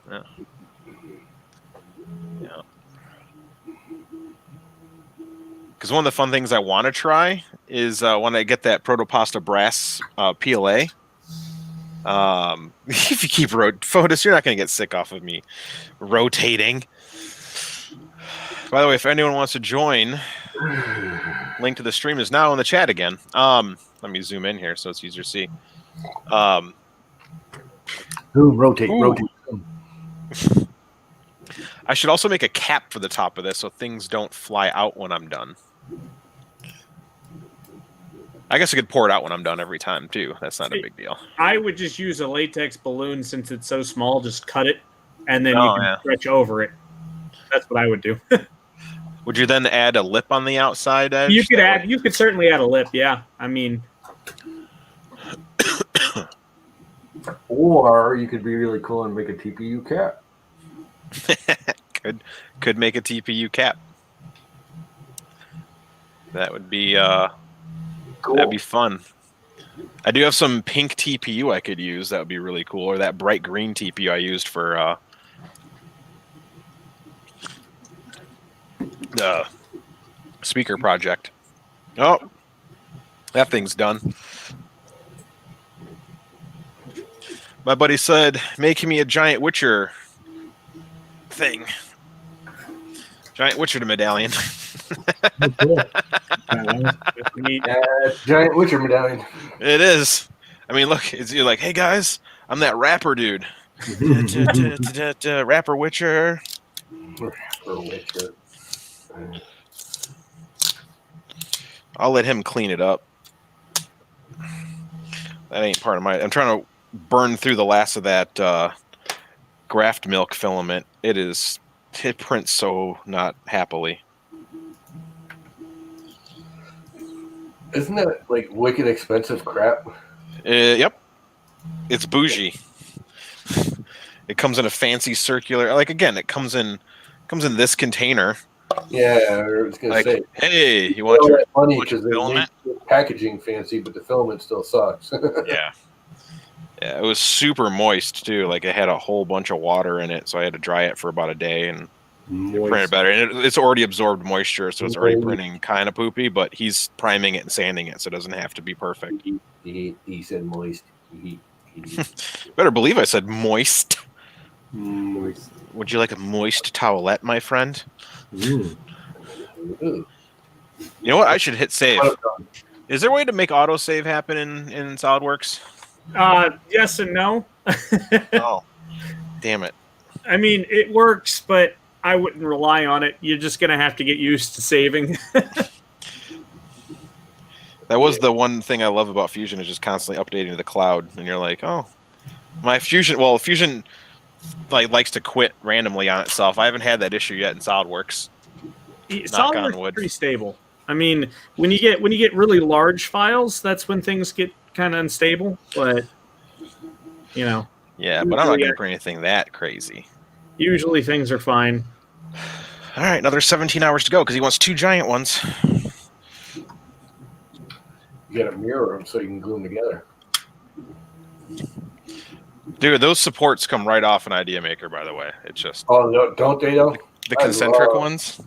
Yeah. Because one of the fun things I want to try is when I get that Protopasta brass PLA. If you keep Fotis, you're not going to get sick off of me rotating. By the way, if anyone wants to join, link to the stream is now in the chat again. Let me zoom in here so it's easier to see. Rotate. I should also make a cap for the top of this so things don't fly out when I'm done. I guess I could pour it out when I'm done every time, too. That's not a big deal. I would just use a latex balloon since it's so small. Just cut it, and then you can stretch over it. That's what I would do. Would you then add a lip on the outside edge? You could certainly add a lip, yeah. I mean... Or you could be really cool and make a TPU cap. Could make a TPU cap. That would be cool. That'd be fun. I do have some pink TPU I could use. That would be really cool. Or that bright green TPU I used for the speaker project. Oh, That thing's done. My buddy said, make me a giant Witcher thing. Giant Witcher medallion. Cool. Neat. Giant Witcher medallion. It is. I mean, look, you're like, hey guys, I'm that rapper dude. Rapper Witcher. Rapper Witcher. I'll let him clean it up. That ain't part of my. I'm trying to burn through the last of that graft milk filament. It prints so not happily. Isn't that like wicked expensive crap? Yep. It's bougie. It comes in a fancy circular. Like again, it comes in this container. Yeah, I was gonna Like, say. hey, you want your money want your because they filament? make the packaging fancy, but the filament still sucks. Yeah. Yeah, it was super moist too. Like it had a whole bunch of water in it, so I had to dry it for about a day and it printed better. And it's already absorbed moisture, so it's already printing kind of poopy. But he's priming it and sanding it, so it doesn't have to be perfect. He said moist. Better believe I said moist. Moist. Would you like a moist towelette, my friend? Mm. Ooh. You know what? I should hit save. Is there a way to make autosave happen in SolidWorks? Yes and no. Oh, damn it. I mean, it works, but I wouldn't rely on it. You're just going to have to get used to saving. That was the one thing I love about Fusion is just constantly updating to the cloud, and you're like, oh, my Fusion. Well, Fusion likes to quit randomly on itself. I haven't had that issue yet in SolidWorks. Knock on SolidWorks wood. is pretty stable. I mean, when you get really large files, that's when things get kind of unstable. But you know, Yeah, but I'm not going for anything that crazy. Usually things are fine. All right, another 17 hours to go because he wants 2 giant ones. You got to mirror them so you can glue them together. Dude, those supports come right off an Idea Maker, by the way. It's just no, don't they though? the concentric ones.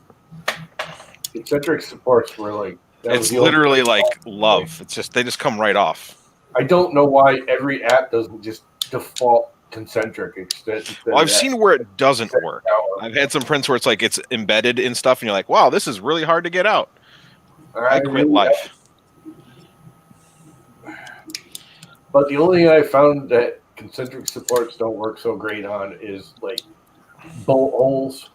Concentric supports were like It's literally like love. It's just they just come right off. I don't know why every app doesn't just default concentric. Well, I've seen where it doesn't work. I've had some prints where it's embedded in stuff, and you're like, "Wow, this is really hard to get out." I quit life. But the only thing I found that concentric supports don't work so great on is like bolt holes,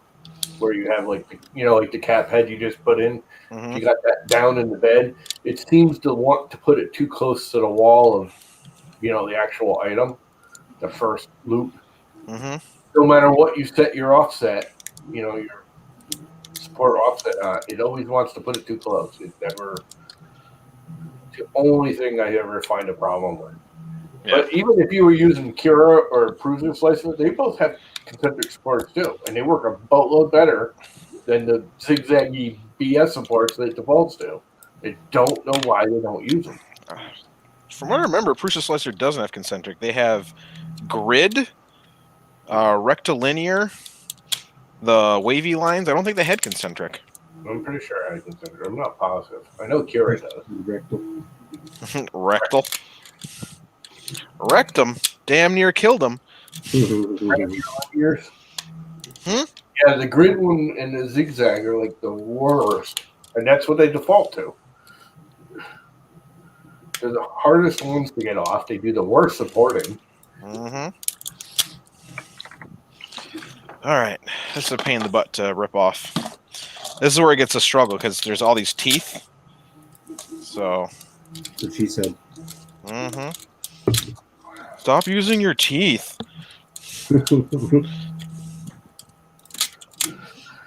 where you have like the cap head you just put in. Mm-hmm. You got that down in the bed. It seems to want to put it too close to the wall of the actual item, the first loop. Mm-hmm. No matter what you set your offset, your support offset on, it always wants to put it too close. It never. It's the only thing I ever find a problem with. Yeah. But even if you were using Cura or Prusa slicer, they both have concentric supports too, and they work a boatload better than the zigzaggy BS supports that it defaults to. I don't know why they don't use them. From what I remember, Prusa slicer doesn't have concentric. They have grid, rectilinear, the wavy lines. I don't think they had concentric. I'm pretty sure I had concentric. I'm not positive. I know Cura does. Rectal. Wrecked him. Damn near killed him. Years. Yeah, the grid one and the zigzag are like the worst. And that's what they default to. They're the hardest ones to get off. They do the worst supporting. Mm-hmm. All right. This is a pain in the butt to rip off. This is where it gets a struggle because there's all these teeth. So. That's what she said. Mm-hmm. Stop using your teeth.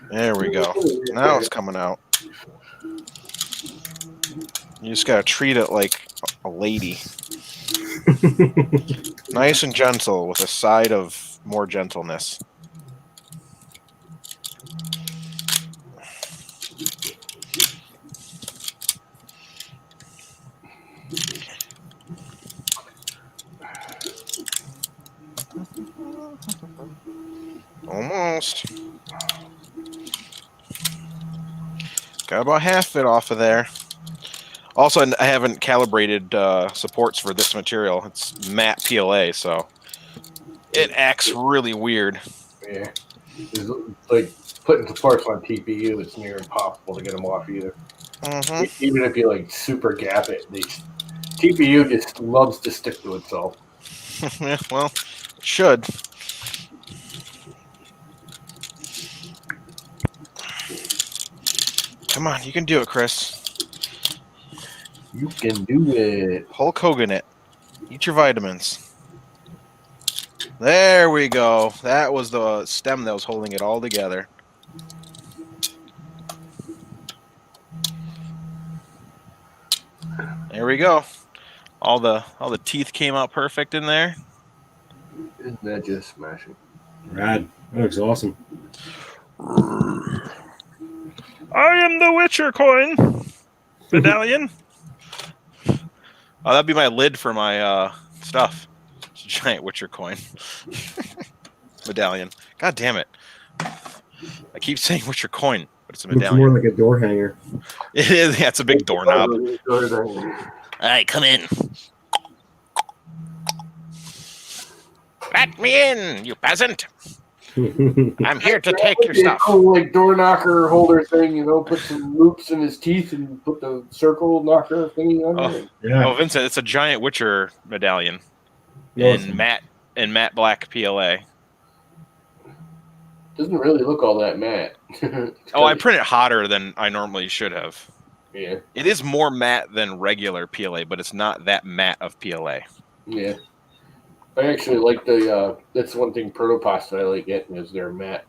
There we go. Now it's coming out. You just gotta treat it like a lady. Nice and gentle with a side of more gentleness. Almost. Got about half it off of there. Also, I haven't calibrated supports for this material. It's matte PLA, so it acts really weird. Yeah. It's like putting supports on TPU, it's near impossible to get them off either. Mm-hmm. Even if you like super gap it, TPU just loves to stick to itself. Yeah, well, it should. Come on, you can do it, Chris. You can do it. Hulk Hogan it. Eat your vitamins. There we go. That was the stem that was holding it all together. There we go. All the teeth came out perfect in there. Isn't that just smashing? Rad. That looks awesome. I am the Witcher coin medallion. Oh, that'd be my lid for my stuff. It's a giant Witcher coin medallion. God damn it! I keep saying Witcher coin, but it's a Looks medallion. more like a door hanger. It is. Yeah, it's a big doorknob. All right, come in. Let me in, you peasant. I'm here to take your stuff. Oh, like door knocker holder thing, put some loops in his teeth and put the circle knocker thingy on it. Yeah. Oh, Vincent, it's a giant Witcher medallion Awesome. in matte black PLA. Doesn't really look all that matte. Oh, I print it hotter than I normally should have. Yeah. It is more matte than regular PLA, but it's not that matte of PLA. Yeah. I actually like that's one thing Protopasta I like getting is their matte.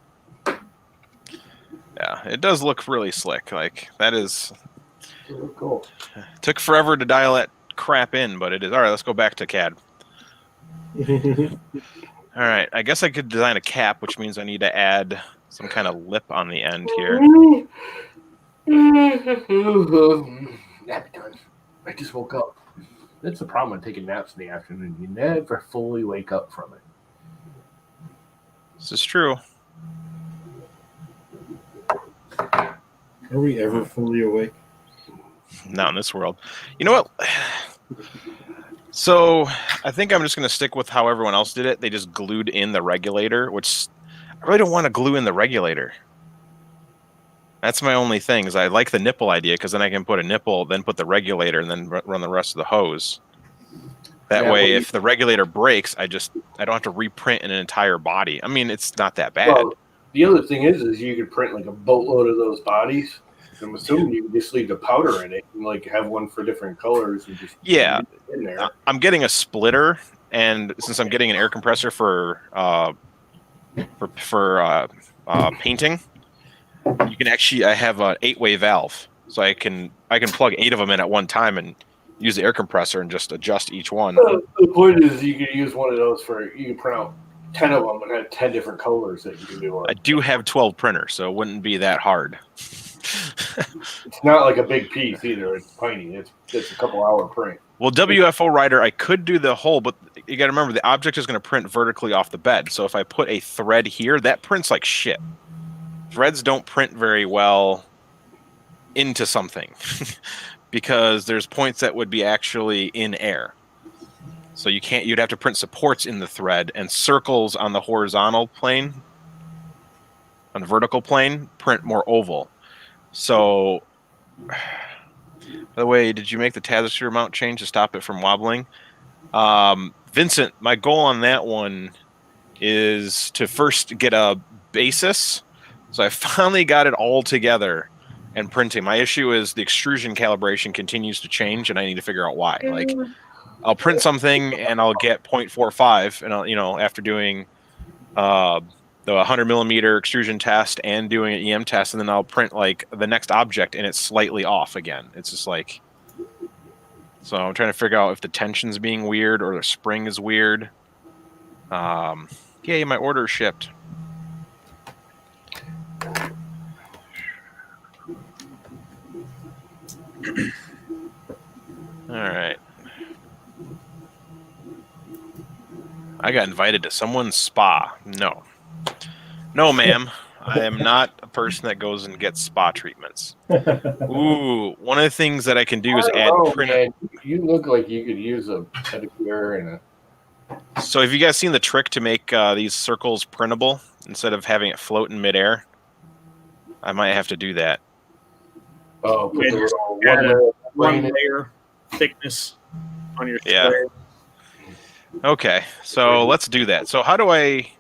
Yeah, it does look really slick. Like, that is... Oh, cool. Took forever to dial that crap in, but it is. All right, let's go back to CAD. All right, I guess I could design a cap, which means I need to add some kind of lip on the end here. Nap time. I just woke up. That's the problem with taking naps in the afternoon. You never fully wake up from it. This is true. Are we ever fully awake? Not in this world. You know what? So I think I'm just going to stick with how everyone else did it. They just glued in the regulator, which I really don't want to glue in the regulator. That's my only thing. Is I like the nipple idea because then I can put a nipple, then put the regulator, and then run the rest of the hose. That way, if the regulator breaks, I don't have to reprint an entire body. I mean, it's not that bad. Well, the other thing is you could print like a boatload of those bodies. I'm assuming you can just leave the powder in it and like have one for different colors and just Yeah, put it in there. I'm getting a splitter, and since I'm getting an air compressor for painting, you can actually I have an 8-way valve, so I can plug 8 of them in at one time and use the air compressor and just adjust each one. The point is you can use one of those you can print out 10 of them and have 10 different colors that you can do. I do have 12 printers, so it wouldn't be that hard. It's not like a big piece either. It's tiny. It's a couple hour print. Well, WFO Writer, I could do the whole, but you got to remember the object is going to print vertically off the bed. So if I put a thread here, that prints like shit. Threads don't print very well into something because there's points that would be actually in air. So you'd have to print supports in the thread, and circles on the horizontal plane, on the vertical plane, print more oval. So, by the way, did you make the tapestry mount change to stop it from wobbling? Vincent, my goal on that one is to first get a basis. So I finally got it all together and printing. My issue is the extrusion calibration continues to change, and I need to figure out why. Like, I'll print something and I'll get 0.45, and I'll, after doing the 100 millimeter extrusion test and doing an EM test, and then I'll print like the next object and it's slightly off again. It's just like, so I'm trying to figure out if the tension's being weird or the spring is weird. Yay, my order shipped. All right. I got invited to someone's spa. No, ma'am. I am not person that goes and gets spa treatments. Ooh, one of the things that I can do is I don't add know, print. man. You look like you could use a pedicure and a. So have you guys seen the trick to make these circles printable instead of having it float in midair? I might have to do that. Oh, put Yeah, the just little add a one one layer. layer thickness on your Yeah. square. Okay, so let's do that. So how do I?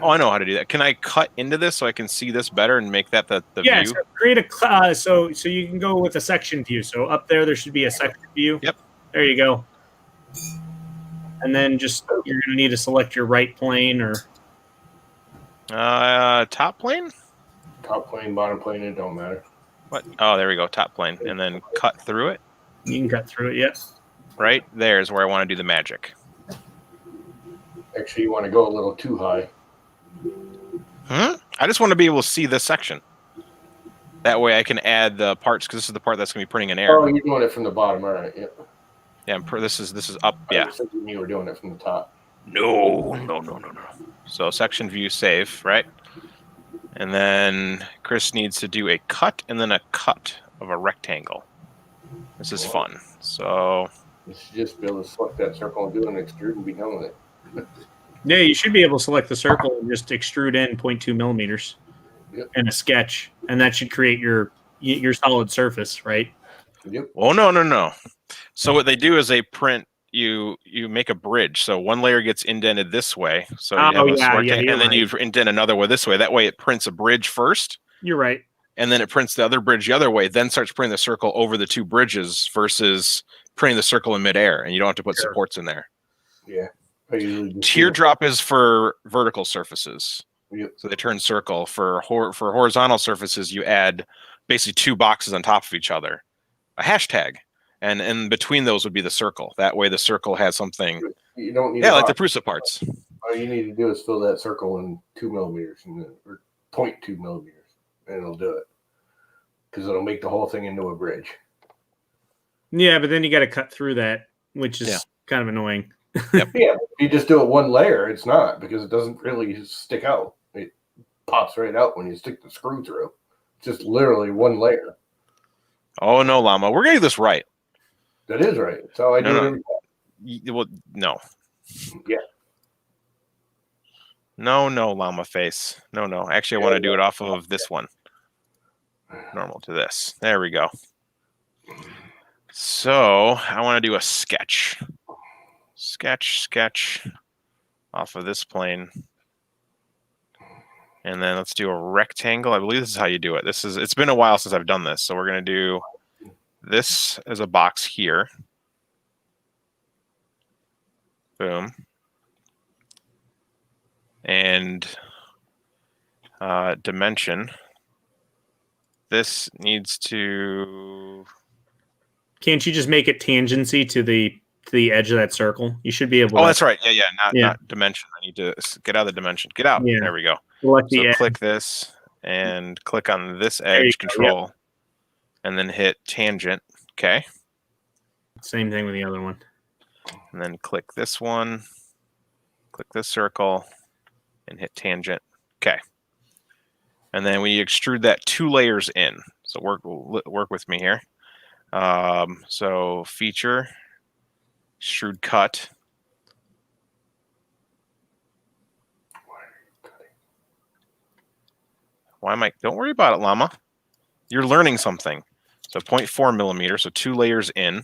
Oh, I know how to do that. Can I cut into this so I can see this better and make that the Yeah, view? so create a so you can go with a section view. So up there should be a section view. Yep. There you go. And then just you're gonna need to select your right plane or Top plane? Top plane, bottom plane, it don't matter. What? Oh, there we go. Top plane, and then cut through it. you can cut through it. Yes. Right there is where I want to do the magic. Actually, you want to go a little too high. I just want to be able to see this section. That way I can add the parts, because this is the part that's going to be printing in air. Oh, you're doing it from the bottom, all right? Yeah. Yeah, this is up. I Yeah. was thinking you were doing it from the top. No. So section view save, right? And then Chris needs to do a cut and then a cut of a rectangle. This is fun. So You should just be able to select that circle and do an extrude and be done with it. Yeah, you should be able to select the circle and just extrude in 0.2 millimeters in a sketch, and that should create your solid surface, right? Yep. oh no. So what they do is they print you make a bridge. So one layer gets indented this way. So you have and then you indent another way this way. That way it prints a bridge first. You're right. And then it prints the other bridge the other way, then starts printing the circle over the two bridges versus printing the circle in midair, and you don't have to put supports in there. Yeah. Teardrop is for vertical surfaces. Yep. So they turn circle. For horizontal surfaces, you add basically two boxes on top of each other. A hashtag. And in between those would be the circle. That way the circle has something. You don't need like the Prusa parts. All you need to do is fill that circle in 2 millimeters or 0.2 millimeters, and it'll do it. Because it'll make the whole thing into a bridge. Yeah, but then you got to cut through that, which is kind of annoying. Yep. Yeah, if you just do it one layer, it's not, because it doesn't really stick out. It pops right out when you stick the screw through. It's just literally one layer. Oh no, Llama. We're gonna do this right. That is right. That's how I do it every time. Well, no. Yeah. No, Llama face. No. Actually, I want to do it off of this one. Normal to this. There we go. So I want to do a sketch. Sketch off of this plane. And then let's do a rectangle. I believe this is how you do it. It's been a while since I've done this. So we're going to do this as a box here. Boom. And dimension. This needs to. Can't you just make it tangency to the edge of that circle? You should be able to. Oh, that's right. Yeah. Not dimension. I need to get out of the dimension. Get out. Yeah. There we go. Select the edge. Click this and click on this edge control and then hit tangent. Okay. Same thing with the other one. And then click this one, click this circle and hit tangent. Okay. And then we extrude that 2 layers in. So work with me here. So feature, extrude cut. Don't worry about it, Llama. You're learning something. So 0.4 millimeters, so 2 layers in,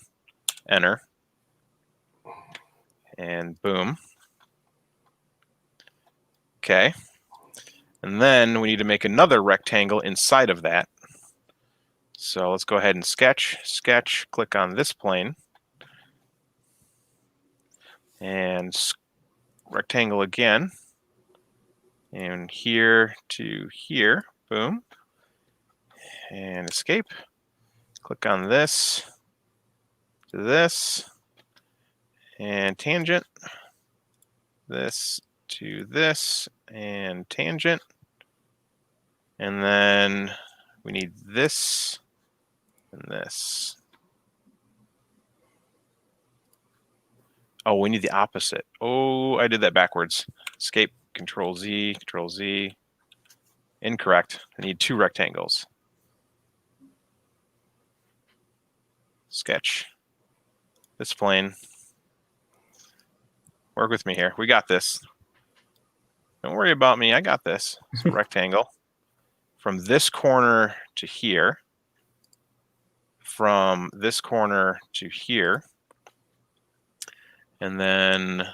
enter. And boom. Okay. And then we need to make another rectangle inside of that. So let's go ahead and sketch, click on this plane. And rectangle again. And here to here, boom. And escape. Click on this to this. And tangent. This to this and tangent. And then we need this and this. Oh, we need the opposite. Oh, I did that backwards. Escape, Control Z, Incorrect. I need 2 rectangles. Sketch. This plane. Work with me here. We got this. Don't worry about me. I got this. It's a rectangle. From this corner to here. From this corner to here. And then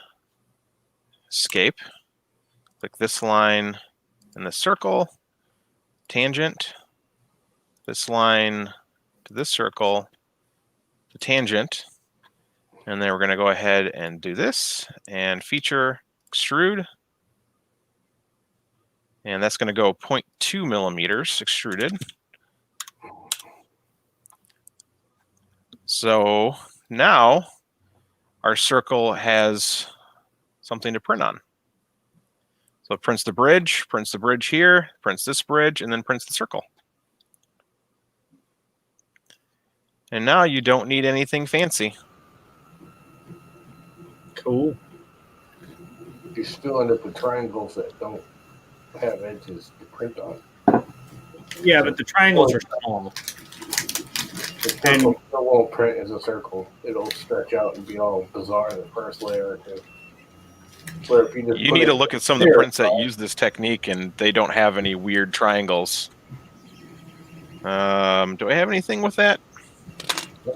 escape. Click this line in the circle. Tangent. This line to this circle. The tangent. And then we're going to go ahead and do this and feature extrude. And that's going to go 0.2 millimeters extruded. So now our circle has something to print on. So it prints the bridge here, prints this bridge, and then prints the circle. And now you don't need anything fancy. Cool. You still end up with triangles that don't have edges to print on. Yeah, but the triangles are small. The circle still won't print as a circle. It'll stretch out and be all bizarre in the first layer or two. Where if You need to look at some of the prints that use this technique, and they don't have any weird triangles. Do I have anything with that?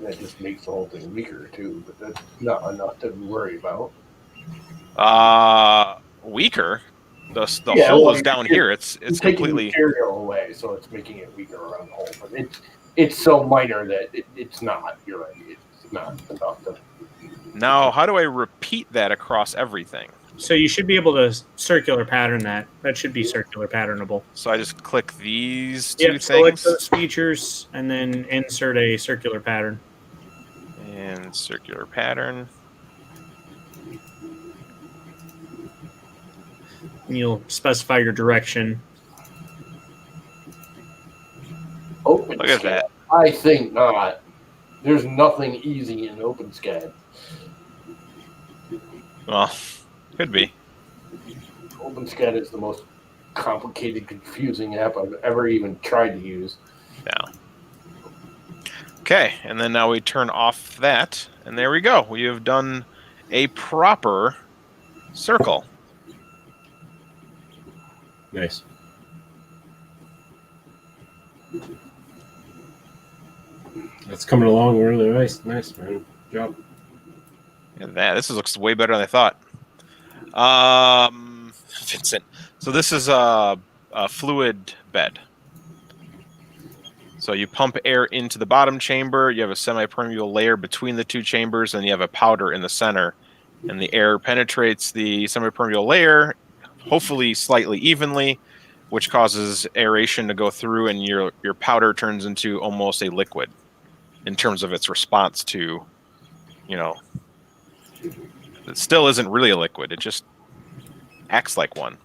That just makes the whole thing weaker too, but that's not enough to worry about. Weaker? The hole is down here. It's completely material away, so it's making it weaker around the hole. But it's so minor that it's not. You're right. It's not enough to. Now, how do I repeat that across everything? So you should be able to circular pattern that. That should be circular patternable. So I just click these two things. Select those features and then insert a circular pattern. And circular pattern. And you'll specify your direction. Look at that. I think not. There's nothing easy in OpenSCAD. Well, could be. OpenSCAD is the most complicated, confusing app I've ever even tried to use. Yeah. Okay, and then now we turn off that, and there we go. We have done a proper circle. Nice. That's coming along really nice. Nice, man. Good job. Look at that. This looks way better than I thought. Vincent. So this is a fluid bed. So you pump air into the bottom chamber. You have a semi-permeable layer between the two chambers, and you have a powder in the center. And the air penetrates the semi-permeable layer, hopefully slightly evenly, which causes aeration to go through, and your powder turns into almost a liquid in terms of its response to, it still isn't really a liquid. It just acts like one.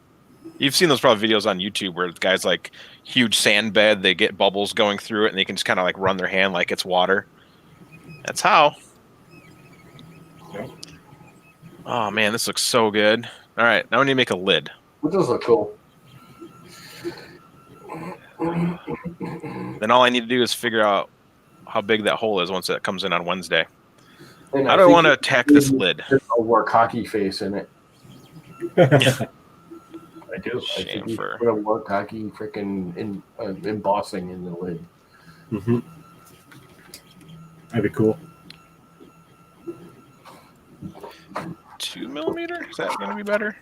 You've seen those probably videos on YouTube where guys like huge sand bed, they get bubbles going through it, and they can just kind of like run their hand like it's water. That's how. Okay. Oh man, this looks so good. All right, now we need to make a lid. It does look cool. Then all I need to do is figure out how big that hole is once it comes in on Wednesday. And How do I want to attack this lid? There's a Warkocki face in it. I do. I think you put a Warkocki freaking embossing in the lid. Mm-hmm. That'd be cool. 2 millimeter? Is that going to be better?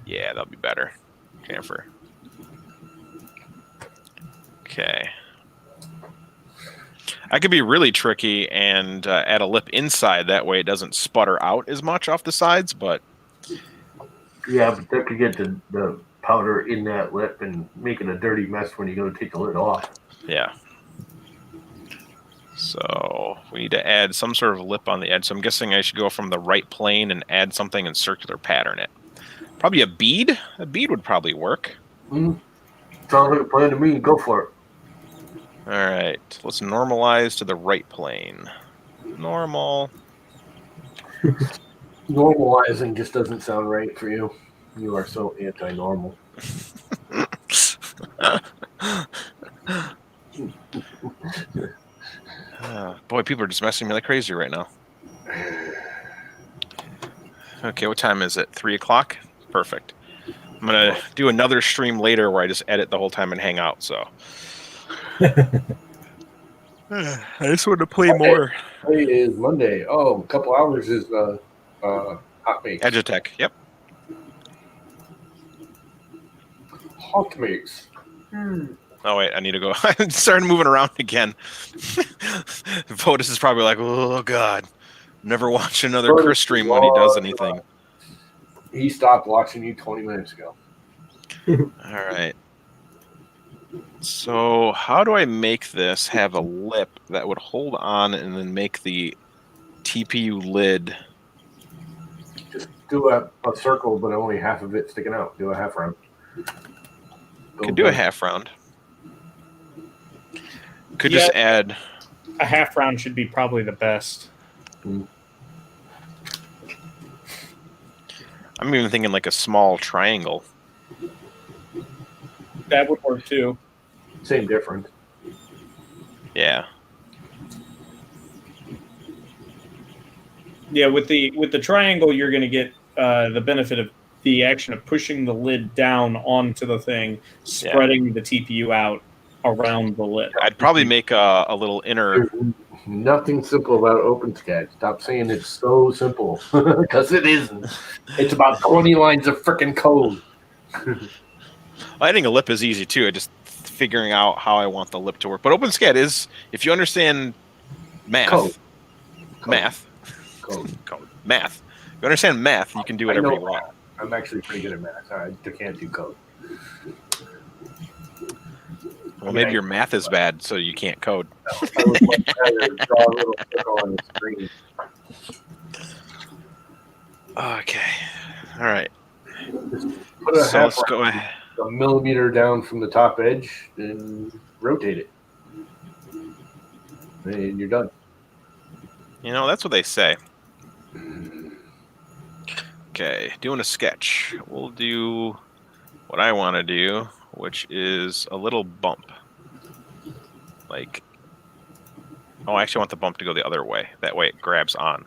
Yeah, that'll be better. Chamfer. Okay. I could be really tricky and add a lip inside. That way it doesn't sputter out as much off the sides, but... Yeah, but that could get the powder in that lip and make it a dirty mess when you go to take the lid off. Yeah. So we need to add some sort of lip on the edge. So I'm guessing I should go from the right plane and add something and circular pattern it. Probably a bead. A bead would probably work. Mm-hmm. Sounds like a plan to me. Go for it. All right. Let's normalize to the right plane. Normal. Normalizing just doesn't sound right for you. You are so anti-normal. All Boy, people are just messing me like crazy right now. Okay, what time is it? 3 o'clock? Perfect. I'm going to do another stream later where I just edit the whole time and hang out, so. I just want to play more. Today is Monday. Oh, a couple hours is hot makes. Edutech, yep. Hot makes. Oh, wait, I need to go. I started moving around again. Votus is probably like, oh, God. Never watch another Chris stream when he does anything. He stopped watching you 20 minutes ago. All right. So how do I make this have a lip that would hold on and then make the TPU lid? Just do a circle, but only half of it sticking out. Do a half round. Could do a half round. Could just add... A half round should be probably the best. I'm even thinking like a small triangle. That would work too. Same difference. Yeah. Yeah, with the triangle, you're going to get the benefit of the action of pushing the lid down onto the thing, spreading the TPU out around the lid. I'd probably make a little inner... There's nothing simple about OpenSCAD. Stop saying it's so simple, because it isn't. It's about 20 lines of freaking code. Adding a lip is easy too. Just figuring out how I want the lip to work. But OpenSCAD is, if you understand math, Code. If you understand math, you can do whatever you want. I'm actually pretty good at math. I can't do code. Well, maybe your math is bad, so you can't code. I would much rather draw a little circle on the screen. Okay. All right. Put a So half let's go ahead. a millimeter down from the top edge and rotate it. And you're done. You know, that's what they say. Okay, doing a sketch. We'll do what I want to do, which is a little bump. Like, oh, I actually want the bump to go the other way. That way it grabs on.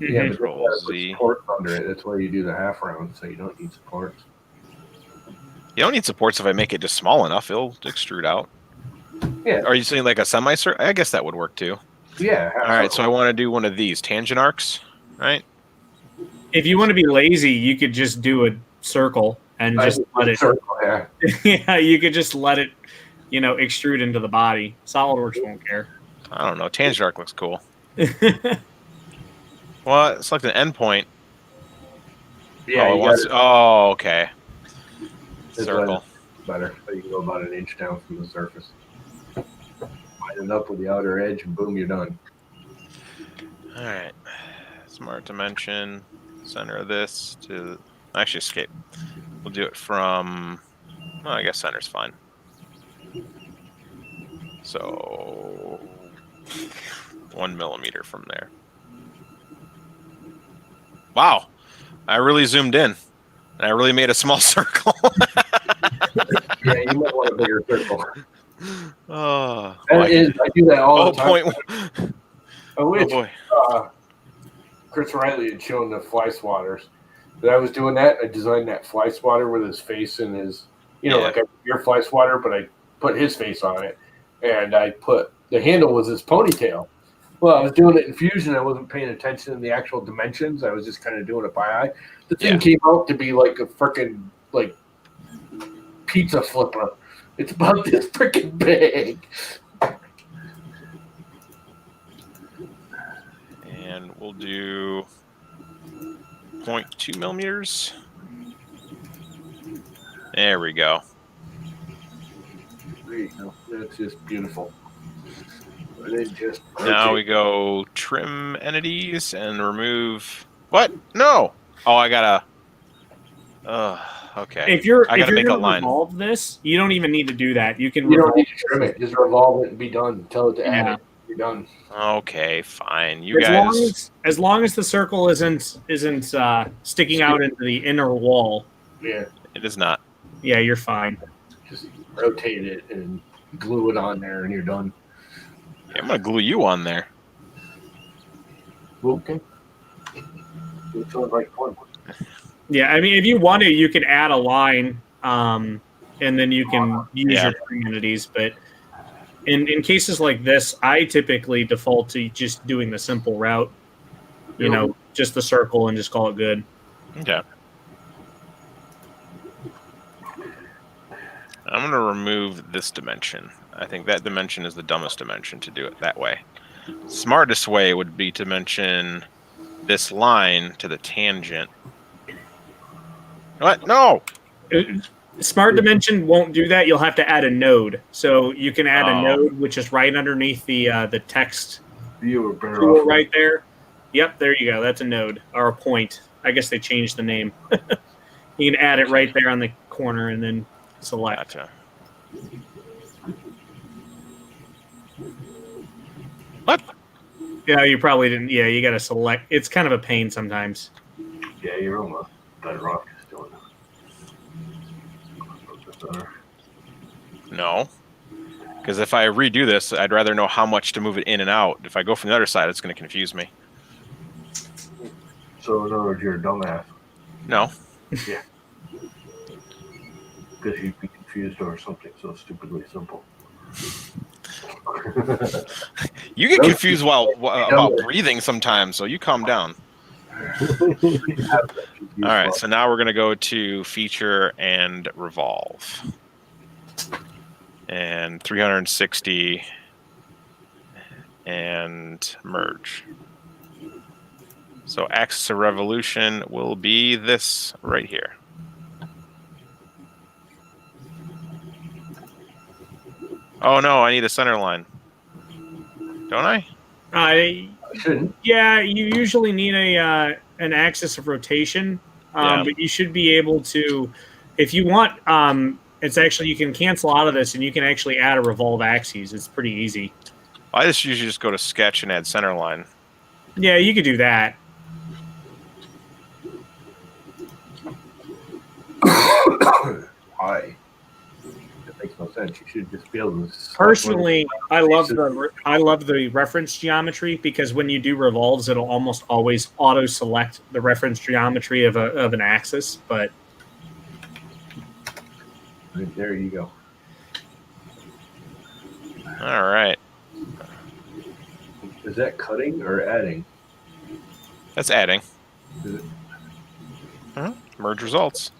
Yeah, but Control there's Z. support under it. That's why you do the half round, so you don't need supports. You don't need supports if I make it just small enough. It'll extrude out. Yeah. Are you saying like a semi-circle? I guess that would work too. Yeah. All right, so I want to do one of these tangent arcs, right? If you want to be lazy, you could just do a circle and just let it. Circle, yeah. Yeah, you could just let it, extrude into the body. SolidWorks won't care. I don't know. Tangent arc looks cool. Well, select an endpoint. Yeah. Oh, okay. This Circle. Better. So you can go about an inch down from the surface. Line it up with the outer edge, and boom, you're done. All right. Smart dimension. Center of this to actually escape. We'll do it from. Well, I guess center's fine. So 1 millimeter from there. Wow, I really zoomed in, and I really made a small circle. Yeah, you might want a bigger circle. Oh, I do that all the time. point. I wish boy. Chris Riley had shown the fly swatters. But I was doing that. I designed that fly swatter with his face and his, like your fly swatter, but I put his face on it, and I put the handle was his ponytail. Well, I was doing it in Fusion. I wasn't paying attention to the actual dimensions. I was just kind of doing it by eye. The thing came out to be like a freaking pizza flipper. It's about this freaking big. And we'll do 0.2 millimeters. There we go. There you go. That's just beautiful. Now we go trim entities and remove. What? No. Oh, I gotta. Okay. If you're I gotta make a going to line. revolve this, you don't even need to do that. You can. You don't need to trim it. Just revolve it and be done. Tell it to add Yeah. it. You're done. Okay, fine. You guys. As long as the circle isn't sticking out into the inner wall. Yeah. It is not. Yeah, you're fine. Just rotate it and glue it on there, and you're done. Yeah, I'm gonna glue you on there. Okay. It sounds like fun. Yeah, I mean, if you want to, you can add a line, and then you can use Yeah. your communities. But in cases like this, I typically default to just doing the simple route. You know, just the circle and just call it good. Okay. I'm going to remove this dimension. I think that dimension is the dumbest dimension to do it that way. Smartest way would be to mention this line to the tangent. What? No! Smart Dimension won't do that. You'll have to add a node. So you can add a Oh. node, which is right underneath the text You were better tool off. right there. Yep, there you go. That's a node or a point. I guess they changed the name. You can add it right there on the corner and then select. Gotcha. What? Yeah, you probably didn't. Yeah, you got to select. It's kind of a pain sometimes. Yeah, you're almost better off just doing that. No. Because if I redo this, I'd rather know how much to move it in and out. If I go from the other side, it's going to confuse me. So in other words, you're a dumbass. No. Yeah. Because you'd be confused over something so stupidly simple. You get confused about breathing sometimes, so you calm down. All right, so now we're going to go to feature and revolve. And 360 and merge. So axis of revolution will be this right here. Oh no, I need a center line. Don't I? Shouldn't. Yeah, you usually need an axis of rotation, but you should be able to, if you want. It's actually, you can cancel out of this, and you can actually add a revolve axes. It's pretty easy. I just usually just go to sketch and add center line. Yeah, you could do that. Why? That makes no sense. You should just be able to. Personally, I love the reference geometry because when you do revolves, it'll almost always auto select the reference geometry of an axis. But there you go. All right. Is that cutting or adding? That's adding. Is it? Merge results.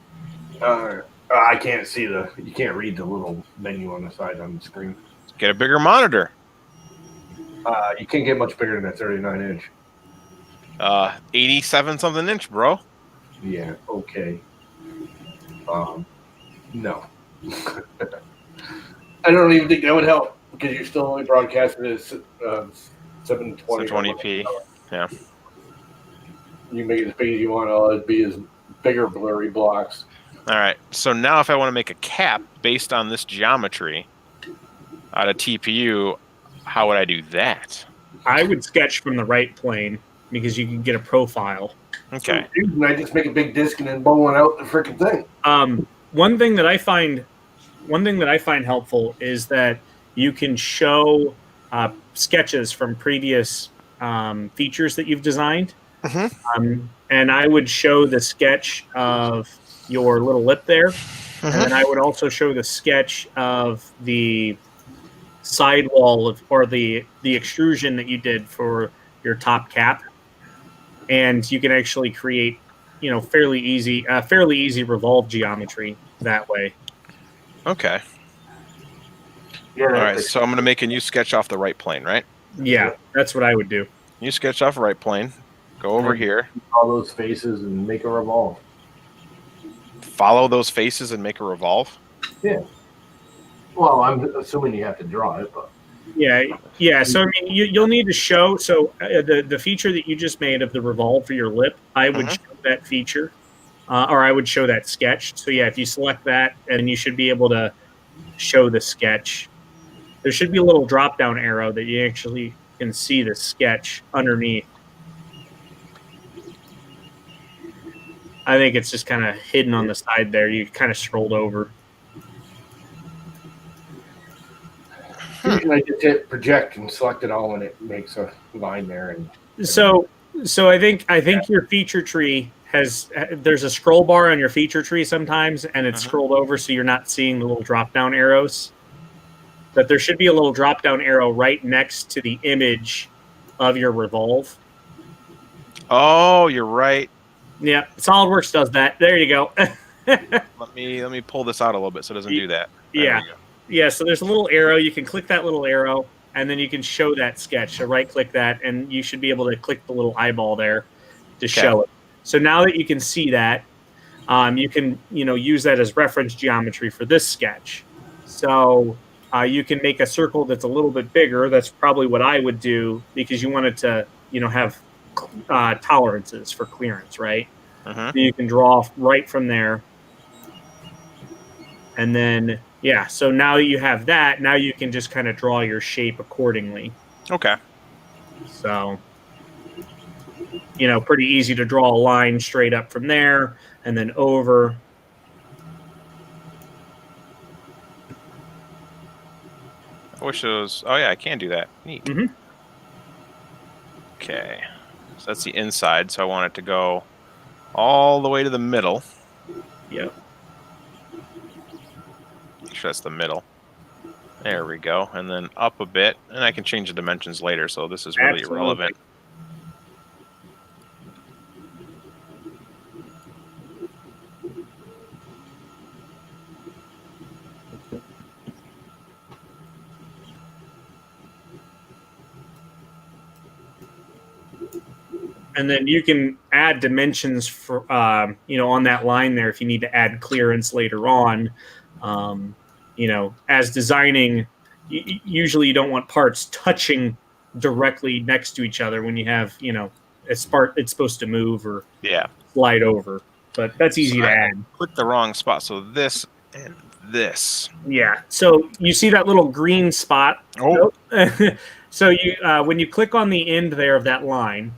I can't see you can't read the little menu on the side on the screen. Get a bigger monitor. You can't get much bigger than that 39-inch. 87 something inch, bro. Yeah, okay. No. I don't even think that would help because you're still only broadcasting at 720. 720p. Yeah. You make it as big as you want. All it'd be is bigger blurry blocks. All right. So now if I want to make a cap based on this geometry out of TPU, how would I do that? I would sketch from the right plane because you can get a profile. Okay. So, I just make a big disc and then bowling out the freaking thing. One thing that I find helpful is that you can show sketches from previous features that you've designed. Mm-hmm. And I would show the sketch of your little lip there. Mm-hmm. And then I would also show the sketch of the sidewall or the extrusion that you did for your top cap. And you can actually create, fairly easy revolve geometry that way. Okay. Yeah. All right. So I'm going to make a new sketch off the right plane, right? Yeah, that's what I would do. New sketch off right plane. Go over here. All those faces and make a revolve. Follow those faces and make a revolve. Yeah. Well, I'm assuming you have to draw it, but. Yeah. So I mean, you'll need to show. So the feature that you just made of the revolve for your lip, I would show that feature, or I would show that sketch. So yeah, if you select that, and you should be able to show the sketch. There should be a little drop down arrow that you actually can see the sketch underneath. I think it's just kind of hidden on the side there. You kind of scrolled over. Usually I just hit project and select it all, and it makes a line there. And So I think your feature tree there's a scroll bar on your feature tree sometimes, and it's scrolled over so you're not seeing the little drop down arrows. But there should be a little drop down arrow right next to the image of your revolve. Oh, you're right. Yeah, SolidWorks does that. There you go. Let me pull this out a little bit so it doesn't do that. There Yeah. we go. Yeah, so there's a little arrow. You can click that little arrow, and then you can show that sketch. So right-click that, and you should be able to click the little eyeball there to show it. So now that you can see that, you can use that as reference geometry for this sketch. So you can make a circle that's a little bit bigger. That's probably what I would do because you want it to have tolerances for clearance, right? So you can draw right from there. And then, yeah, so now that you have that, now you can just kind of draw your shape accordingly. Okay. So, pretty easy to draw a line straight up from there and then over. I wish it was. Oh, yeah, I can do that. Neat. Okay. So that's the inside, so I want it to go all the way to the middle. Yep. Make sure that's the middle. There we go. And then up a bit. And I can change the dimensions later, so this is really irrelevant. And then you can add dimensions for, on that line there if you need to add clearance later on. As designing, usually you don't want parts touching directly next to each other when you have, it's supposed to move or slide over. But that's easy to add. Click the wrong spot. So this and this. Yeah. So you see that little green spot? Oh. So you when you click on the end there of that line,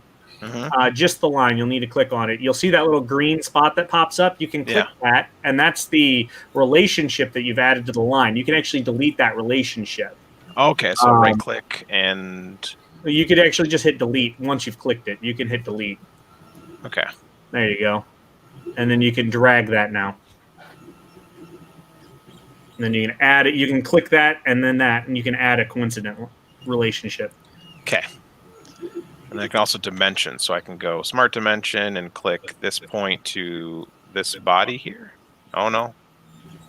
just the line, you'll need to click on it. You'll see that little green spot that pops up. You can click that, and that's the relationship that you've added to the line. You can actually delete that relationship. Okay, so right click and... You could actually just hit delete. Once you've clicked it, you can hit delete. Okay. There you go. And then you can drag that now. And then you can add it. You can click that and then that, and you can add a coincident relationship. Okay. And I can also dimension, so I can go smart dimension and click this point to this body here. Oh no.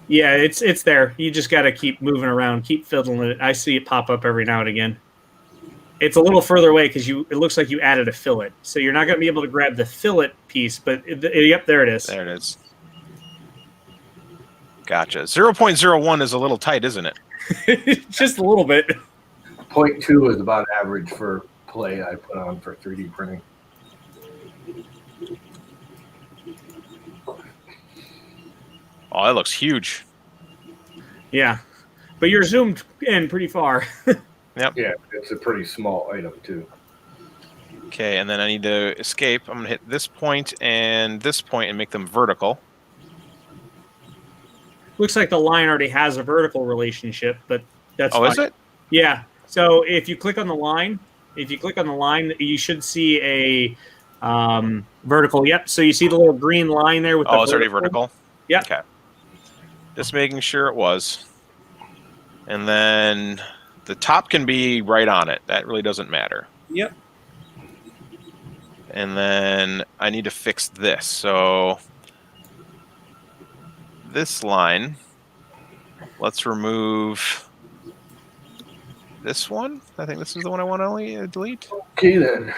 Yeah, it's there. You just got to keep moving around, keep fiddling it. I see it pop up every now and again. It's a little further away because it looks like you added a fillet, so you're not going to be able to grab the fillet piece. But yep, there it is. There it is. Gotcha. 0.01 is a little tight, isn't it? Just a little bit. 0.2 is about average for play I put on for 3D printing. Oh, that looks huge. Yeah, but you're zoomed in pretty far. Yep. Yeah, it's a pretty small item too. Okay, and then I need to escape. I'm gonna hit this point and make them vertical. Looks like the line already has a vertical relationship, but that's fine. Is it? Yeah. So if you click on the line, you should see a vertical. Yep. So you see the little green line there with the it's already vertical? Yeah. Okay. Just making sure it was. And then the top can be right on it. That really doesn't matter. Yep. And then I need to fix this. So this line, let's remove this one. I think this is the one I want to delete. Okay, then.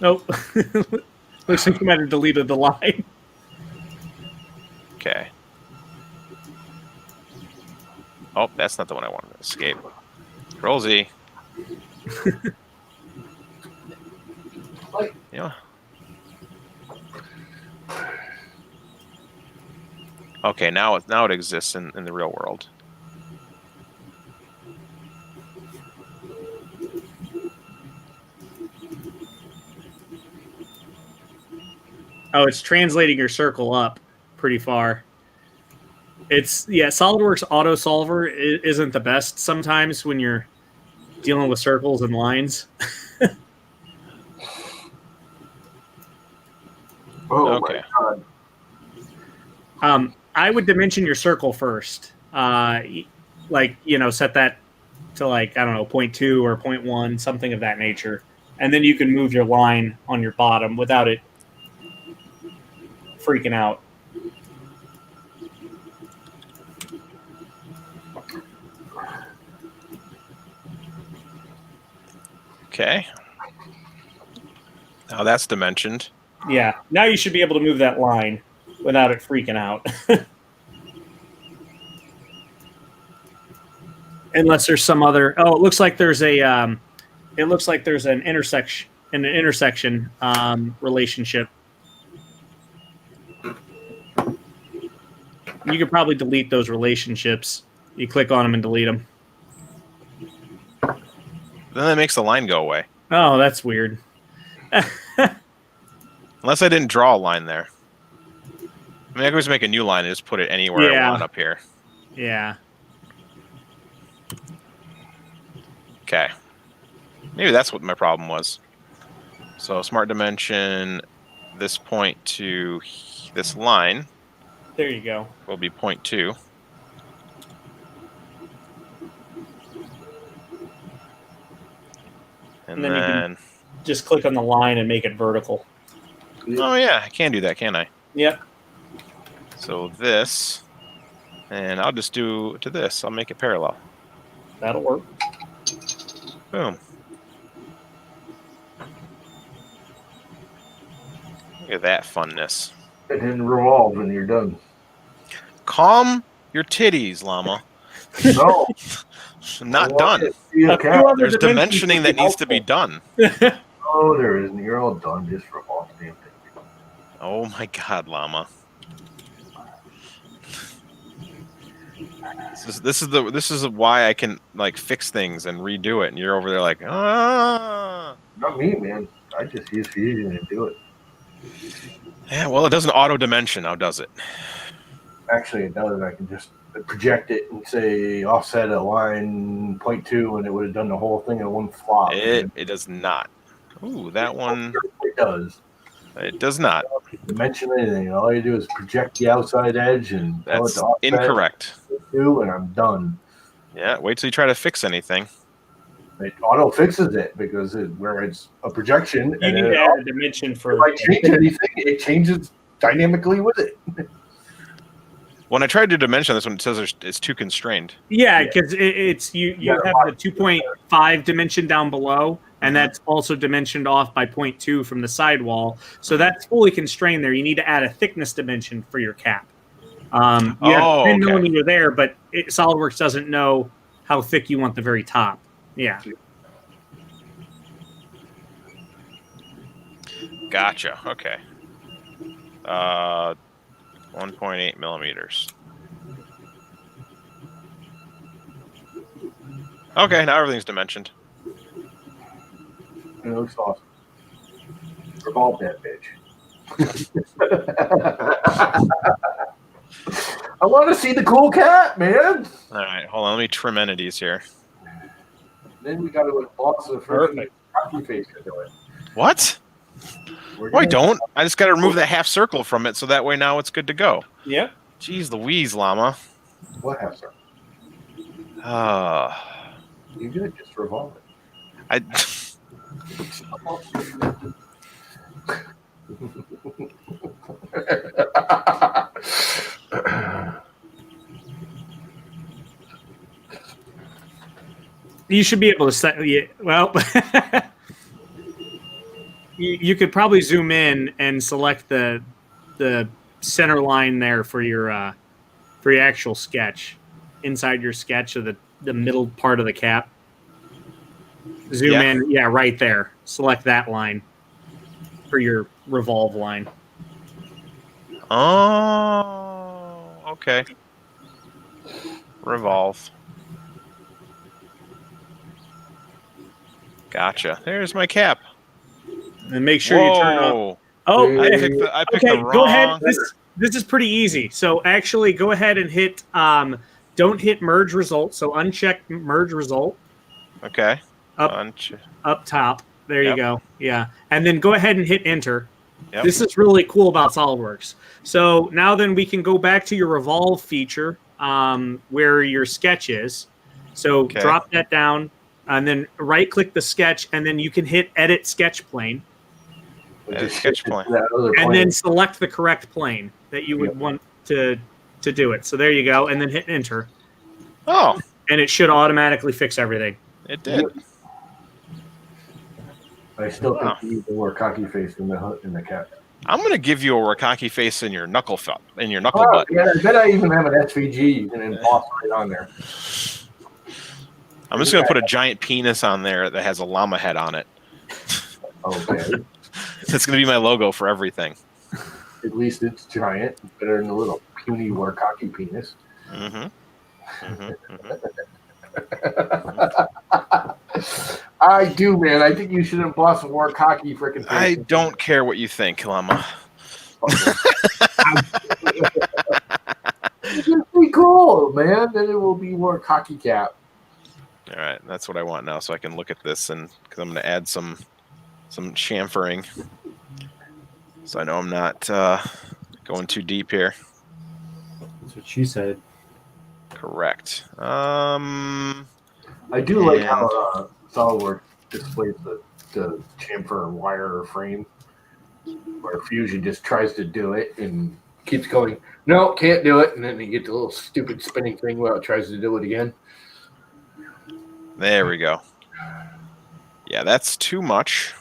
Nope. Looks like you might have deleted the line. Okay. Oh, that's not the one I wanted to escape. Control Z. Yeah. Okay, now it exists in the real world. Oh, it's translating your circle up pretty far. SolidWorks Auto Solver isn't the best sometimes when you're dealing with circles and lines. Okay. My God. I would dimension your circle first. Set that to I don't know, 0.2 or 0.1, something of that nature. And then you can move your line on your bottom without it freaking out. Okay. Now that's dimensioned. Yeah. Now you should be able to move that line without it freaking out. Unless there's some other. Oh, it looks like there's an intersection relationship. You could probably delete those relationships. You click on them and delete them. Then that makes the line go away. Oh, that's weird. Unless I didn't draw a line there. I mean, I could just make a new line and just put it anywhere I want up here. Yeah. Okay. Maybe that's what my problem was. So smart dimension, this point to this line. There you go. Will be 0.2. And then you then just click on the line and make it vertical. oh yeah, I can do that, can I? Yep. So this, and I'll just do to this. I'll make it parallel. That'll work. Boom. Look at that funness. And then revolve when you're done. Calm your titties, llama. No. Not done. There's dimensioning that needs to be done. Oh, there isn't. You're all done. Just revolve the damn thing. Oh my god, llama. This is why I can fix things and redo it, and you're over there like, ah. Not me, man. I just use Fusion and do it. Yeah, well, it doesn't auto dimension now, does it? Actually, it does. I can just project it and say offset a line 0.2, and it would have done the whole thing in one flop. It does not. Ooh, that one. It does. It does not. Dimension anything. All you do is project the outside edge, and that's incorrect. And I'm done. Yeah, wait till you try to fix anything. It auto fixes it because where it's a projection. You need to add a dimension for. If I change anything, it changes dynamically with it. When I tried to dimension this one, it says it's too constrained. Yeah, because it's you have the 2.5 dimension down below, and that's also dimensioned off by 0.2 from the sidewall. So that's fully constrained there. You need to add a thickness dimension for your cap. You have 10 millimeter there, but SolidWorks doesn't know how thick you want the very top. Yeah. Gotcha. Okay. 1.8 millimeters. Okay, now everything's dimensioned. It looks awesome. Revolve that bitch. I want to see the cool cat, man. All right, hold on. Let me trim entities here. Then we got to box the perfect coffee face into it. What? Well, I don't. I just got to remove that half circle from it, so that way now it's good to go. Yep. Jeez Louise, llama. What half circle? You could just revolve it. You should be able to set. Yeah, well, you could probably zoom in and select the center line there for your actual sketch, inside your sketch of the middle part of the cap. Zoom in, yeah, right there. Select that line for your revolve line. Oh, okay. Revolve. Gotcha. There's my cap. And make sure you turn up. Oh, I picked the wrong. Go ahead. this is pretty easy. So actually, go ahead and hit. Don't hit merge result. So uncheck merge result. Okay. Up top. There Yep. you go. Yeah, and then go ahead and hit enter. Yep. This is really cool about SolidWorks. So now then we can go back to your revolve feature where your sketch is. So drop that down and then right click the sketch and then you can hit edit sketch plane. Edit sketch plane. And then select the correct plane that you would want to do it. So there you go. And then hit enter. Oh. And it should automatically fix everything. It did. I still think you need the Warkocki face in the cap. I'm gonna give you a Warkocki face in your knuckle butt. Yeah, I bet I even have an SVG you can emboss right on there. I'm just gonna put a giant penis on there that has a llama head on it. Okay. That's gonna be my logo for everything. At least it's giant, better than a little puny Warkocki penis. Mm-hmm. I do, man. I think you should emboss a Warkocki freaking. I don't care what you think, llama. It's pretty cool, man. Then it will be Warkocki cap. All right, that's what I want now, so I can look at this and because I'm going to add some chamfering, so I know I'm not going too deep here. That's what she said. Correct. I do like how SolidWorks displays the chamfer wire frame, where Fusion just tries to do it and keeps going, no, can't do it, and then you get the little stupid spinning thing while it tries to do it again. There we go. Yeah, that's too much.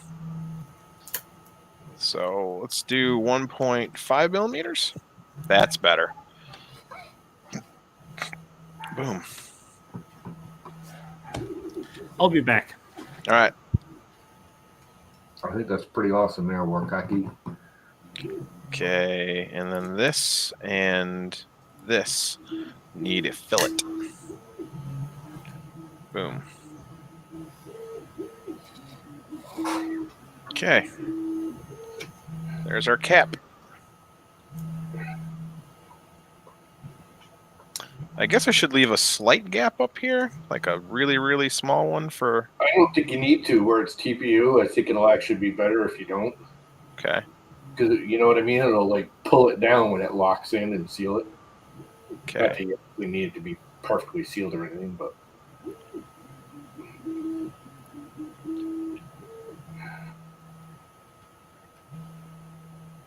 So let's do 1.5 millimeters. That's better. Boom. I'll be back. All right. I think that's pretty awesome there, Warkocki. Okay, and then this and this need a fillet. Boom. Okay. There's our cap. I guess I should leave a slight gap up here, like a really, really small one for... I don't think you need to where it's TPU. I think it'll actually be better if you don't. Okay. Because, you know what I mean? It'll, like, pull it down when it locks in and seal it. Okay. I think we need it to be perfectly sealed or anything, but...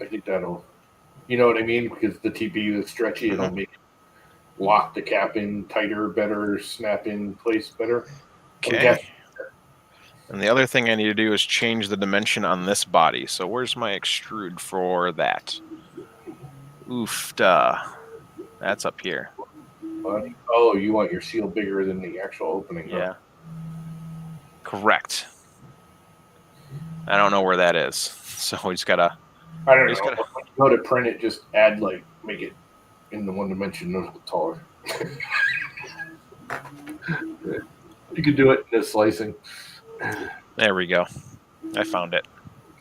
I think that'll... You know what I mean? Because the TPU is stretchy, it'll make it lock the cap in tighter, better, snap in place better. Okay. And the other thing I need to do is change the dimension on this body. So where's my extrude for that? Oof-da. That's up here. Oh, you want your seal bigger than the actual opening. Yeah. Huh? Correct. I don't know where that is. So we just gotta... I don't know. When you go to print it, just add, like, make it in the one dimension a little taller. You could do it in the slicing. There we go. I found it.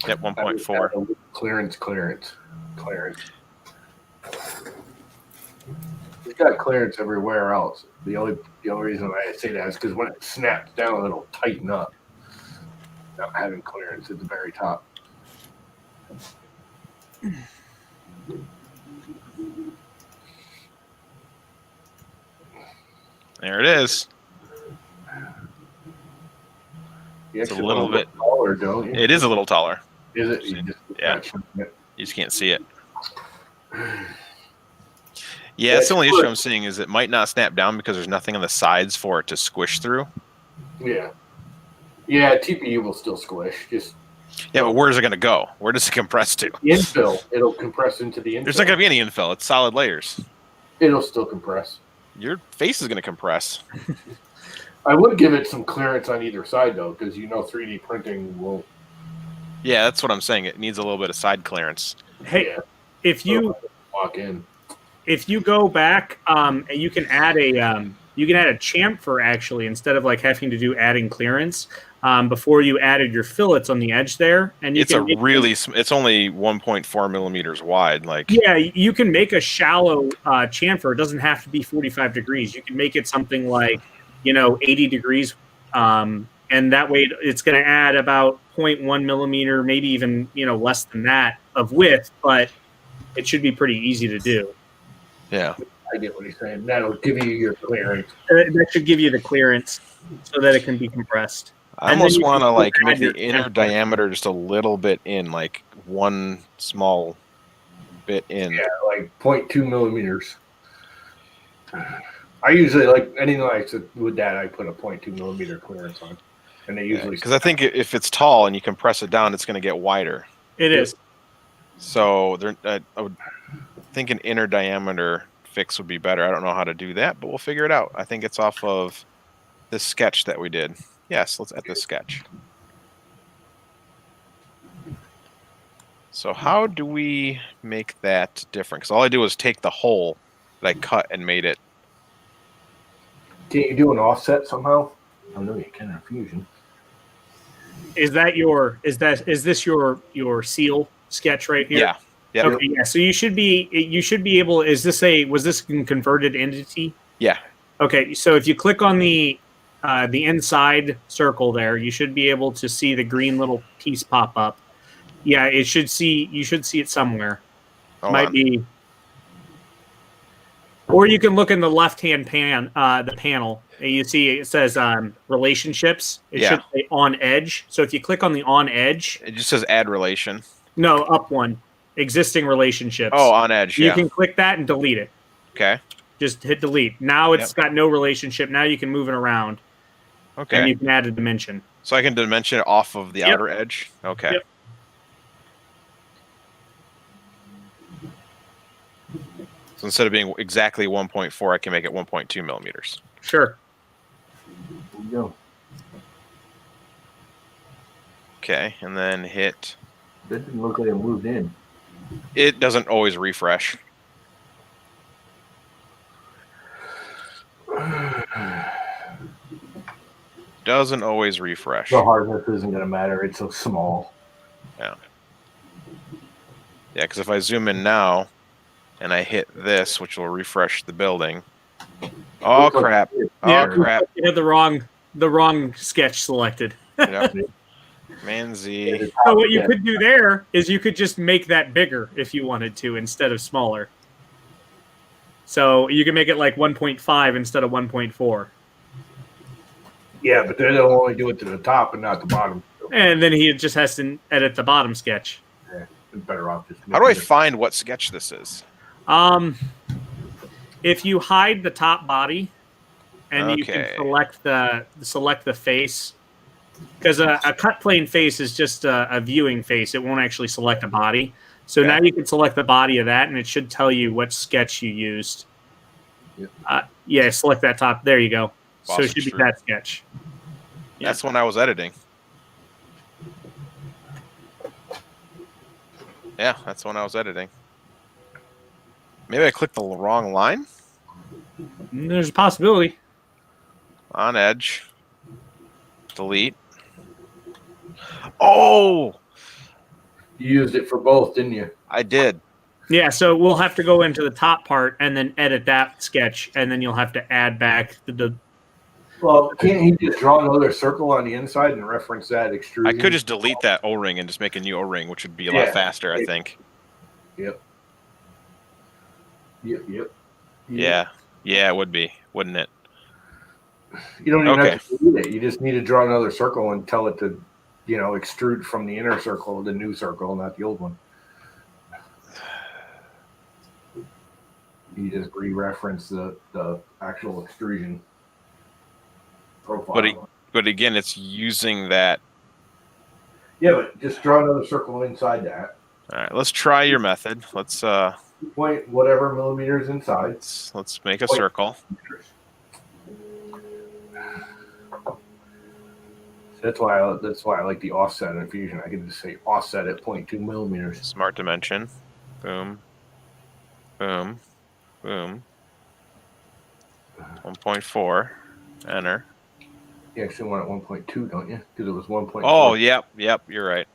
Yep, 1.4. Clearance. It's got clearance everywhere else. The only reason I say that is because when it snaps down, it'll tighten up. Not having clearance at the very top. There it is. It's a little bit taller, don't you? It is a little taller. Is it? Yeah. You just can't see it. Yeah, that's the only issue I'm seeing is it might not snap down because there's nothing on the sides for it to squish through. Yeah. Yeah, TPU will still squish. Just yeah, but where's it going to go? Where does it compress to? The infill. It'll compress into the infill. There's not going to be any infill. It's solid layers. It'll still compress. Your face is going to compress. I would give it some clearance on either side, though, because 3D printing won't. Yeah, that's what I'm saying. It needs a little bit of side clearance. Hey, if you walk in, if you go back, you can add you can add a chamfer actually instead of like having to do adding clearance before you added your fillets on the edge there. And you It's it's only 1.4 millimeters wide. Like, yeah, you can make a shallow chamfer. It doesn't have to be 45 degrees. You can make it something like 80 degrees, and that way it's going to add about 0.1 millimeter, maybe even less than that of width, but it should be pretty easy to do. yeah. I get what he's saying. That'll give you your clearance. That should give you the clearance so that it can be compressed. I almost want to like make the inner diameter just a little bit in, like one small bit in. Yeah, like 0.2 millimeters. I usually like anything like with that. I put a 0.2 millimeter clearance on, and they usually because I think if it's tall and you compress it down, it's going to get wider. It is. So I would think an inner diameter fix would be better. I don't know how to do that, but we'll figure it out. I think it's off of this sketch that we did. Yes, let's add this sketch. So how do we make that different? Because all I do was take the hole that I cut and made it. Can't you do an offset somehow? I know you can in Fusion. Is this your seal sketch right here? Yeah. Yep. Okay. Yeah. So you should be able. Was this a converted entity? Yeah. Okay. So if you click on the inside circle there, you should be able to see the green little piece pop up. Yeah. You should see it somewhere. Might be. Or you can look in the left-hand the panel, and you see it says relationships. It should say on edge. So if you click on the on edge, it just says add relation. No, up one. Existing relationships. Oh, on edge. You can click that and delete it. Okay. Just hit delete. Now it's got no relationship. Now you can move it around. Okay. And you can add a dimension. So I can dimension it off of the outer edge. Okay. Yep. So instead of being exactly 1.4, I can make it 1.2 millimeters. Sure. There you go. Okay, and then hit. That didn't look like it moved in. It doesn't always refresh. Doesn't always refresh. The hardness isn't going to matter. It's so small. Yeah. Yeah, because if I zoom in now and I hit this, which will refresh the building. Oh crap! Oh crap! You had the wrong sketch selected. Yep. Manzi. So what you could do there is you could just make that bigger if you wanted to instead of smaller. So you can make it like 1.5 instead of 1.4. Yeah, but they'll only do it to the top and not the bottom. And then he just has to edit the bottom sketch. Yeah, better off just. How do I find what sketch this is? If you hide the top body, and you can select the face, because a cut plane face is just a viewing face. It won't actually select a body. So now you can select the body of that, and it should tell you what sketch you used. Yep. Select that top. There you go. So it should be that sketch. Yeah. That's when I was editing. Yeah, that's when I was editing. Maybe I clicked the wrong line? There's a possibility. On edge. Delete. Oh! You used it for both, didn't you? I did. Yeah, so we'll have to go into the top part and then edit that sketch, and then you'll have to add back the Well, can't he just draw another circle on the inside and reference that extrusion? I could just delete that O-ring and just make a new O-ring, which would be a lot faster, I think. Yep. Yeah, it would be, wouldn't it? You don't even have to delete it. You just need to draw another circle and tell it to, extrude from the inner circle to the new circle, not the old one. You just re-reference the actual extrusion profile. But again, it's using that. Yeah, but just draw another circle inside that. All right, let's try your method. Let's point whatever millimeters inside. Let's make a circle. That's why I like the offset in Fusion. I can just say offset at 0.2 millimeters. Smart dimension. Boom. Boom. Boom. 1.4. Enter. You actually want it 1.2, don't you? Because it was 1.4. Oh, yep. You're right.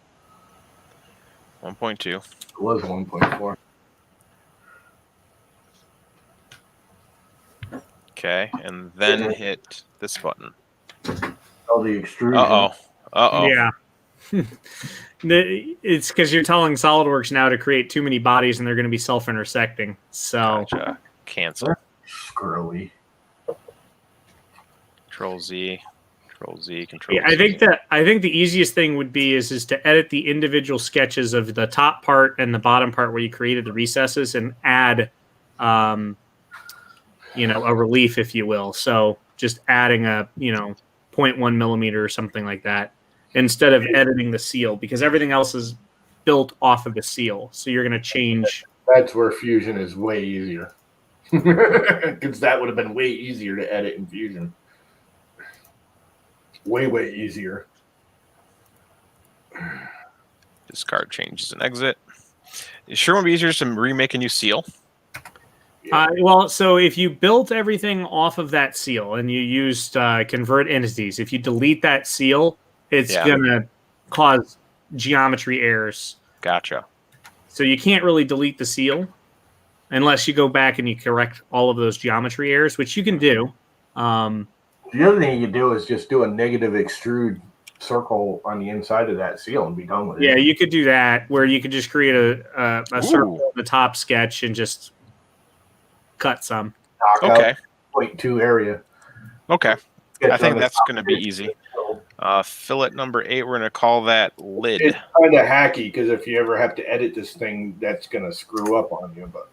1.2. It was 1.4. Okay, and then hit this button. All the extrusion. Uh-oh. Yeah. It's because you're telling SolidWorks now to create too many bodies and they're going to be self-intersecting. So Gotcha. Cancel. Screwy. Control Z. Control Z. Control yeah, Z. I think the easiest thing would be is to edit the individual sketches of the top part and the bottom part where you created the recesses and add a relief, if you will. So just adding a 0.1 millimeter or something like that instead of editing the seal, because everything else is built off of the seal. So you're going to change. That's where Fusion is way easier. Because that would have been way easier to edit in Fusion. Way easier. Discard changes and exit. It sure won't be easier to remake a new seal. Well, so if you built everything off of that seal and you used convert entities, if you delete that seal, it's going to cause geometry errors. Gotcha. So you can't really delete the seal unless you go back and you correct all of those geometry errors, which you can do. The other thing you can do is just do a negative extrude circle on the inside of that seal and be done with it. Yeah, you could do that, where you could just create a circle on the top sketch and just cut some. Okay. 0.2 area. Okay. I think that's going to be easy. Fillet number 8, we're going to call that lid. It's kind of hacky because if you ever have to edit this thing, that's going to screw up on you. But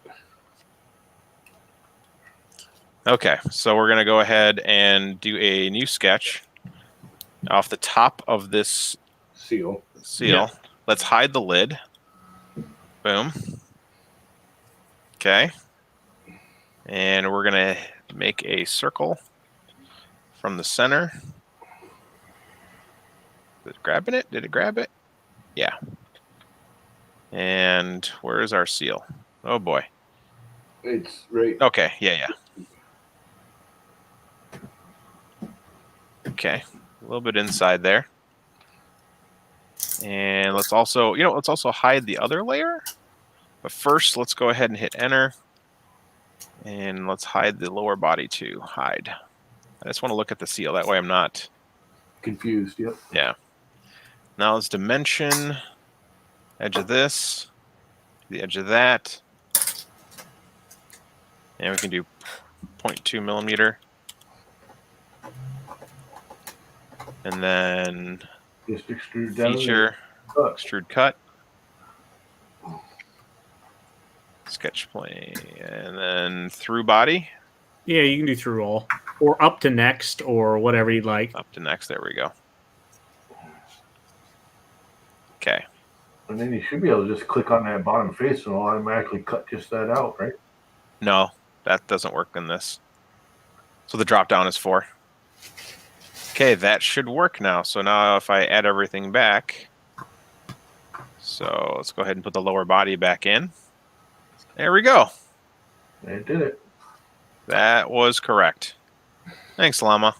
okay, so we're going to go ahead and do a new sketch off the top of this seal. Yeah. Let's hide the lid. Boom. Okay. And we're going to make a circle from the center. Is it grabbing it? Did it grab it? Yeah. And where is our seal? Oh, boy. It's right. Okay, yeah. Okay, a little bit inside there. And let's also, let's also hide the other layer. But first, let's go ahead and hit enter. And let's hide the lower body too. Hide. I just want to look at the seal. That way I'm not confused. Yep. Yeah. Now let's dimension edge of this, the edge of that. And we can do 0.2 millimeter. And then just extrude down feature, extrude cut. Sketch plane, and then through body. Yeah, you can do through all, or up to next, or whatever you'd like. Up to next. There we go. Okay. And then you should be able to just click on that bottom face and it'll automatically cut just that out, right? No, that doesn't work in this. So the drop down is 4. Okay, that should work now. So now if I add everything back, so let's go ahead and put the lower body back in. There we go. They did it. That was correct. Thanks, Llama.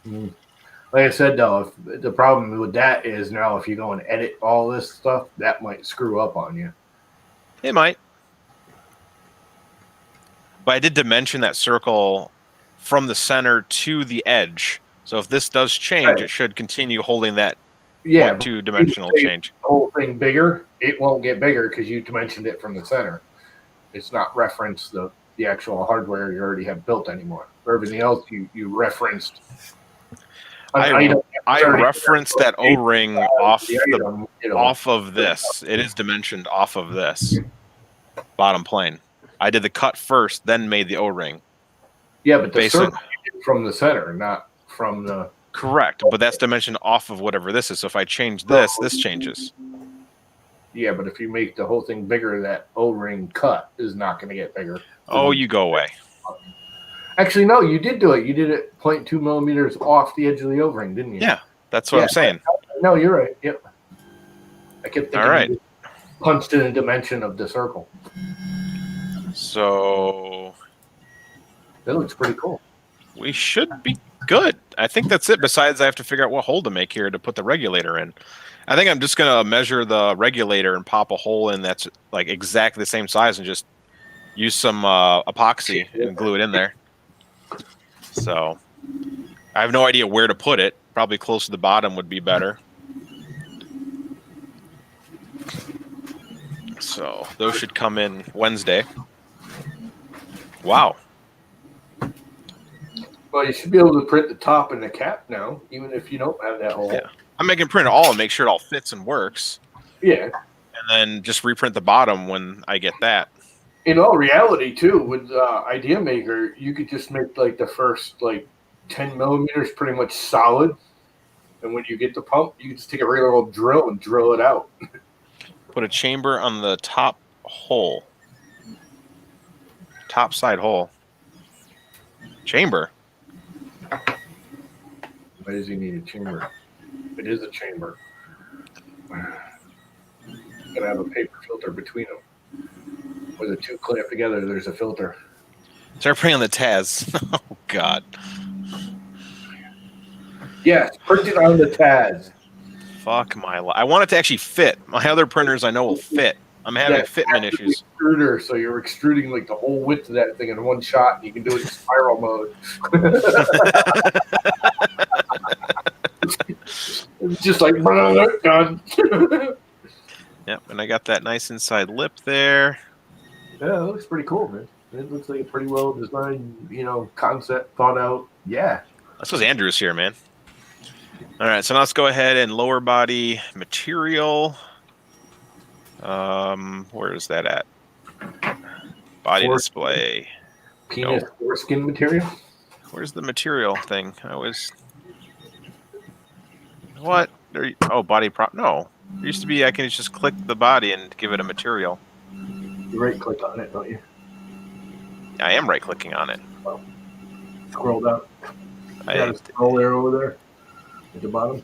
Like I said, though, if the problem with that is now if you go and edit all this stuff, that might screw up on you. It might. But I did dimension that circle from the center to the edge. So if this does change, it should continue holding that 2-dimensional change. The whole thing bigger, it won't get bigger because you dimensioned it from the center. It's not referenced the actual hardware you already have built anymore. For everything else, you referenced. I referenced that O-ring off of this. It is dimensioned off of this bottom plane. I did the cut first, then made the O-ring. Yeah, but the circle from the center, not from the. Correct, but that's dimensioned off of whatever this is. So if I change this, this changes. Yeah, but if you make the whole thing bigger, that O-ring cut is not going to get bigger. Oh, you go away. Actually, no, you did do it. You did it 0.2 millimeters off the edge of the O-ring, didn't you? Yeah, that's what I'm saying. No, you're right. Yep. I kept thinking all right. You punched in a dimension of the circle. So that looks pretty cool. We should be good. I think that's it. Besides, I have to figure out what hole to make here to put the regulator in. I think I'm just going to measure the regulator and pop a hole in that's like exactly the same size and just use some epoxy and glue it in there. So I have no idea where to put it. Probably close to the bottom would be better. So those should come in Wednesday. Wow. Well, you should be able to print the top and the cap now, even if you don't have that hole. Yeah. I'm making print it all and make sure it all fits and works. Yeah. And then just reprint the bottom when I get that. In all reality, too, with Idea Maker, you could just make like the first 10 millimeters pretty much solid. And when you get the pump, you can just take a regular old drill and drill it out. Put a chamber on the top hole. Top side hole. Chamber. Why does he need a chamber? It is a chamber. Gotta have a paper filter between them. Where the two clamp together, there's a filter. Start putting on the Taz. Oh, God. Yes, print it on the Taz. Fuck my life. I want it to actually fit. My other printers I know will fit. I'm having fitment issues. Extruder, so you're extruding like the whole width of that thing in one shot, and you can do it in spiral mode. It's just like done. Yep, and I got that nice inside lip there. Yeah, it looks pretty cool, man. It looks like a pretty well designed, concept thought out. Yeah. That's because Andrew's here, man. All right, so now let's go ahead and lower body material. Where is that at? Body display. Penis foreskin material? Where's the material thing? What? Body prop. No. There used to be I can just click the body and give it a material. You right click on it, don't you? I am right clicking on it. Oh. Scroll down. You got a scroll there over there at the bottom.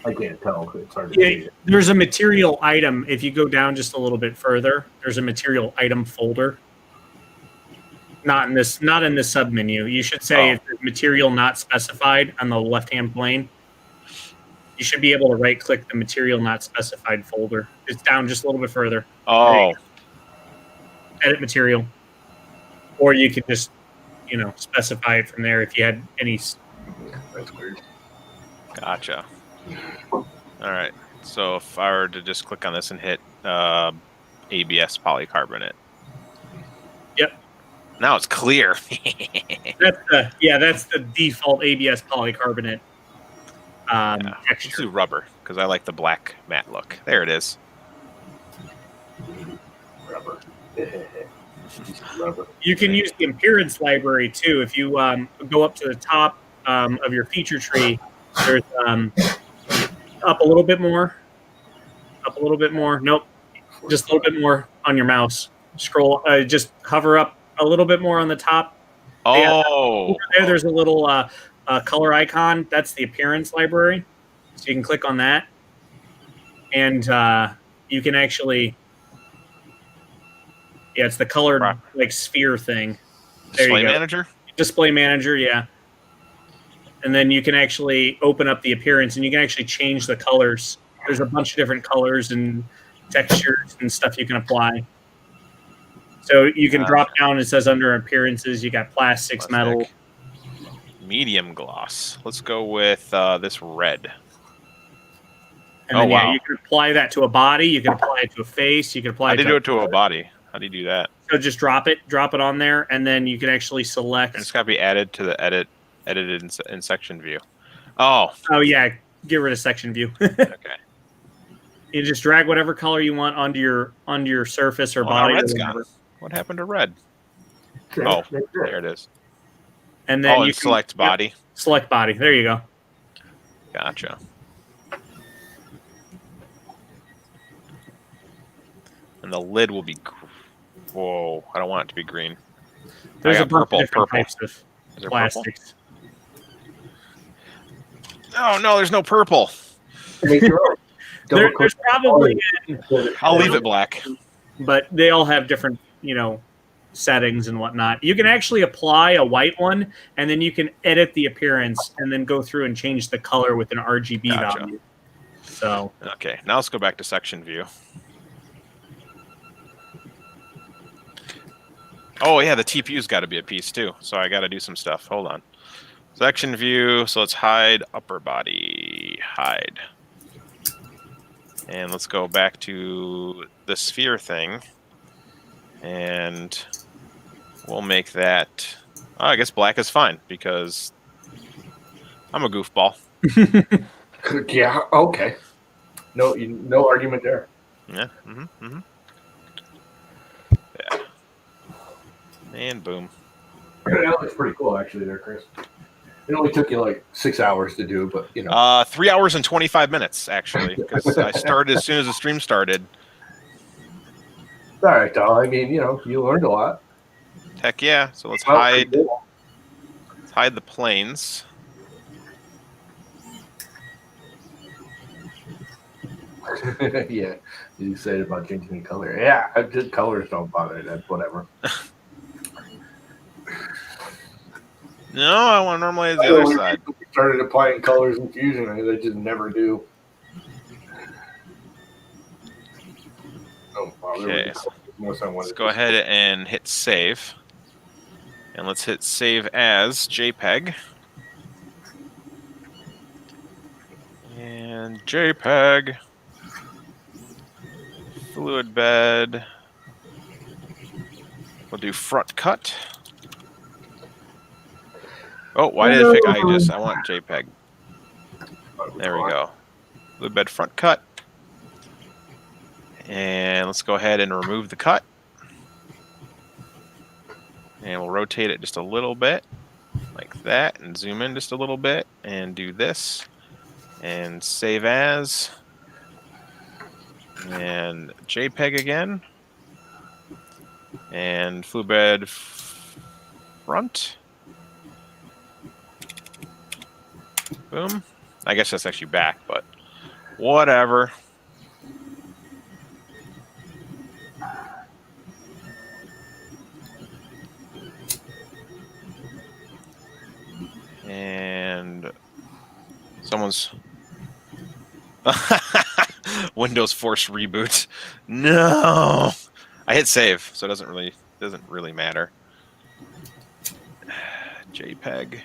I can't tell. It's hard to see. There's a material item. If you go down just a little bit further, there's a material item folder. Not in this submenu. You should say it's material not specified on the left-hand plane. You should be able to right-click the material not specified folder. It's down just a little bit further. Oh. Edit material. Or you could just, specify it from there if you had any. That's weird. Gotcha. All right. So if I were to just click on this and hit ABS polycarbonate. Yep. Now it's clear. That's the default ABS polycarbonate texture. Let's do rubber because I like the black matte look. There it is. Rubber. You can use the appearance library too. If you go up to the top of your feature tree, there's up a little bit more. Nope, just a little bit more on your mouse. Scroll. Just hover up a little bit more on the top. Oh, there's a little color icon. That's the appearance library. So you can click on that, and you can actually. Yeah, it's the colored sphere thing. Display manager? Display manager, yeah. And then you can actually open up the appearance and you can actually change the colors. There's a bunch of different colors and textures and stuff you can apply. So you can drop down, it says under appearances, you got plastics, metal. Medium gloss. Let's go with this red. And then, you can apply that to a body, you can apply it to a face, you can apply it to... do it to a body? How do you do that? So just drop it on there, and then you can actually select. And it's got to be added to the edited in section view. Oh yeah, get rid of section view. Okay. You just drag whatever color you want onto your surface or body. Red's gone. What happened to red? Oh, there it is. And then you select body. Yep, select body. There you go. Gotcha. And the lid will be. Whoa! I don't want it to be green. There's a purple. Types of plastics. Oh no! There's no purple. There's probably. I'll leave it black. But they all have different, settings and whatnot. You can actually apply a white one, and then you can edit the appearance, and then go through and change the color with an RGB Gotcha. value. So Okay, now let's go back to section view. Oh yeah, the TPU's got to be a piece too, so I got to do some stuff. Hold on. Section view, so let's hide upper body, hide. And let's go back to the sphere thing. And we'll make that, I guess black is fine because I'm a goofball. Yeah, okay. No argument there. Yeah. Yeah. And boom. That looks pretty cool, actually, there, Chris. It only took you like 6 hours to do, but you know. 3 hours and 25 minutes, actually, because I started as soon as the stream started. All right, Tal. I mean, you know, you learned a lot. Heck yeah. So let's Well, hide pretty cool. let's hide the planes. Yeah, you excited about changing the color. Yeah, just colors don't bother. That's whatever. No, I want to normalize the other side. We started applying colors in Fusion, and they just never do. Oh, wow, Okay. Let's go ahead and hit save. And let's hit save as JPEG. And JPEG. Fluid bed. We'll do front cut. Oh, why did it pick I want JPEG. There we go. Fluid bed front cut. And let's go ahead and remove the cut. And we'll rotate it just a little bit, like that, and zoom in just a little bit, and do this, and save as, and JPEG again, and fluid bed front. Boom. I guess that's actually back, but whatever. And someone's Windows forced reboot. No, I hit save, so it doesn't really matter. JPEG.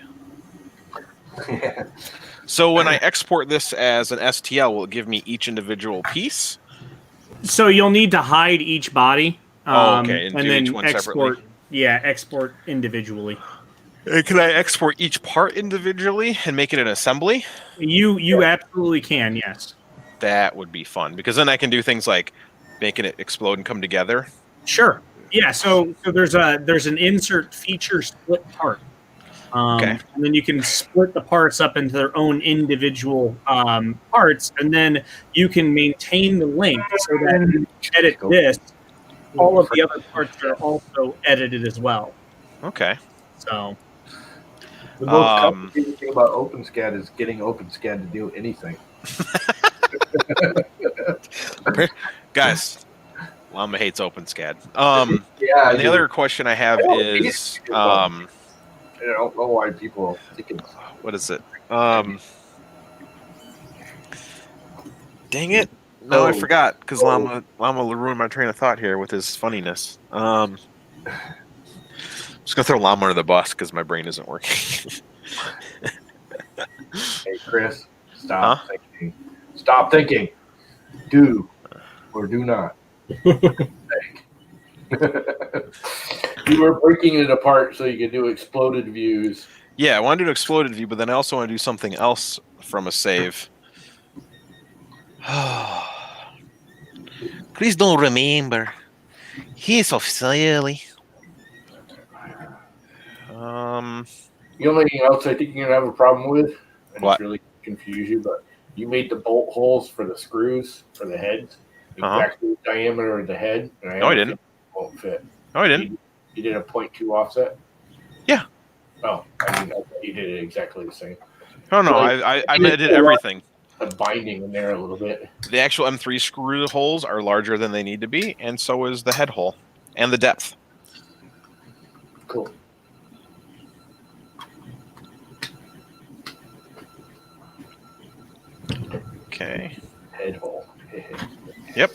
So when I export this as an STL, will it give me each individual piece? So you'll need to hide each body. Okay, and do then each one export. separately? Yeah, export individually. Can I export each part individually and make it an assembly? You absolutely can. Yes. That would be fun because then I can do things like making it explode and come together. Sure. Yeah. So there's an insert feature split part. Okay. And then you can split the parts up into their own individual parts, and then you can maintain the link so that when you edit this, all of the other parts are also edited as well. Okay. So the most complicated thing about OpenSCAD is getting OpenSCAD to do anything. Guys, Llama hates OpenSCAD. Yeah. And the other question I have is, I don't know why people think it's... what is it? Dang it! No, I forgot because Llama ruined my train of thought here with his funniness. Just gonna throw Llama under the bus because my brain isn't working. Hey, Chris, stop thinking. Stop thinking. Do or do not. You were breaking it apart so you could do exploded views. Yeah, I want to do an exploded view, but then I also want to do something else from a save. Please don't remember. He's so silly. The only thing else I think you're gonna have a problem with, and What? it's really confuse you, but you made the bolt holes for the screws for the heads exactly the diameter of the head. And No, I didn't. Won't fit. No, I didn't. You did a 0.2 offset. Yeah. Oh, I mean, you did it exactly the same. Oh no, I did everything. The binding in there a little bit. The actual M3 screw holes are larger than they need to be, and so is the head hole and the depth. Cool. Okay. Head hole. Yep.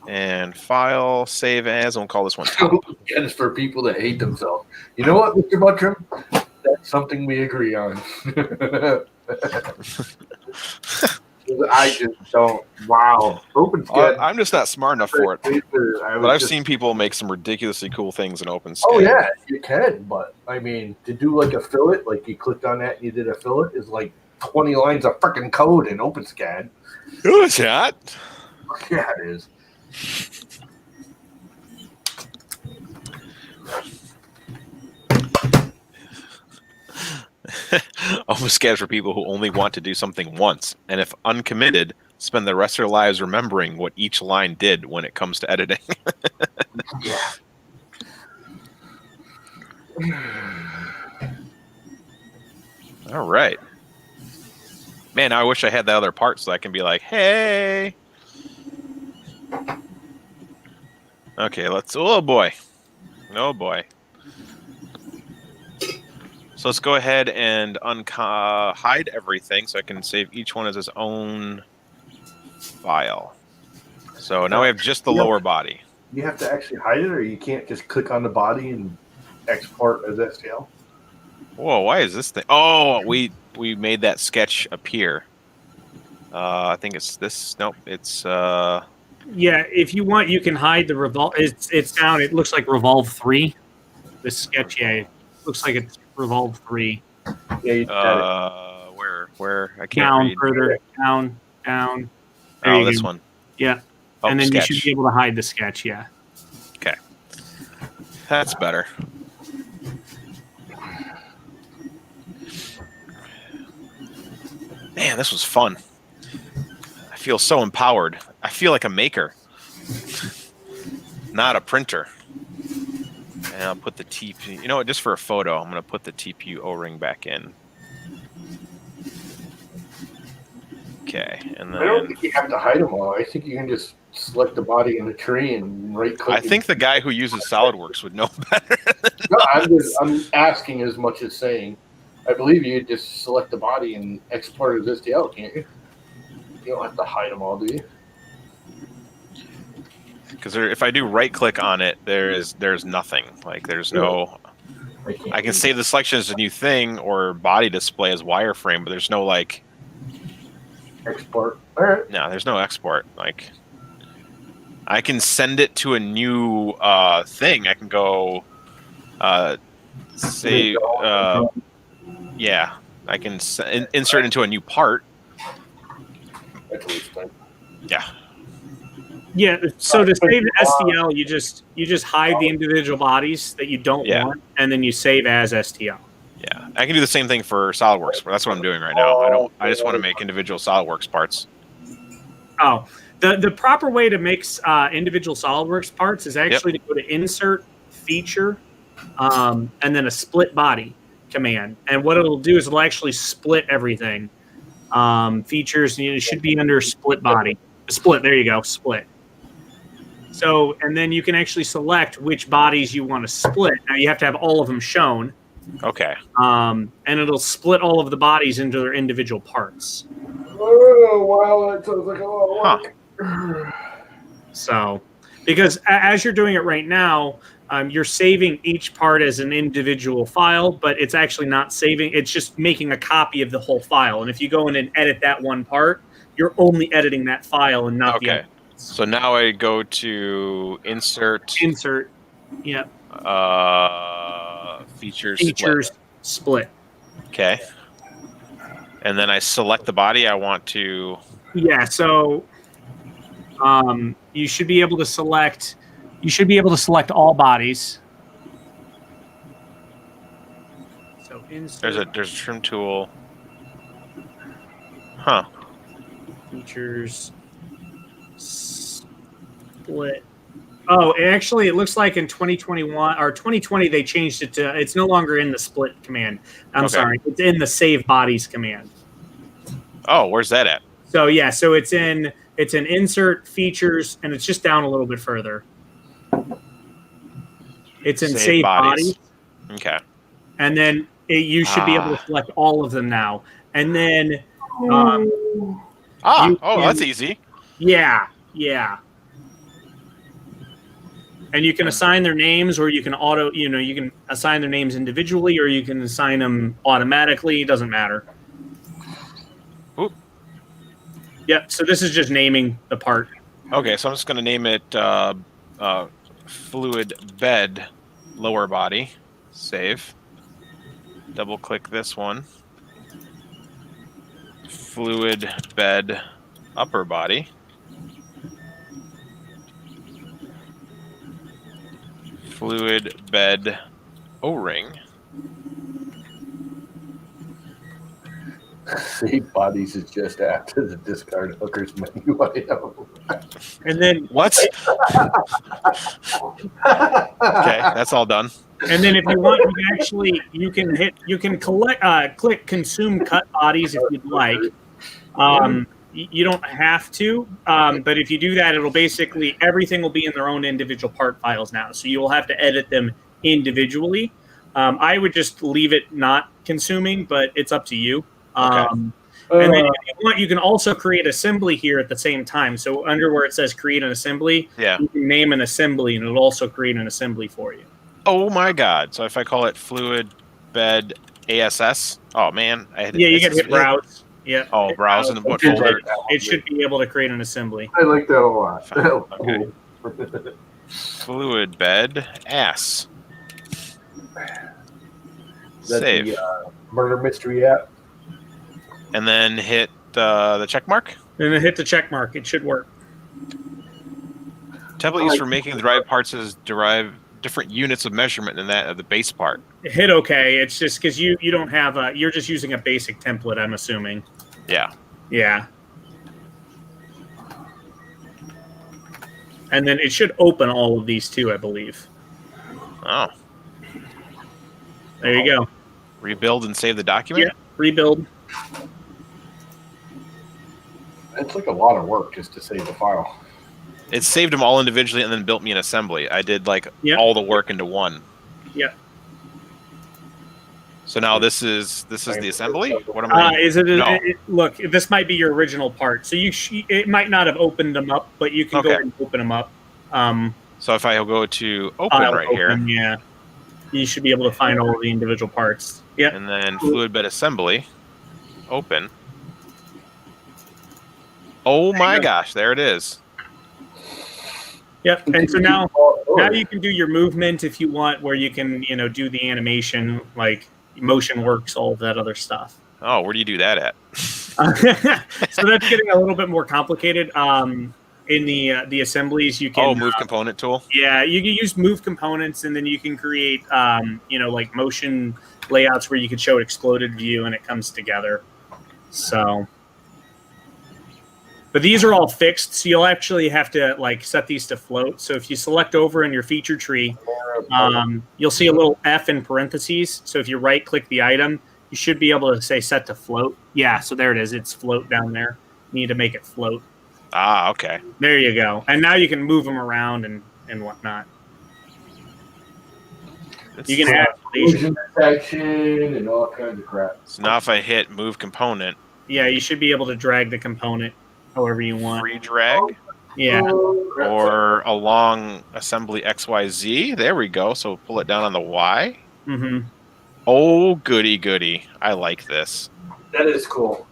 And file, save as, and we'll call this one top. And it's for people that hate themselves. You know what, Mr. Buttram? That's something we agree on. I just don't. Wow. OpenSCAD. I'm just not smart enough for it. But I've just seen people make some ridiculously cool things in OpenSCAD. Oh yeah, you can. But I mean, to do like a fillet, like you clicked on that and you did a fillet, is like 20 lines of freaking code in OpenSCAD. Who is that? Yeah, it is. OpenSCAD is for people who only want to do something once, and if uncommitted, spend the rest of their lives remembering what each line did when it comes to editing. Yeah. All right. Man, I wish I had that other part so I can be like, hey. Okay, let's. Oh boy. Oh boy. So let's go ahead and hide everything so I can save each one as its own file. So now we have just the lower body. You have to actually hide it, or you can't just click on the body and export as STL? Whoa, why is this thing? Oh, we made that sketch appear. I think it's this. Nope, it's Yeah, if you want, you can hide the revolve. It's down. It looks like Revolve 3. The sketch, yeah, it looks like it's Revolve 3. Yeah, you got where I can't Down read. further, down. There Oh, you this go. one. Yeah, Oh, and then sketch. you should be able to hide the sketch. Yeah. Okay, that's better. Man, this was fun. I feel so empowered. I feel like a maker, not a printer. And I'll put the TP. You know what? Just for a photo, I'm going to put the TPU O-ring back in. Okay, and then I don't think you have to hide them all. I think you can just select the body in the tree and right-click. I think the guy who uses SolidWorks would know better. No, I'm asking as much as saying. I believe you just select the body and export it as STL, can't you? You don't have to hide them all, do you? Because if I do right-click on it, there's nothing. Like there's no. I can save the selection as a new thing or body display as wireframe, but there's no like. Export. All right. No, there's no export. Like, I can send it to a new thing. I can go say, yeah, I can insert into a new part. That's a waste of time. Yeah. Yeah. So to save the STL, you just hide the individual bodies that you don't want, and then you save as STL. Yeah, I can do the same thing for SolidWorks. But that's what I'm doing right now. I just want to make individual SolidWorks parts. Oh, the proper way to make individual SolidWorks parts is actually to go to Insert, Feature, and then a Split Body command. And what it'll do is it'll actually split everything. Features, and it should be under Split Body. Split. There you go. Split. So, and then you can actually select which bodies you want to split. Now you have to have all of them shown. Okay. And it'll split all of the bodies into their individual parts. Oh, wow, that sounds like a lot of work. So, because as you're doing it right now, you're saving each part as an individual file, but it's actually not saving. It's just making a copy of the whole file. And if you go in and edit that one part, you're only editing that file and not the other. So now I go to Insert. Yep. Features split. Okay. And then I select the body I want to. Yeah. So, you should be able to select. You should be able to select all bodies. So insert. There's a trim tool. Huh. Features. Split. Oh, actually, it looks like in 2021 or 2020 they changed it to. It's no longer in the split command. I'm sorry, it's in the save bodies command. Oh, where's that at? So yeah, so it's in insert features, and it's just down a little bit further. It's in save bodies. Okay. And then you should be able to select all of them now. And then that's easy. Yeah. And you can assign their names, or you can you can assign their names individually, or you can assign them automatically. It doesn't matter. Oop. Yep. So this is just naming the part. Okay, so I'm just going to name it fluid bed lower body. Save. Double click this one. Fluid bed upper body. Fluid bed O-ring. Save bodies is just after the discard hookers menu item. And then what? Okay, that's all done. And then if you want, you can click consume cut bodies if you'd like. You don't have to, but if you do that, it'll basically everything will be in their own individual part files now. So you will have to edit them individually. I would just leave it not consuming, but it's up to you. Okay. And then if you want, you can also create assembly here at the same time. So under where it says create an assembly, you can name an assembly, and it'll also create an assembly for you. Oh my God! So if I call it fluid bed ASS, oh man, you can hit browse. Yeah. Oh, browse in what folder? It should be able to create an assembly. I like that a lot. Okay. Fluid bed ass. Save. The murder mystery app. And then hit the check mark. And then hit the check mark. It should work. Template used for making the derived parts is derive different units of measurement than that of the base part. Hit OK. It's just because you don't have you're just using a basic template, I'm assuming. Yeah. Yeah. And then it should open all of these too, I believe. Oh. There you go. Rebuild and save the document? Yeah. Rebuild. It's like a lot of work just to save the file. It saved them all individually and then built me an assembly. I did all the work into one. Yeah. So now this is the assembly. What am I? Is it? No. Look, this might be your original part. So it might not have opened them up, but you can go and open them up. So if I go to open here, yeah, you should be able to find all of the individual parts. Yeah. And then fluid bed assembly, open. Oh my gosh, there it is. Yep. And so now you can do your movement if you want, where you can do the animation, like motion works, all of that other stuff. Oh, where do you do that at? So that's getting a little bit more complicated. In the assemblies, you can move component tool. Yeah, you can use move components, and then you can create like motion layouts where you can show exploded view and it comes together. So. But these are all fixed, so you'll actually have to set these to float. So if you select over in your feature tree, you'll see a little F in parentheses. So if you right-click the item, you should be able to say set to float. Yeah, so there it is. It's float down there. You need to make it float. Ah, okay. There you go. And now you can move them around and whatnot. You can add motion detection and all kinds of crap. So now if I hit move component. Yeah, you should be able to drag the component however you want. Free drag? Yeah. Or along assembly XYZ. There we go. So pull it down on the Y. Mm-hmm. Oh, goody, goody. I like this. That is cool.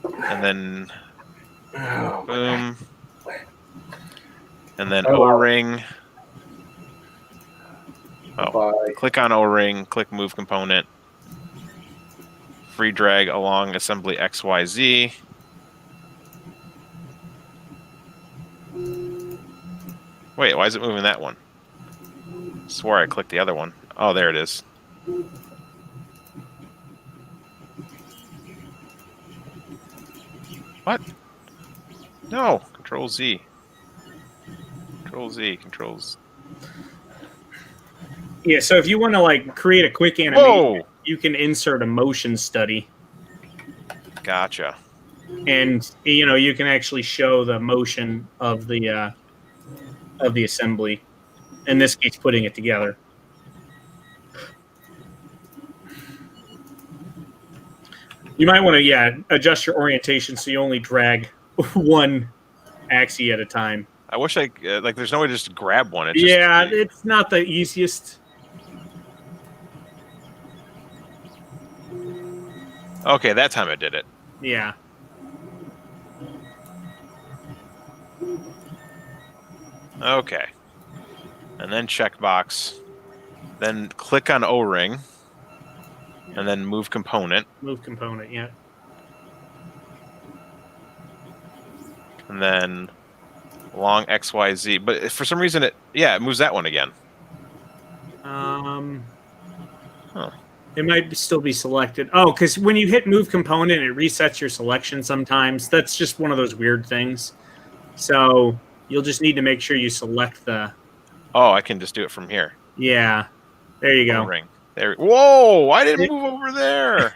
And then boom. And then O-ring. Click on O-ring. Click move component. Free drag along assembly XYZ. Wait, why is it moving that one? Swore I clicked the other one. Oh, there it is. What? No. Control Z. Control Z. Controls. Yeah, so if you want to create a quick animation, you can insert a motion study. Gotcha. And you can actually show the motion of the assembly. In this case, putting it together. You might want to, adjust your orientation so you only drag one axis at a time. I wish there's no way to just grab one. It's not the easiest. Okay, that time I did it. Yeah. Okay. And then checkbox. Then click on O-ring. And then move component. Move component, yeah. And then along XYZ. But for some reason it moves that one again. It might still be selected. Oh, because when you hit move component, it resets your selection sometimes. That's just one of those weird things. So you'll just need to make sure you select the... Oh, I can just do it from here. Yeah. There you go. O-ring. There. Whoa! I didn't move over there.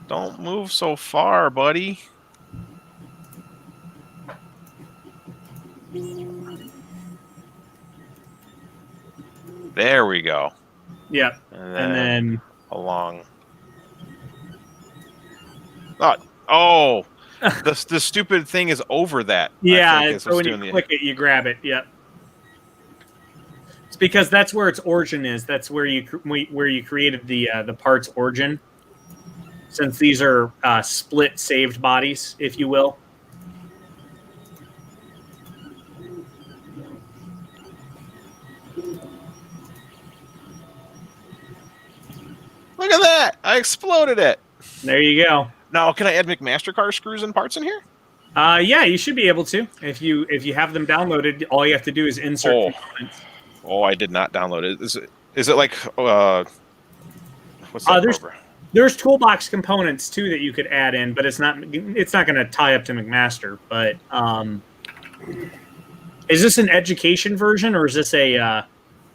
Don't move so far, buddy. There we go. Yep. And then along. Oh, the stupid thing is over that. Yeah, so when you click it, you grab it. Yep. It's because that's where its origin is. That's where you created the part's origin. Since these are split saved bodies, if you will. Look at that! I exploded it. There you go. Now, can I add McMaster-Carr screws and parts in here? Yeah, you should be able to. If you have them downloaded, all you have to do is insert components. Oh, I did not download it. Is it like what's that program? There's toolbox components too that you could add in, but it's not going to tie up to McMaster. But is this an education version or is this a?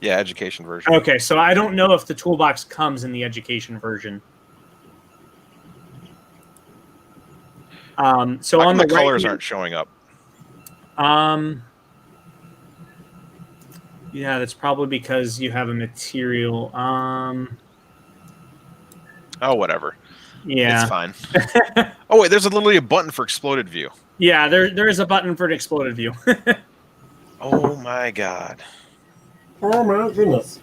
Yeah, education version. Okay, so I don't know if the toolbox comes in the education version. So on the colors aren't showing up. Yeah, that's probably because you have a material. Oh, whatever. Yeah, it's fine. Oh wait, there's literally a button for exploded view. Yeah, there is a button for an exploded view. Oh my god. Oh my goodness.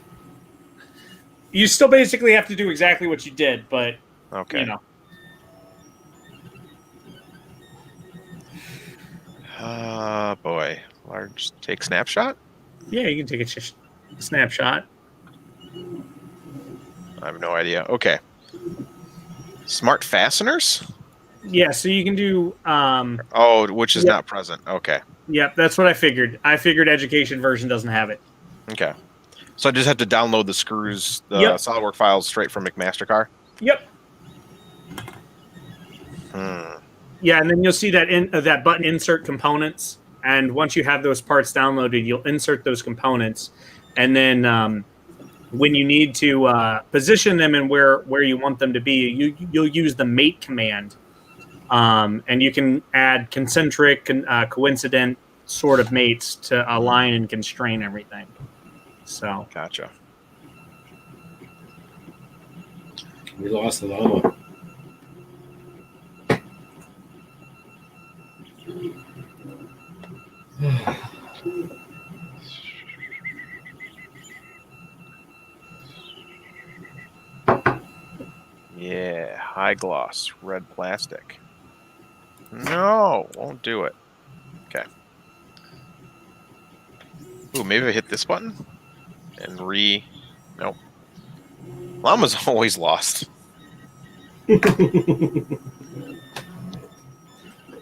You still basically have to do exactly what you did, but okay. You know. Boy. Large take snapshot? Yeah, you can take a snapshot. I have no idea. Okay. Smart fasteners? Yeah, so you can do which is not present. Okay. Yep, that's what I figured. I figured education version doesn't have it. Okay. So I just have to download the screws, the SolidWorks files straight from McMaster-Carr? Yep. Yeah, and then you'll see that that button insert components, and once you have those parts downloaded, you'll insert those components, and then when you need to position them and where you want them to be, you'll use the mate command, and you can add concentric, coincident sort of mates to align and constrain everything. So gotcha. We lost the llama. Yeah, high gloss, red plastic. No, won't do it. Okay. Ooh, maybe I hit this button and nope. Llama's always lost.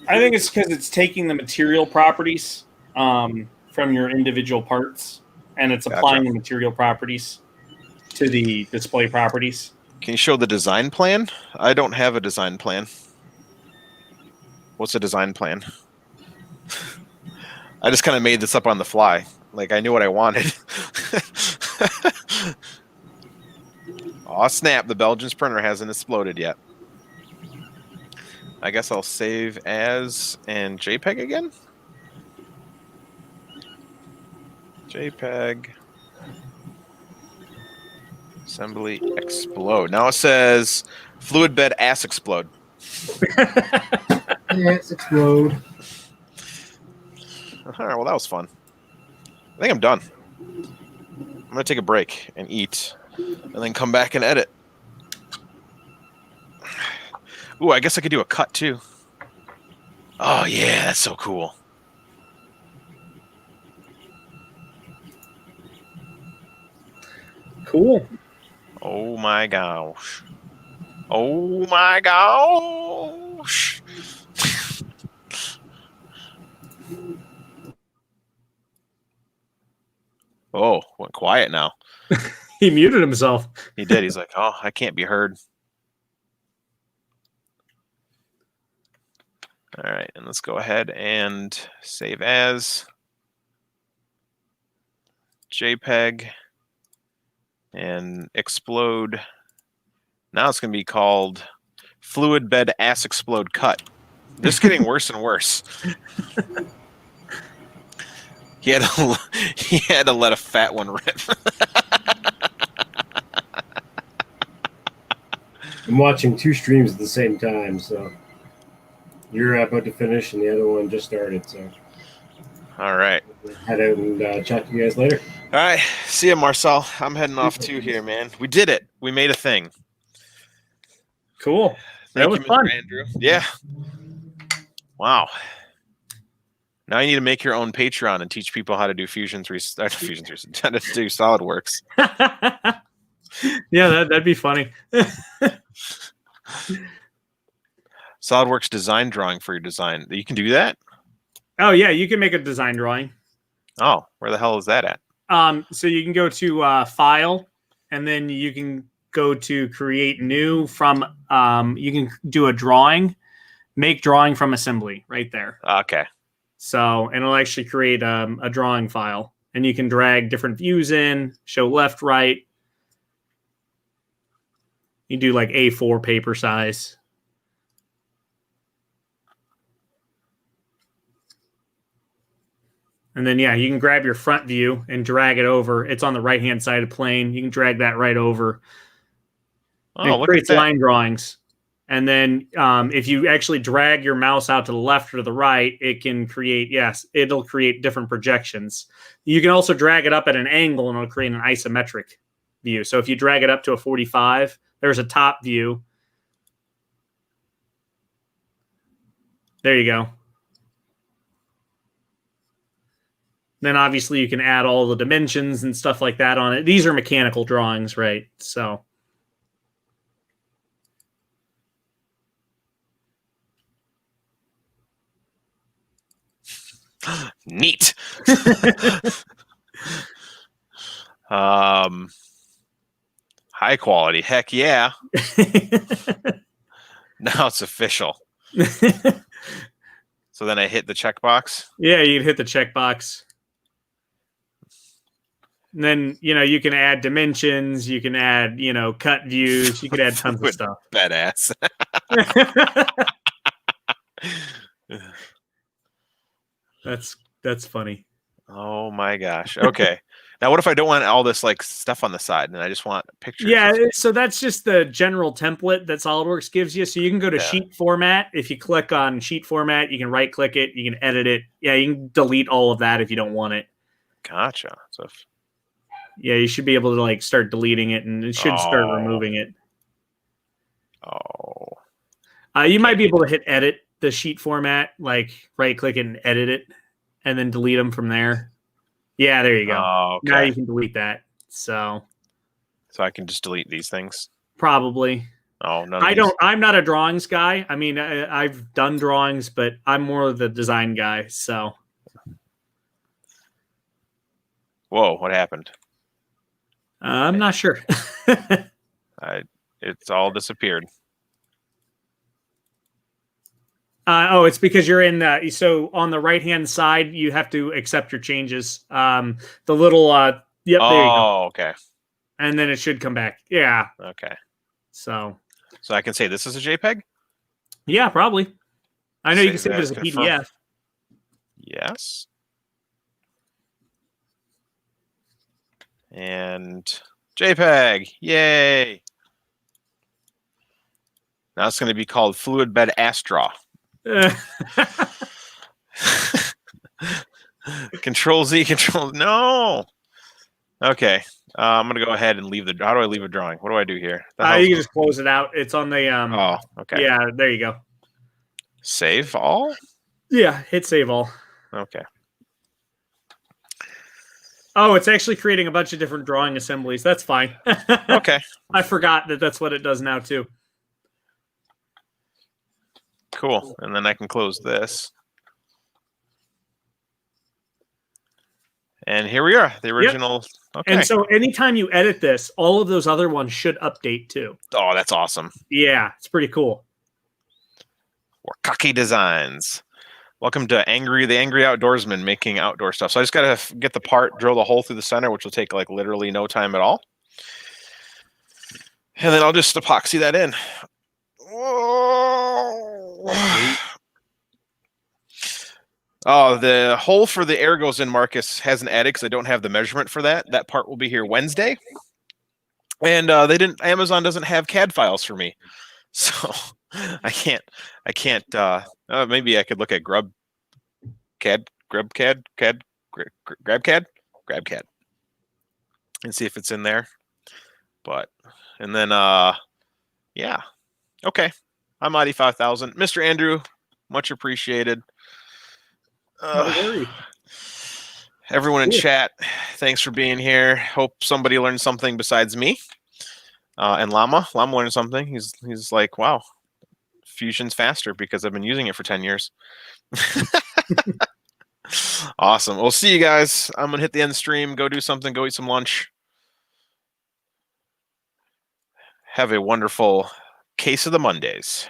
I think it's because it's taking the material properties from your individual parts, and it's applying the material properties to the display properties. Can you show the design plan? I don't have a design plan. What's a design plan? I just kind of made this up on the fly. Like, I knew what I wanted. Aw, snap. The Belgian's printer hasn't exploded yet. I guess I'll save as and JPEG again? JPEG. Assembly explode. Now it says fluid bed ass explode. Yes, explode. All right, well, that was fun. I think I'm done. I'm going to take a break and eat and then come back and edit. Ooh, I guess I could do a cut too. Oh, yeah, that's so cool. Cool. Oh, my gosh. Oh, my gosh. Oh, went quiet now. He muted himself. He did. He's like, oh, I can't be heard. All right, and let's go ahead and save as JPEG and explode. Now it's going to be called Fluid Bed Ass Explode Cut. This is getting worse and worse. He had to let a fat one rip. I'm watching 2 streams at the same time, so you're about to finish and the other one just started. So All right. head out and chat to you guys later. All right. See you, Marcel. I'm heading off too here, man. We did it. We made a thing. Cool. Thank That was you, Mr. fun. Andrew. Yeah. Wow. Now you need to make your own Patreon and teach people how to do Fusion 3, how to do SolidWorks. Yeah, that'd be funny. SolidWorks design drawing for your design. You can do that? Oh yeah, you can make a design drawing. Oh, where the hell is that at? So you can go to File, and then you can go to Create New from. You can do a drawing, make drawing from assembly right there. Okay. So, and it'll actually create a drawing file, and you can drag different views in, show left, right. You do like A4 paper size. And then, yeah, you can grab your front view and drag it over. It's on the right-hand side of the plane. You can drag that right over. Oh, and it look creates at that. line drawings. And then if you actually drag your mouse out to the left or to the right, it can create, it'll create different projections. You can also drag it up at an angle and it'll create an isometric view. So if you drag it up to a 45, there's a top view. There you go. Then obviously you can add all the dimensions and stuff like that on it. These are mechanical drawings, right? So neat. High quality. Heck yeah. Now it's official. So then I hit the checkbox. Yeah, you'd hit the checkbox. And then, you can add dimensions, you can add, cut views, you could add tons of stuff. Badass. That's funny. Oh my gosh. Okay. Now what if I don't want all this like stuff on the side and I just want pictures? Yeah, so that's just the general template that SolidWorks gives you. So you can go to sheet format. If you click on sheet format, you can right click it, you can edit it. Yeah, you can delete all of that if you don't want it. Gotcha. So yeah, you should be able to like start deleting it, and it should start removing it. You might be able to hit edit the sheet format, like right click it and edit it, and then delete them from there. Yeah, there you go. Okay. Now you can delete that. So I can just delete these things. Probably. Oh no. I'm not a drawings guy. I mean, I've done drawings, but I'm more of the design guy. So. Whoa! What happened? I'm not sure. It's all disappeared. It's because you're in so on the right-hand side, you have to accept your changes. The little, there you go. Oh, okay. And then it should come back. Yeah. Okay. So I can say this is a JPEG? Yeah, probably. I know you can Save save it as a confirm. PDF. Yes. And JPEG. Yay. Now it's going to be called Fluid Bed Astra. Control Z, Control. No. Okay. I'm going to go ahead and leave the. How do I leave a drawing? What do I do here? You can just close it out. It's on the. Oh, okay. Yeah, there you go. Save all? Yeah, hit save all. Okay. Oh, it's actually creating a bunch of different drawing assemblies. That's fine. Okay. I forgot that that's what it does now, too. Cool. And then I can close this. And here we are, the original. Yep. Okay. And so anytime you edit this, all of those other ones should update too. Oh, that's awesome. Yeah, it's pretty cool. Warkocki Designs. Welcome to the Angry Outdoorsman making outdoor stuff. So I just got to get the part, drill the hole through the center, which will take like literally no time at all. And then I'll just epoxy that in. Oh, the hole for the air goes in, Marcus, hasn't added because I don't have the measurement for that. That part will be here Wednesday. And Amazon doesn't have CAD files for me. So I can't, maybe I could look at GrabCAD, and see if it's in there. But, and then, yeah. Okay. I'm Audi 5000. Mr. Andrew, much appreciated. Everyone in chat, thanks for being here. Hope somebody learned something besides me. And Llama learned something. He's like, wow, Fusion's faster because I've been using it for 10 years. Awesome. We'll see you guys. I'm going to hit the end stream, go do something, go eat some lunch. Have a wonderful Case of the Mondays.